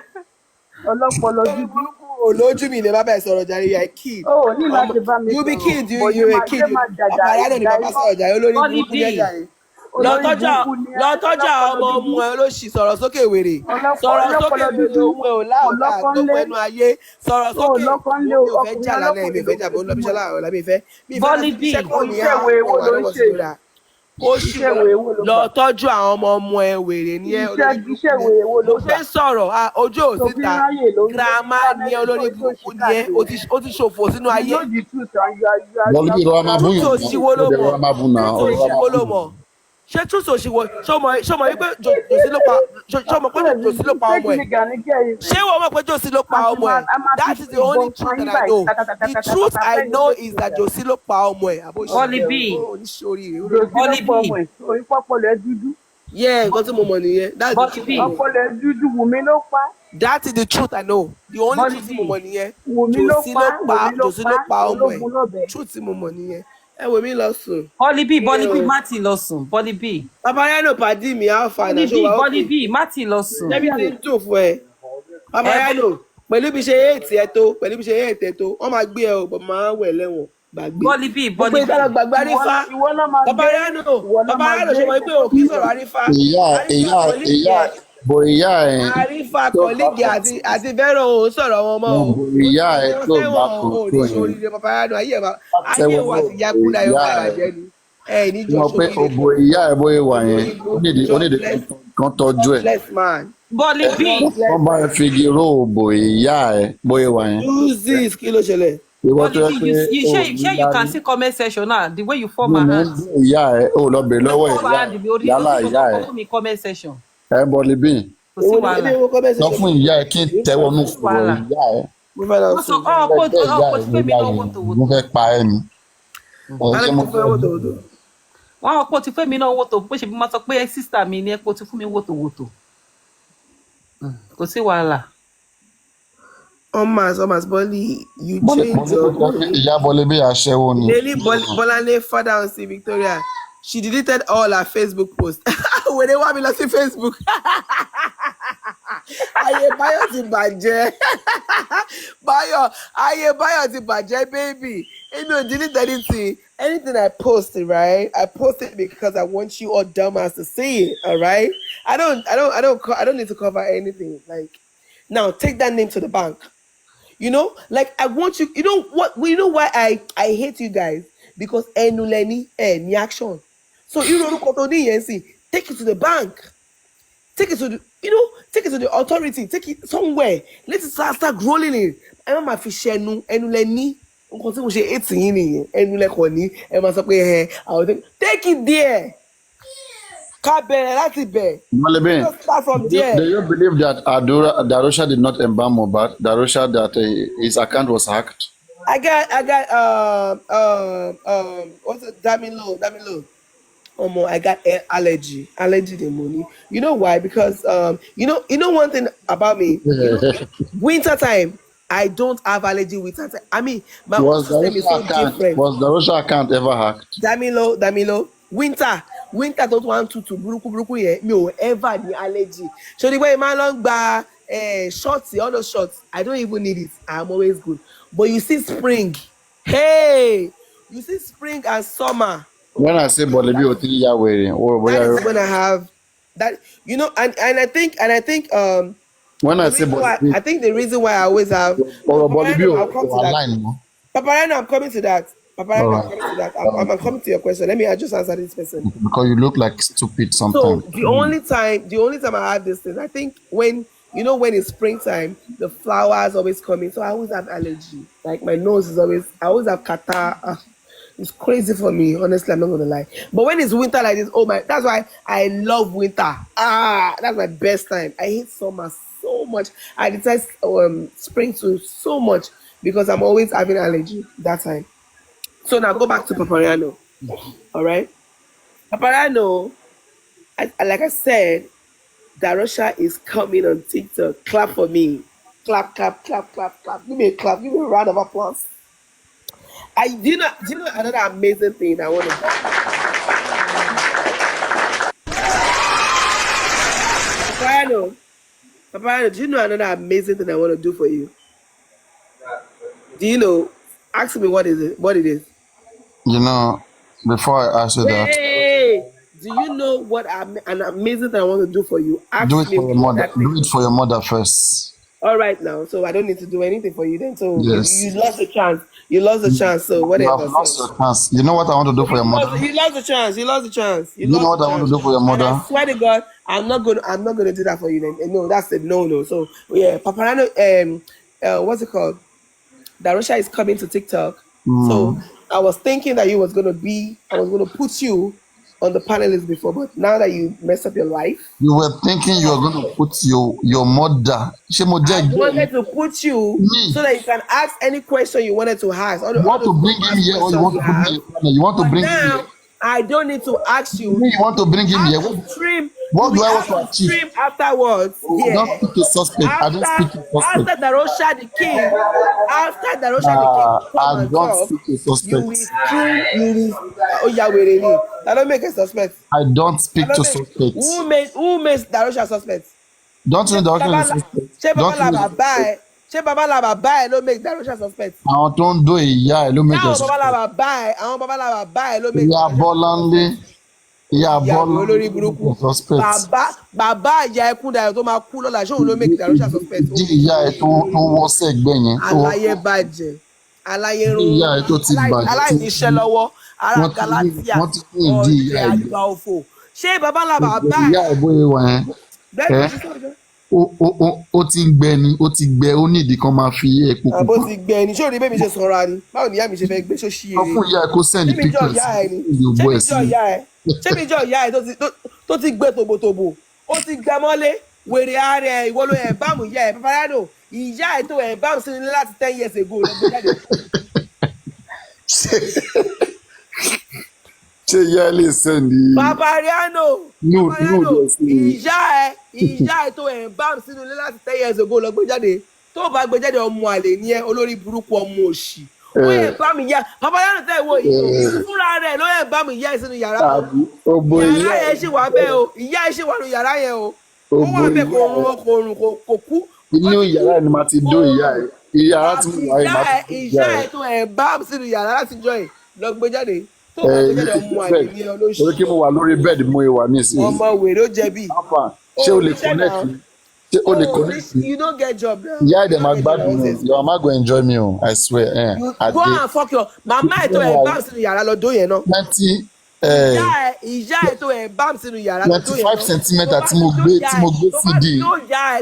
Olójú mi lè bá bẹ́ẹ̀ sọ̀rọ̀ jàre yà kid. Oh, ní láti bá mi sọ̀rọ̀. You be kid, you a kid. Ọ̀pàdánù ni bàbá sọ̀rọ̀ jàre olórí burúkú jẹ́jà yẹn. Lọ́tọ́jà ọmọ ọmọ ẹ olóṣì sọ̀rọ̀ sókè wèrè. Sọ̀rọ̀ sókè wèrè òun ẹ̀ ò láàbà tó pẹ́nu ayé. Sọ̀rọ̀ sókè mi ò fẹ́ jà lálẹ́ mi ò fẹ́ jà bó lọ́bíṣẹ́ láàrọ̀ lábẹ́ ìfẹ́. Bọ́lí bí ìṣèwé wo ló ń ṣe? Kó ṣì lọ tọ́jú àwọn ọmọ ẹ wèrè ní ẹ ìṣèwé wo ló fẹ́ sọ̀rọ̀ ojú òsíta girama ní olórí burúkú ní ẹ ó ti ṣòfò sínú ayé. Bọ́lí bí ìrora máa bú yìí. Ìrora máa bú náà. Ṣé túnṣe òṣìwò ṣọmọ wípé jòsí ló pa ọmọ ẹ? Ṣé wọ́n mọ̀ pé jòsí ló pa ọmọ ẹ? That is the only truth that I know. The truth I know is that jòsí ló pa ọmọ ẹ. Bọ́lí bí orí pọ́pọ́lọ́ ẹ dúdú. Yeah, nǹkan tí mo mọ̀ nìyẹn. Ọpọlọ ẹ dúdú Wùmí ló pa. That is the truth I know. The only truth tí mo mọ̀ nìyẹn. Jòsí ló pa ọmọ ẹ. Truth tí mo mọ̀ nìyẹn. Ẹ wò mí lọ sùn. Bọ́lí bí má ti lọ sùn Bọ́lí bí. Paparano pàdí mi á fa náà ṣó wà ó. Bọ́lí bí má ti lọ sùn. Ṣebí ti ń dùn fún ẹ. Paparano pẹ̀lú bí ṣe èètì ẹ tó wọ́n máa gbé ẹ ò bọ̀ máa wẹ̀ lẹ́wọ̀n gbàgbé. Bọ́lí bí. Gbogbo ìtara gbàgbé arífá. Paparano ṣe mọ̀ pé ò kí sọ̀rọ̀ arífá. Ìyá ẹ̀. Arífá kọ̀lígì àti fẹ́ràn òun sọ̀rọ̀ wọn mọ́ o. Ìyá ẹ̀ tó bá kò tó yẹn. Paparano ayé wa ti yakúlá yóò bá jẹ́ ni. Ẹ ní jọ sórí. Wọ́n pé òbò ìyá ẹ̀ bóyá wà yẹn ó nídìí kan tọ́jú ẹ̀. Bọ́lí bí. Wọ́n bá ẹ fi igi ró òbò ìyá ẹ̀ bóyá wà yẹn. Use this kí ló ṣẹlẹ̀? You can see comment section now the way you form my hands. Ìyá ẹ̀ ó lọ bèrè lọ́wọ́ ẹ̀ yálà ìyá ẹ̀. Comment section. Bọ́lí bí. kò sí wàhálà. Sọ fún ìyá ẹ kí n tẹ́wọ́nú Kò sí fọ̀rọ̀ wàhálà. ìyá ẹ. Mo fẹ́ lọ Wọ́n sọ sùn. Ẹgbẹ́ ìyá ẹ ọ̀pọ̀ ti ló fẹ́ mi bá náà yìí. wòtòwòtò. Mo fẹ́ pa ẹ́ ni. Ṣé mo fẹ́ Wọ́n ọ̀pọ̀ ti fẹ́ mi náà wòtò bó ṣe bí wọ́n sọ pé sísà mi ni epo ti fún mi wòtòwòtò. Kò sí wàhálà. Omas, Bolly, you change your ìyá Bọ́lé bí aṣẹ́wó ni? Daily Bolane father on see Victoria. She deleted all her Facebook posts. When they want me to see Facebook. Aye Bayo ti bàjẹ́. Bayo ti bàjẹ́, baby. You know, delete anything. Anything I post, right? I post it because I want you all dumbass to see it. All right. I don't need to cover anything. Like, now take that name to the bank. You know, like I want you. You know what? You know why I hate you guys? Because enuleni ni action. So you know take it to the bank. Take it to the, take it to the authority. Take it somewhere. Let it start rolling it. I'm my fish enuleni. Take it there. Start from there. Do you believe that Darusha did not embalm Mohbad? Darusha, that his account was hacked? I got what's it? Damilo. I got allergy the money. You know why? Because you know one thing about me. Winter time, I don't have allergy winter time. I mean, my system is so different. Was Darusha account ever hacked? Damilo. Winter don't want to buruku here. No, ever the allergy. So the way my long bar shorts, all those shorts, I don't even need it. I'm always good. But you see spring, hey, you see spring and summer. When I say Bolebi Otiri wearing, or that is when I have that, you know, and I think when I say Bolebi, I think the reason why I always have Bolebi, I'm coming to that. I'm coming to your question. Let me just answer this person. Because you look like stupid sometimes. So the only time I have this thing, I think when it's springtime, the flowers always come in. So I always have allergy. Like my nose is always, I always have catarrh. It's crazy for me, honestly, I'm not gonna lie. But when it's winter like this, that's why I love winter. That's my best time. I hate summer so much. I detest spring too so much because I'm always having allergy that time. So now go back to Papariano. All right, Papariano. Like I said, Darusha is coming on TikTok. Clap for me. Clap. Give me a clap. Give me a round of applause. Do you know another amazing thing I want to do? Papariano, do you know another amazing thing I want to do for you? Do you know? Ask me what is it? You know, before I ask you that. Hey, do you know what an amazing thing I want to do for you? Do it for your mother. Do it for your mother first. All right now, so I don't need to do anything for you then. So yes. You lost the chance. So whatever. You have lost your chance. You know what I want to do for your mother? You lost the chance. You know what I want to do for your mother? And I swear to God, I'm not gonna do that for you then. No, that's a no. So yeah, Paparano, what's it called? Darusha is coming to TikTok. So I was thinking that I was gonna put you on the panelist before, but now that you messed up your life, you were thinking you were going to put your mother. I wanted to put you so that you can ask any question you wanted to ask. You want to bring him here, or you want to put him here? You want to bring him here. I don't need to ask you. You want to bring him here? What do I want to achieve? Stream afterwards. I don't speak to suspect. I don't speak to suspect. After Darusha the king, I don't speak to suspect. You will stream. Oh yeah, wait. I don't make a suspect. I don't speak to suspect. Who makes Darusha suspect? Don't you know Darusha suspect? Ṣé babalaba báyìí ló make Darusha suspect? Àwọn tó ń do ìyá ẹ̀ ló make suspect. Àwọn babalaba báyìí ló make Darusha suspect. Ìyá Bọ́lá olórí burúkú. Bàbá ìyá ẹkún dayọ̀ tó máa kú lọ́la ṣé òun ló make Darusha suspect. Ìdí ìyá ẹ̀ tó wọ́ sẹ́gbẹ́ yẹn. Aláyé bàjẹ́. Aláyé rún. Ìyá ẹ̀ tó ti bàjẹ́. Aláìníṣẹ́ lọ́wọ́. Ara Galatia. Ọ̀dẹ̀ àgbà òfò. Ṣé babalaba báyìí? Ìyá ẹ̀ bóyá wà yẹn. Ó ti ń gbẹ ni, ó ti gbẹ, ó ní ìdí kan máa fi epo kúkú. Àbó ti gbẹ ni, ṣé òní bẹ́ẹ̀ mi ṣe sọ̀rọ̀ ni? Báwo ni ìyá mi ṣe fẹ́ gbé ṣóṣì eré? Sọ fún ìyá ẹ̀ kó send pictures ṣé mi jọ ìyá ẹ̀ tó ti gbẹ tòbòtòbò, ó ti gbẹ mọ́lé. wèrè ààrẹ ìwọ ló ẹ̀ bámu ìyá ẹ̀ Paparazzo ìyá ẹ̀ tó ẹ̀ bámu sínú ilé láti 10 years ago lọ gbé jáde. ṣé ìyá ẹ lè sẹ́ni. Paparazzo ìyá ẹ̀ tó ẹ̀ bámu sínú ilé láti 10 years ago lọ gbé jáde tó bá gbé jáde ọmọ àlè ní ẹ olórí burúkú ọmọ òṣì ó yẹ bá mi yá Paparazzo tẹ́ ìwọ yìí fúnra rẹ̀ ló yẹ bá mi yá sínú yàrá yàrá yẹn ṣì wà bẹ́ẹ̀ o ìyá ẹ̀ ṣì wà nínú yàrá yẹn o ó wà bẹ́ẹ̀ kò rùn kò kú. inú yàrá ni màá ti dó ìyá ẹ yàrá tí mo wà yìí màá ti dó ìyá ẹ. ìyá ẹ̀ tó ẹ̀ bá sínú yàrá láti jọ ẹ̀ lọ gbé jáde tó bá gbé jáde ọmọ àlè ní olóṣù. orí kí mo wà lórí bẹ́ẹ̀dì mo wà ní ìsinyìí. ọmọ wèrè ó jẹ̀bi. ṣé o lè connect mi ṣé o lè connect mi. you don't get job now. ìyá ẹ̀dẹ̀ máa gbádùn mi your mama go enjoy me o I swear. Go and fuck your mama ẹ̀ tó ẹ̀ bá sínú yàrá lọ dó yẹn náà. ìyá ẹ̀ tó ẹ̀ bá sínú yàrá lọ dó yẹn náà. 25 centimeter tí mo gbé CD.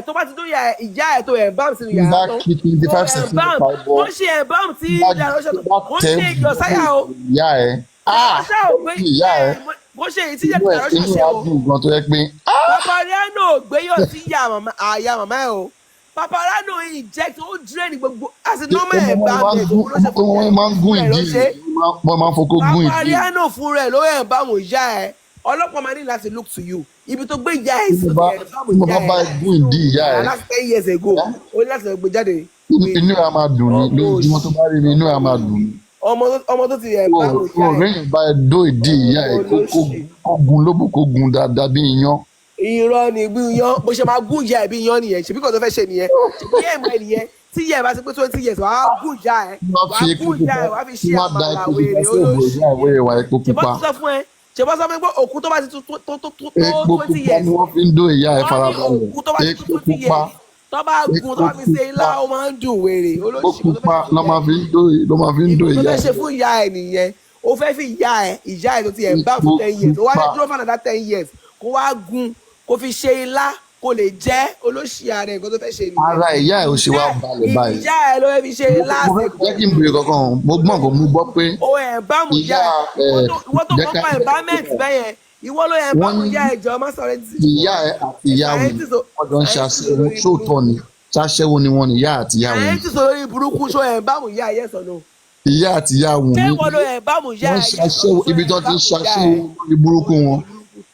tó bá ti dó ìyá ẹ̀ tó ẹ̀ bá sínú yàrá náà. 25 centimeter bọ̀. wọ́n ṣe ẹ̀ bá tí yàrá wọ́n ṣe ìjọsáyà o. ìyá ẹ̀ ìyá ẹ̀ bó ṣe èyí tí yẹ kìtàrọ ṣàṣẹ o. inú àdùn gan tó yẹ pé. Paparazzo gbéyọ̀ sí àyà màmá ẹ̀ o. Paparazzo inject ó drain gbogbo àti nọ́mọ̀ ẹ̀ bá mi ìdòwú ló ṣe fún wọn máa ń gún ìdí wọn máa ń fokó gún ìdí. Paparazzo fún rẹ̀ ló ẹ̀ bá wọn ìyá ẹ̀ ọlọ́pàá máa ní láti look to you ibi tó gbé ìyá ẹ̀ sí tí mo bá bá gún ìdí ìyá ẹ̀. last 10 years ago ó ní láti gbé jáde. inú ẹ̀ máa dùn ní lójúmọ́ tó bá rí mi inú ẹ̀ máa dùn ní. ọmọ tó ti ẹ̀ bá wọn ìyá ẹ̀. òrìyìn bá ẹ dó ìdí ìyá ẹ̀ kó gun lóbù kó gun dáadáa bí iyán. irọ́ ni bí iyán bó ṣe máa gún ìyá ẹ̀ bí iyán nìyẹn ṣèbí kan tó fẹ́ ṣe nìyẹn ṣèbí ẹ̀mọ ẹ̀ nìyẹn tí ìyá ẹ̀ bá ti pé 20 years wàá gún ìyá ẹ̀ wàá gún ìyá ẹ̀ wàá fi ṣe àmàlà wèrè olóṣù ṣèbọ́ ti sọ fún ẹ ṣèbọ́ sọ fún ẹ pé òkú tó bá ti tó 20 years ni wọ́n fi ń dó ìyá ẹ̀ farabalẹ̀ òkú tó bá ti tó 20 years tó bá gun tó bá fi ṣe ilá ó máa ń dùn wèrè olóṣù ó pupa ló máa fi ń dó ìyá ẹ̀. tó fẹ́ ṣe fún ìyá ẹ̀ nìyẹn ó fẹ́ fi ìyá ẹ̀ tó ti ẹ̀ ń bá fún 10 years ó wá lè dúró fún another 10 years kó wá gun kó fi ṣe ilá kó lè jẹ́ olóṣì ààrẹ nǹkan tó fẹ́ ṣe nìyẹn. ara ìyá ẹ̀ ò ṣe wá balẹ̀ báyìí. ìyá ẹ̀ ló fẹ́ fi ṣe ilá àsìkò. jẹ́ kí n bèrè kankan mo gbọ́n kó mo gbọ́ pé o ẹ̀ bá mu ìyá ẹ̀ ìwọ tó kọ́ pa environment bẹ́yẹn ìwọ ló ẹ̀ bá mu ìyá ẹ̀ jọ má sọ̀rọ̀ ẹ̀ ti. ìyá ẹ̀ àti ìyá wọn ọjọ́ ń ṣàṣẹ́wó ṣóòtọ́ ni ṣàṣẹ́wó ni wọ́n ní ìyá àti ìyá wọn. ẹ̀ ti sọ lórí burúkú ṣó ẹ̀ bá mu ìyá ẹ̀ yẹ̀ sọ̀nù. ìyá àti ìyá wọn ní wọ́n ṣàṣẹ́wó ibi tó ti ṣàṣẹ́wó lórí burúkú wọn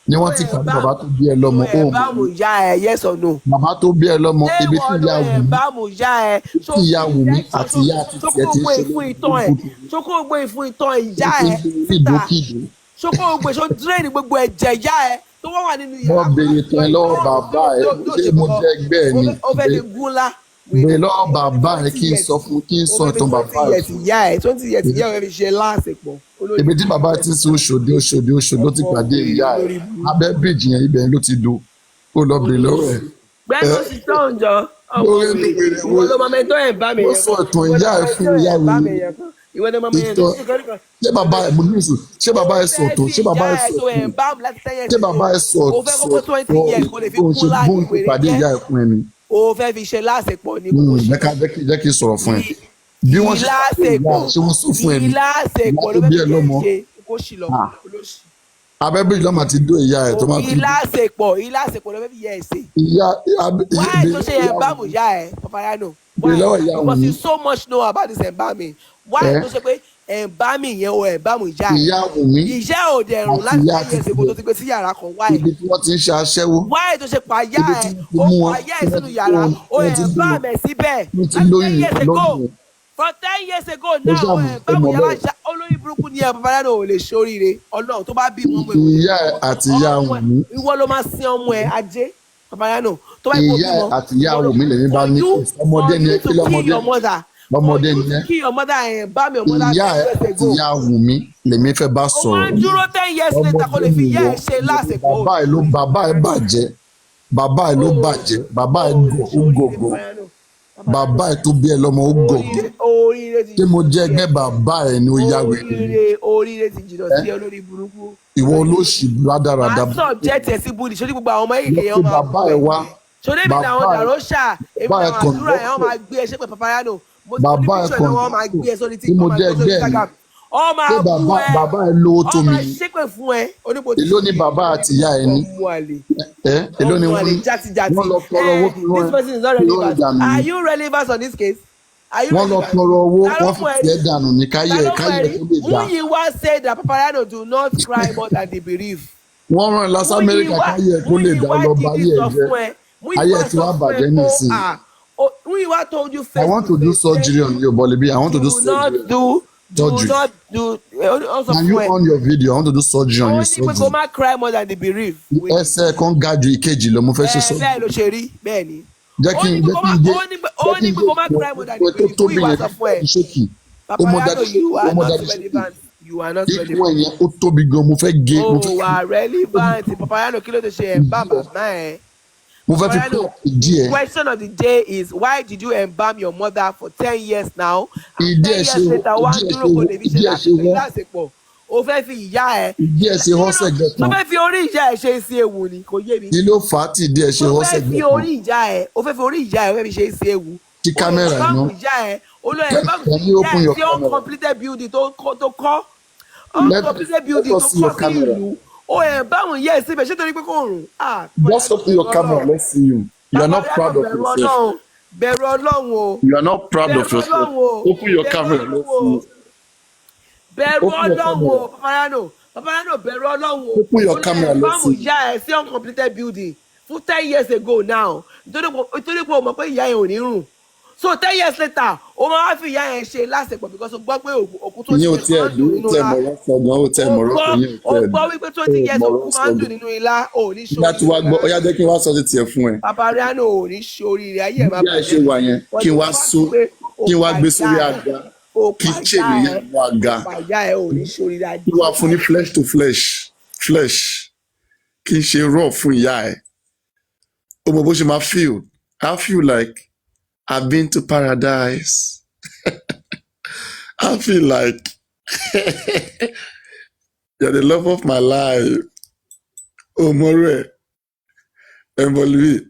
ni wọ́n ti kàdé bàbá tó bí ẹ lọ́mọ ó bámu ìyá ẹ yes or no. bàbá tó bí ẹ lọ́mọ ibi tí ìyá wù mí bámu ìyá ẹ tí ìyá wù mí àti ìyá àti tiẹ̀ ti ṣe ṣókó gbé ìfún ìtàn ìyá ẹ síta ṣókó gbé ṣó drain gbogbo ẹ̀jẹ̀ ìyá ẹ tó wọ́n wà nínú ìyá. wọ́n béèrè tán lọ́wọ́ bàbá ẹ ṣé mo jẹ́ ẹgbẹ́ ẹ ni béèrè lọ́wọ́ bàbá ẹ kí n sọ fún kí n sọ ìtàn bàbá ẹ fún. 20 years ìyá ẹ fi ṣe láàsìpọ̀. ibi tí bàbá ti ń sin Òṣòdì ó ti pàdé ìyá ẹ abẹ́ bíríìjì yẹn ibẹ̀ ló ti do ó lọ bèrè lọ́wọ́ ẹ. gbẹ́nu sí tọ́ǹjọ́ ọmọ mi ìwọ ló máa mẹ́tọ́ ẹ̀ bá mi yẹn. ó sọ ìtàn ìyá ẹ fún ìyá mi ṣé bàbá ẹ mo ní ìsù ṣé bàbá ẹ sọ tó ṣé bàbá ẹ sọ tó ṣé bàbá ẹ sọ tó bóun ti pàdé ìyá ẹ fún ẹ ni. o fẹ́ fi ṣe láṣepọ̀ ní kò ṣe. jẹ́ kí n sọ̀rọ̀ fún ẹ bí wọ́n ṣe ṣe wọ́n sọ fún ẹ ní ìyá tó bí ẹ lọ́mọ abẹ́bíyì lọ́mọ ti dó ìyá ẹ̀ tó máa fi. ìlàsèpọ̀ ló fẹ́ fi yẹ ẹ̀ ṣe. why tó ṣe yẹn bámu ìyá ẹ̀ Paparazzo because you so much know about this embalming why tó ṣe pé embalming yẹn o embalm ìyá ẹ̀ ìyá wù mí ìyá ò dẹ̀rùn láti ṣe yẹn ṣègbè tó ti gbé sí yàrá kan why. ibi tí wọ́n ti ń ṣe aṣẹ́wó. why tó ṣe pa ìyá ẹ̀ ó pa ìyá ẹ̀ sínú yàrá o embalm ẹ̀ síbẹ̀ for 10 years ago now báwo yàrá ṣá olórí burúkú ni ẹ Paparazzo ò lè ṣoríire Ọlọ́run tó bá bí ọmọ ìyá àti ìyá wù mí. ìwọ ló máa sin ọmọ ẹ ajé Paparazzo tó bá yẹ kó bímọ. ìyá àti ìyá wù mí lèmi bá ní ọmọdé ni ẹ kí lọmọdé ọmọdé ni ẹ ìyá àti ìyá wù mí lèmi fẹ́ bá sọ̀rọ̀. ó máa dúró 10 years later kó lè fi ìyá ẹ ṣe lásìkò. bàbá ẹ bàjẹ́ bàbá ẹ ló bàjẹ́ bàbá ẹ gògó bàbá ẹ tó bí ẹ lọ́mọ ó gògó ṣé mo jẹ́ ẹgbẹ́ bàbá ẹ ni ó yá wèrè. oríire ti jìnnà sí olórí burúkú. ìwọ olóṣì rádaràda. máa sọ jẹ́ tiẹ̀ sí búdi ṣojú gbogbo àwọn ọmọ èké yẹn máa bàbá ẹ wá. ṣọlẹ́ mi làwọn dàrọ́ ṣà èmi làwọn àdúrà yẹn wọ́n máa gbé ẹ ṣépè Paparazzo. bàbá ẹ kàn tí mo jẹ́ ẹgbẹ́ ẹ ọ máa Ṣé bú ẹ bàbá ẹ lówó tó ọ mi máa ni? ṣépè fún ẹ onípo ti Èló ni ṣe bàbá àti ìyá ẹ ní? ọmọ àlè Èló ni ọmọ wọ́n àlè ní? Wọ́n játijàti lọ tọrọ owó this person is not fi rán ẹ relevant dànù are ni. you relevant on this case are you Wọ́n lọ relevant tọrọ owó, ta ló wọ́n fi mú ẹ tiẹ̀ rí dànù ní ta káyé ló mú ẹ rí tó lè dá. Muyiwa said that Paparazzo do not cry more than they believe. Wọ́n rán ẹ lọ sí Amẹ́ríkà káyé tó lè dá lọ bá Muyiwa ayé ẹ sọ jẹ́. fún ẹ Ayé ẹ Muyiwa ti sọ wá fún ẹ bàjẹ́ kó nísìnyí. Muyiwa told you I face want to to do face say surgery on you, Bolibi. I want to do do not surgery. do Surgery. not do ó sọ Can you fún ẹ on your video? I want to do surgery on ó you. ní pé kó Surgery. má cry more than they believe. Ẹsẹ̀ kan ga ju ìkejì lọ, mo fẹ́ ṣe surgery. Bẹ́ẹ̀ ló ṣe rí bẹ́ẹ̀ ni Jẹ́ ó kí ní n pé jẹ́ kó kí má n gé ó ní pé kó má cry more than they tó believe tóbi Muyiwa yẹn sọ kí fún ẹ Daddy Showkey. Ó mọ Paparazzo Daddy Showkey, you ó are mọ not Daddy Showkey. relevant you are not Ikú relevant. ẹ̀yẹn ó tóbi gan, mo fẹ́ gé, mo fẹ́ Oh, wà relevant. Paparazzo kí ló ti ṣe embalm màmá ẹ. mo fẹ́ fi Paparazzo, crop ìdí the ẹ̀. question of the day is why did you embalm your mother for 10 years now and Ìdí 10 ẹ̀ ṣe years later wá ń dúró kò lè fi ṣe wọ́n. láṣepọ̀ o fẹ́ fi ìyá ẹ. Ìdí ẹ̀ ṣe họ́ sẹ́gbẹ̀ tó kan. fẹ́ fi orí ìyá ẹ ṣe sí ewu ni kò yé mi. Kí ló fà á tí ìdí ẹ̀ ṣe tó họ́ fẹ́ sẹ́gbẹ̀ fi kan? orí ìyá ẹ o fẹ́ fi orí ìyá ẹ o fẹ́ fi ṣe sí ewu. Tí kámẹ́rà ẹ̀ náà. ìyá ẹ olóyè báwo Can you ìyá open ẹ your tí camera? uncompleted building tó kọ́ Let uncompleted building us tó see your kọ́ sí camera. ìlú o ẹ̀ báwọn ìyá ẹ síbẹ̀ ṣé torí pé kò rùn. Just open your camera. Let's see you. You are not proud of yourself. bẹ̀rù ọlọ́run o You are not proud of bẹ̀rù yourself. ọlọ́run o Open your camera. Let's see you. bẹ̀rù Open your ọlọ́run o camera. Paparazzo bẹ̀rù ọlọ́run o Open your camera. Let's báwọn see. ìyá ẹ sí uncompleted building fún 10 years ago now nítorí pé o mọ̀ pé ìyá yẹn ò ní rùn so 10 years later o máa wá fi ìyá yẹn ṣe lásìkò because o gbọ́ pé òkú tó Ìyẹn ò ti tiẹ̀ máa ń dùn nínú tẹ̀ ilá mọ̀rọ̀ sọ̀gbọ́n, ó tẹ̀ mọ̀rọ̀ kò yẹn ò o tẹ̀ gbọ́ wípé 20 years òkú mọ̀rọ̀ máa ń dùn sọ̀gbọ́n. nínú ilá ò ní Ìyá tí wàá gbọ́, ó yá ṣoríire jẹ́ kí n wá sọ ti tiẹ̀ fún ẹ. Paparazzo ò ní ṣoríire ayé ẹ̀ máa Bí a ṣe wà yẹn, kí n wá kí n wá gbé sórí àga, kí n ṣèlè yẹn nínú àga, ìyá ẹ̀ ò ní ṣoríire ajé kí n wá fún ní flesh to flesh, kí n ṣe raw fún ìyá ẹ̀. Ó mọ bó ṣe máa feel. I feel like I've been to paradise. I feel like you're the love of my life. Oh, more. Envolve.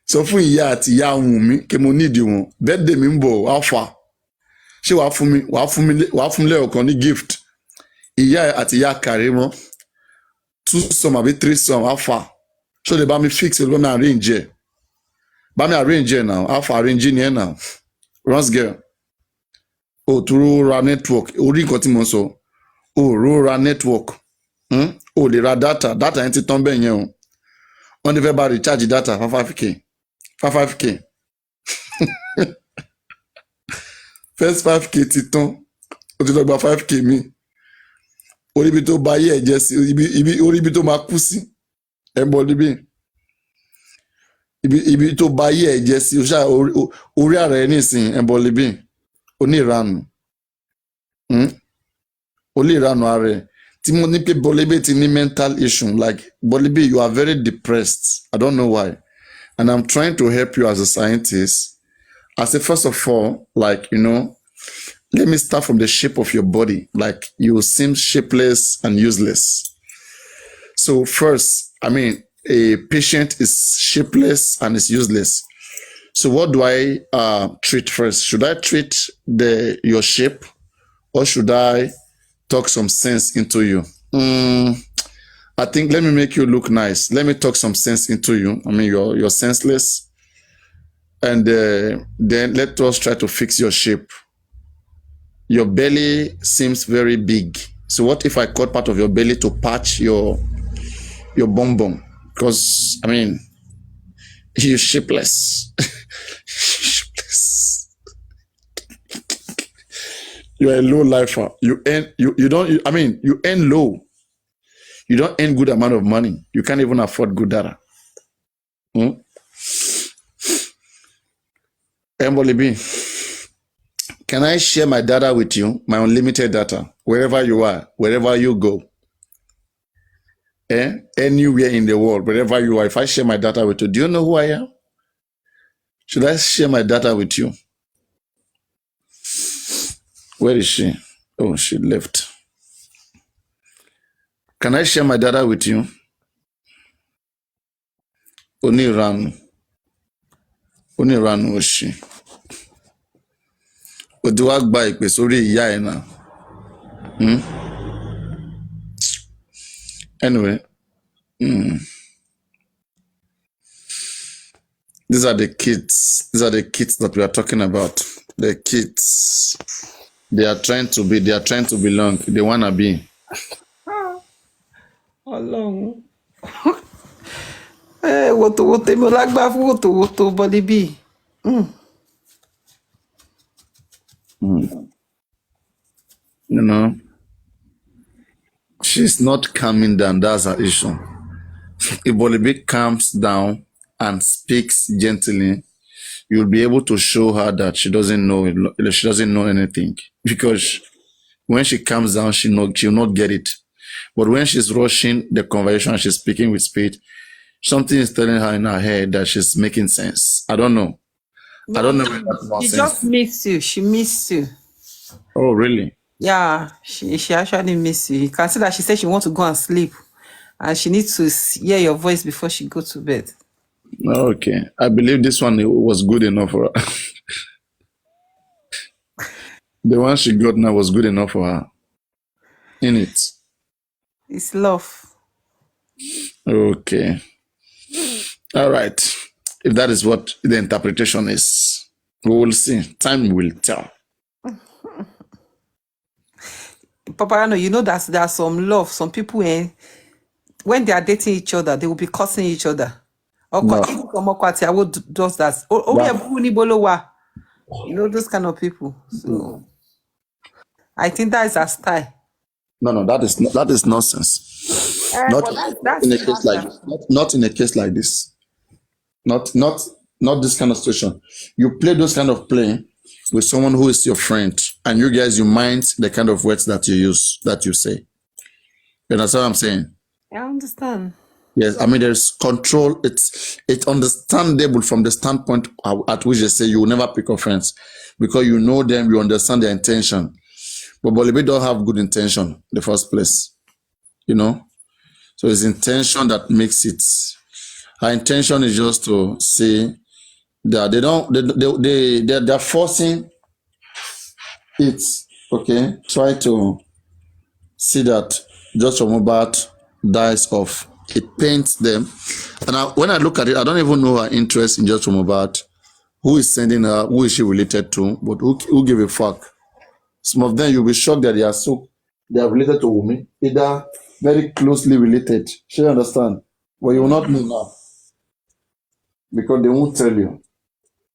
Sọ fún ìyá àti ìyá ohun mi kí mo nídìí wọn. Birthday mi ń bọ̀ alpha. Ṣé wàá fún mi lẹ́ọ̀kan ní gift? Ìyá àti ìyá kàrí mọ́. 2 some àbí 3 some alpha. So they bá mi fix it, bá mi arrange ẹ̀. Bá mi arrange ẹ̀ now. Alpha arrange ni ẹ̀ now. Runs girl. O tún ra network. Orí nǹkan tí mo sọ. O ro ra network. O lè ra data. Data yẹn ti tán bẹ́ẹ̀ yẹn o. Wọ́n ní fẹ́ bá recharge data 5k. 5k. First 5k ti tán. O ti lọ gba 5k mi. Orí ibi tó bá yé ẹ̀jẹ̀ sí. Orí ibi tó máa kú sí. Ẹ bọ̀ níbí. Ibi tó bá yé ẹ̀jẹ̀ sí. Orí ara ẹ nísìn ẹ bọ̀ níbí. Oníranù. Oníranù ara ẹ. Tí mo ní pé Bolibi ti ní mental issue, like Bolibi, you are very depressed. I don't know why. And I'm trying to help you as a scientist. I say, first of all, like, let me start from the shape of your body. Like, you seem shapeless and useless. So first, a patient is shapeless and is useless. So what do I treat first? Should I treat your shape, or should I talk some sense into you? I think let me make you look nice. Let me talk some sense into you. You're senseless. And then let us try to fix your shape. Your belly seems very big. So what if I cut part of your belly to patch your bum bum? Because, you're shapeless. Shapeless. You're a low lifer. You earn low. You don't earn good amount of money. You can't even afford good data. Bolibi, can I share my data with you? My unlimited data, wherever you are, wherever you go. Anywhere in the world, wherever you are. If I share my data with you, do you know who I am? Should I share my data with you? Where is she? Oh, she left. Can I share my data with you? Onírànù ó ṣì. Ó ti wá gba ìpè sórí ìyá ẹ̀ náà. Anyway, these are the kids. These are the kids that we are talking about. The kids. They are trying to belong. They wanna be. Ọlọ́run. Wòtòwòtò èmi ò lágbára fún wòtòwòtò bọ́dí bíi. You know, she's not calming down. That's her issue. If Bolibi calms down and speaks gently, you'll be able to show her that she doesn't know anything. Because when she calms down, she'll not get it. But when she's rushing the conversation, she's speaking with speed, something is telling her in her head that she's making sense. I don't know. I don't know if that's She nonsense. just missed you. She missed you. Oh, really? Yeah, she actually missed you. You can see that she said she wants to go and sleep. And she needs to hear your voice before she go to bed. Okay. I believe this one was good enough for her. The one she got now was good enough for her. In it. It's love. Okay. All right. If that is what the interpretation is, we will see. Time will tell. Papa, you know that there's some love. Some people, when they are dating each other, they will be cursing each other. No. Does that. You know, those kind of people. So I think that is her style. No, that is nonsense. Not in a case like this. Not in a case like this. Not this kind of situation. You play those kind of play with someone who is your friend, and you mind the kind of words that you use, that you say. You understand what I'm saying? I understand. Yes, I mean there's control. It's understandable from the standpoint at which they say you will never pick offense because you know them, you understand their intention. But Bolibi don't have good intention in the first place, you know. So it's intention that makes it. Her intention is just to say that they're forcing it. Okay, try to see that just mohbad dies off. It pains them, and when I look at it, I don't even know her interest in just mohbad. Who is sending her? Who is she related to? But who give a fuck? Some of them you'll be shocked that they are related to Wumi, either very closely related. She understand, but you will not know now because they won't tell you.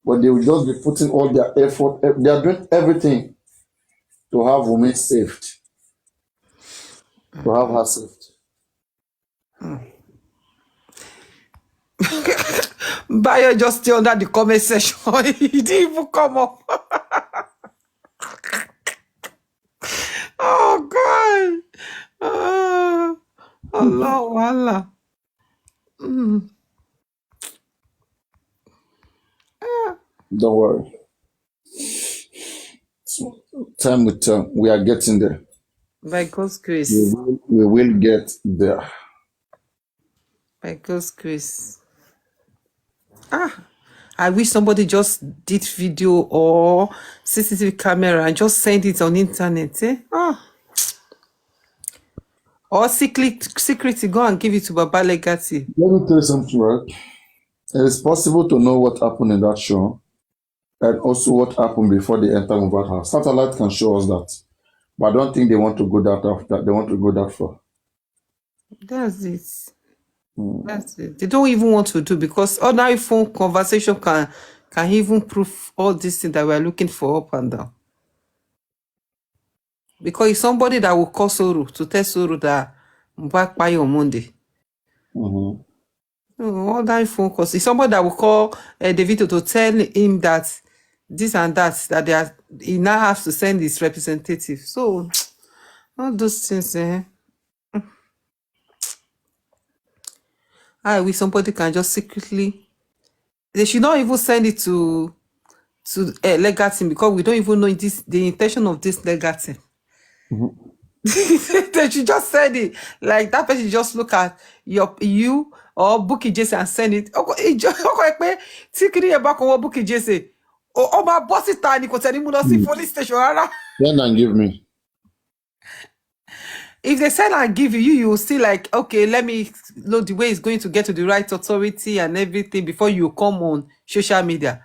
But they will just be putting all their effort. They are doing everything to have Wumi saved, to have her saved. Bayo just stay under the comment section. He didn't even come up. Oh God. Allah. Don't worry. Time will tell. We are getting there. By God's grace. We will get there. By God's grace. I wish somebody just did video or CCTV camera and just send it on internet. Or secretly go and give it to Baba Legati. Let me tell you something, right? It is possible to know what happened in that show and also what happened before they enter Mohbad house. Satellite can show us that. But I don't think they want to go they want to go that far. That's it. That's it. They don't even want to do because ordinary phone conversation can even prove all these things that we're looking for up and down. Because it's somebody that will call Soro to tell Soro that back by on Monday. All that phone calls. It's somebody that will call Davido to tell him that this and that he now has to send his representative. So all those things, I wish somebody can just secretly. They should not even send it to Legacy because we don't even know the intention of this Legacy. They should just send it. Like that person just look at you or Bukky Jesse and send it. Bukky Jesse. Oh, my boss is tiny because any police station. Then and give me. if they sell and give you, you will still like, okay, let me know the way it's going to get to the right authority and everything before you come on social media.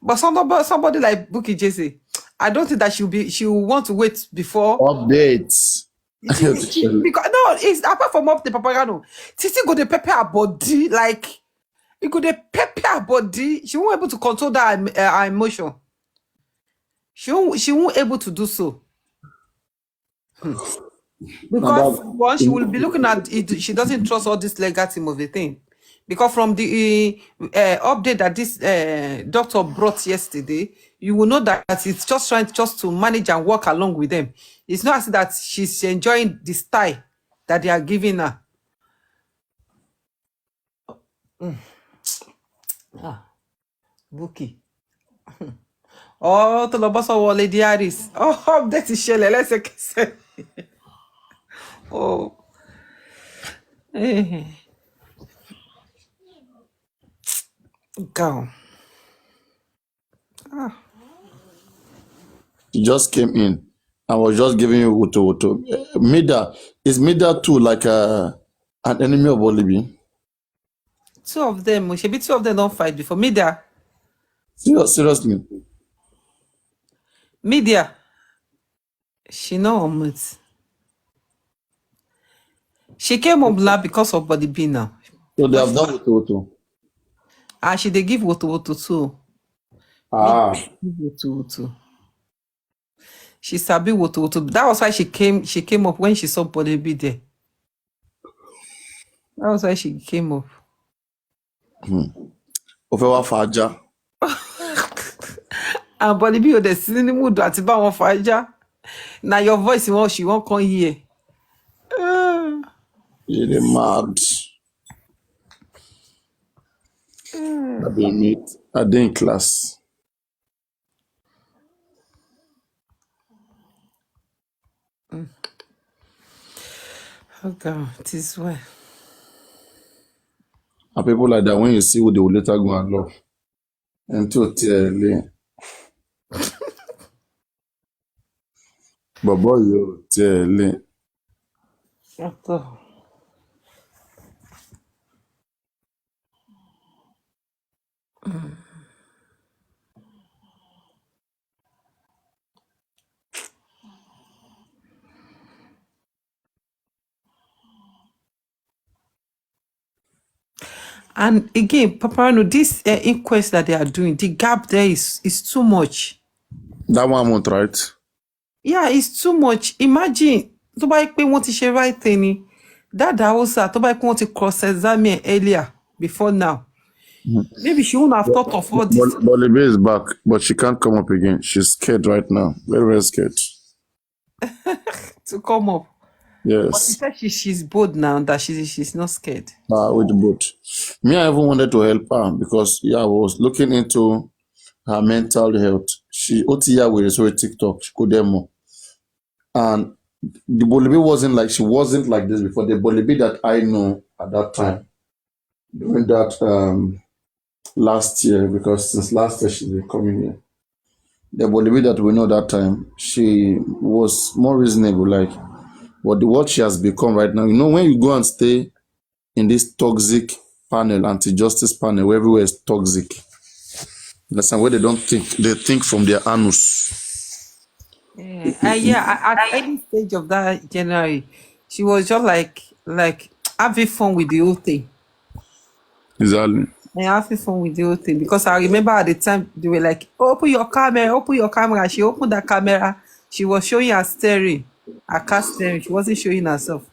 But somebody like Bukky Jesse, I don't think that she will want to wait before. Updates. Because no, it's apart from up the papagano. Titi go the pepper her body, like it could the pepper her body. She won't able to control that her emotion. She won't able to do so. Because one, she will be looking at it. She doesn't trust all this legal team of the thing. Because from the update that this doctor brought yesterday, you will know that it's just trying just to manage and work along with them. It's not as if that she's enjoying the style that they are giving her. Bukky. Oh, to lọ bọ́ sọ́wọ́ Lady Harris. Oh, update ìṣẹ̀lẹ̀ lẹ́sẹ̀kẹsẹ̀. Oh. Eh. Go. She just came in. I was just giving you Woto. Mida, is Mida too like an enemy of Olibi? Two of them don't fight before. Seriously. Media. She know it. She came up now because of Body B now. So they have done Woto. And she they give Woto too. Ah. Give Woto. She sabi Woto. That was why she came up when she saw Body B there. That was why she came up. Ofewa Faja. And Body B the sitting mood àti bá wọn fàájà. Now your voice she won't come here. You're mad. I didn't meet. I didn't class. Okay, it is well. And people like that, when you see who they will later go and love. Until tell But boy, you tell After. And again, Paparano, this inquest that they are doing, the gap there is too much. that 1 month, right? Yeah, it's too much. Imagine, tó bá jẹ́ pé wọ́n ti ṣe right thing ni, that Hausa, tó bá jẹ́ pé wọ́n ti cross-examine earlier, before now. Maybe she wouldn't have thought of all this. But Libby is back, but she can't come up again. She's scared right now. Very, very scared. To come up. But she Yes. said she's bold now, that she's not scared. With the boat. Me, I even wanted to help her because I was looking into her mental health. She OTR with so TikTok, she could demo. And the Bolibi she wasn't like this before. The Bolibi that I know at that time, during that last year, because since last year she's been coming here. The Bolibi that we know that time, she was more reasonable, like what she has become right now. You know, when you go and stay in this toxic panel, anti-justice panel, where everywhere is toxic. That's where they don't think. They think from their anus. At any stage of that January, she was just like having fun with the whole thing. Exactly. And having fun with the whole thing. Because I remember at the time they were like, open your camera. She opened that camera. She was showing her steering, her car steering. She wasn't showing herself.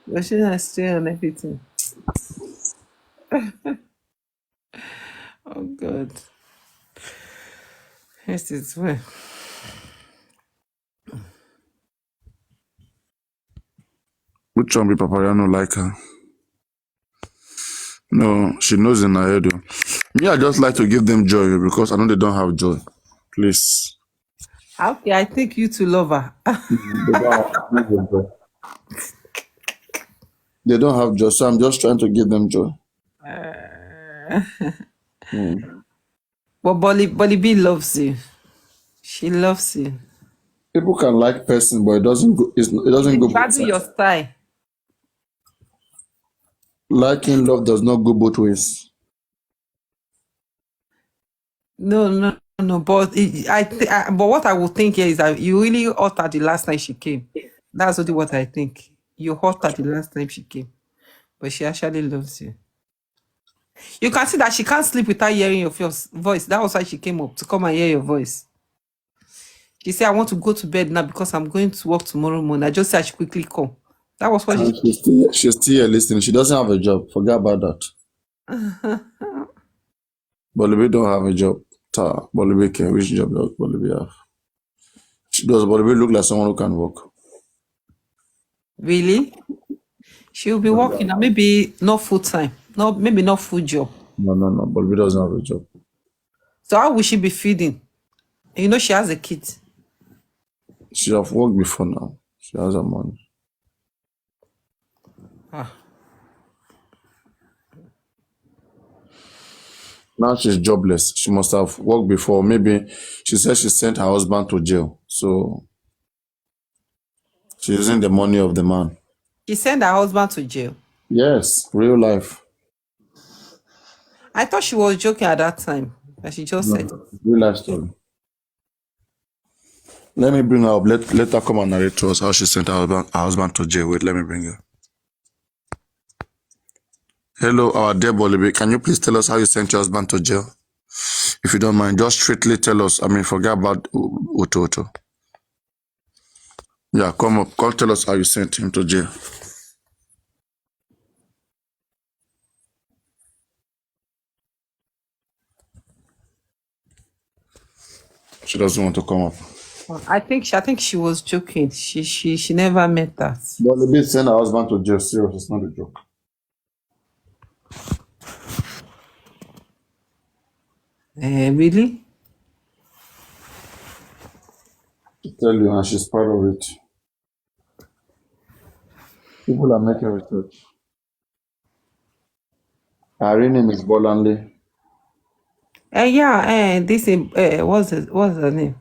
She was showing her steering and everything. Oh God. Yes, it's well. Which one be Papariano like her? No, she knows in her head. Me, I just like to give them joy because I know they don't have joy. Please. Okay, I think you two love her. They don't have joy, so I'm just trying to give them joy. But Bolly B loves you. She loves you. People can like person, but it doesn't go. It doesn't go both Value your sides. style. Liking love does not go both ways. No. But but what I would think here is that you really hurt her the last time she came. That's only what I think. You hurt her the last time she came, but she actually loves you. You can see that she can't sleep without hearing your voice. That was why she came up to come and hear your voice. She said, "I want to go to bed now because I'm going to work tomorrow morning." I just said I should quickly come. That was what And she's still here listening. She doesn't have a job. Forget about that. Bolibi don't have a job. Bolibi can. Which job does Bolibi have? Does Bolibi look like someone who can work? Really? She'll be working now, maybe not full time, maybe not full job. No. Bolibi doesn't have a job. So how will she be feeding? You know she has a kid. She have worked before now. She has her money. Now she's jobless. She must have worked before. Maybe she said she sent her husband to jail. So she's using the money of the man. She sent her husband to jail. Yes, real life. I thought she was joking at that time, but she just said, Real life story. Let me bring her up. Let her come and narrate to us how she sent her husband to jail. Wait, let me bring her. Hello, our dear Bolibi. Can you please tell us how you sent your husband to jail? If you don't mind, just strictly tell us. Forget about Uto. Yeah, come up. Come tell us how you sent him to jail. She doesn't want to come up. I think she was joking. She never meant that. Bolibi sent her husband to jail. Serious, it's not a joke. Really? To tell you, and she's proud of it. People are making research. Her real name is Bolanle. This what's the name?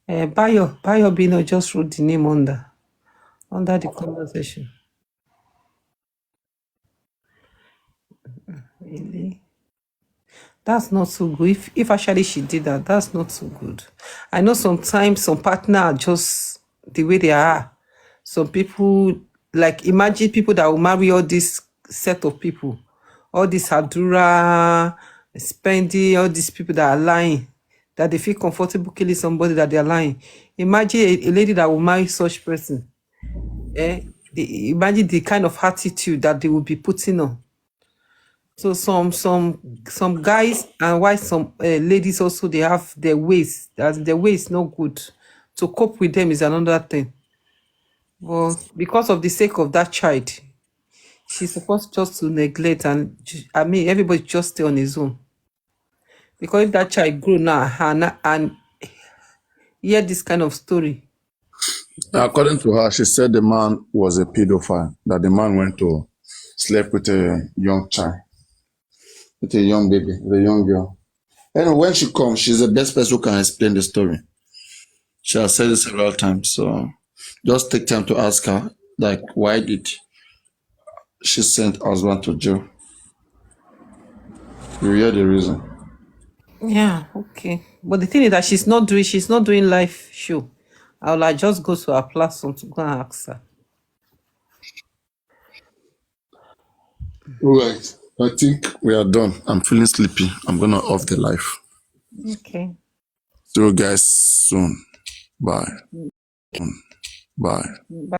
Bayo Bino just wrote the name under the conversation. Really? That's not so good. If actually she did that, that's not so good. I know sometimes some partner are just the way they are. Some people, like, imagine people that will marry all this set of people, all this Hadura, spending, all these people that are lying, that they feel comfortable killing somebody that they are lying. Imagine a lady that will marry such person. Imagine the kind of attitude that they will be putting on. So some guys, and why some ladies also, they have their ways. As their way is not good. To cope with them is another thing. Well, because of the sake of that child, she's supposed just to neglect, and everybody just stay on his own. Because if that child grew now and hear this kind of story. According to her, she said the man was a pedophile, that the man went to sleep with a young child, with a young baby, with a young girl. And when she comes, she's the best person who can explain the story. She has said it several times, so just take time to ask her, like, why did she send her husband to jail? You hear the reason. Yeah, okay. But the thing is that she's not doing live show. I will just go to her platform to go and ask her. All right. I think we are done. I'm feeling sleepy. I'm gonna off the live. Okay. See you guys soon. Bye. Bye. Bye.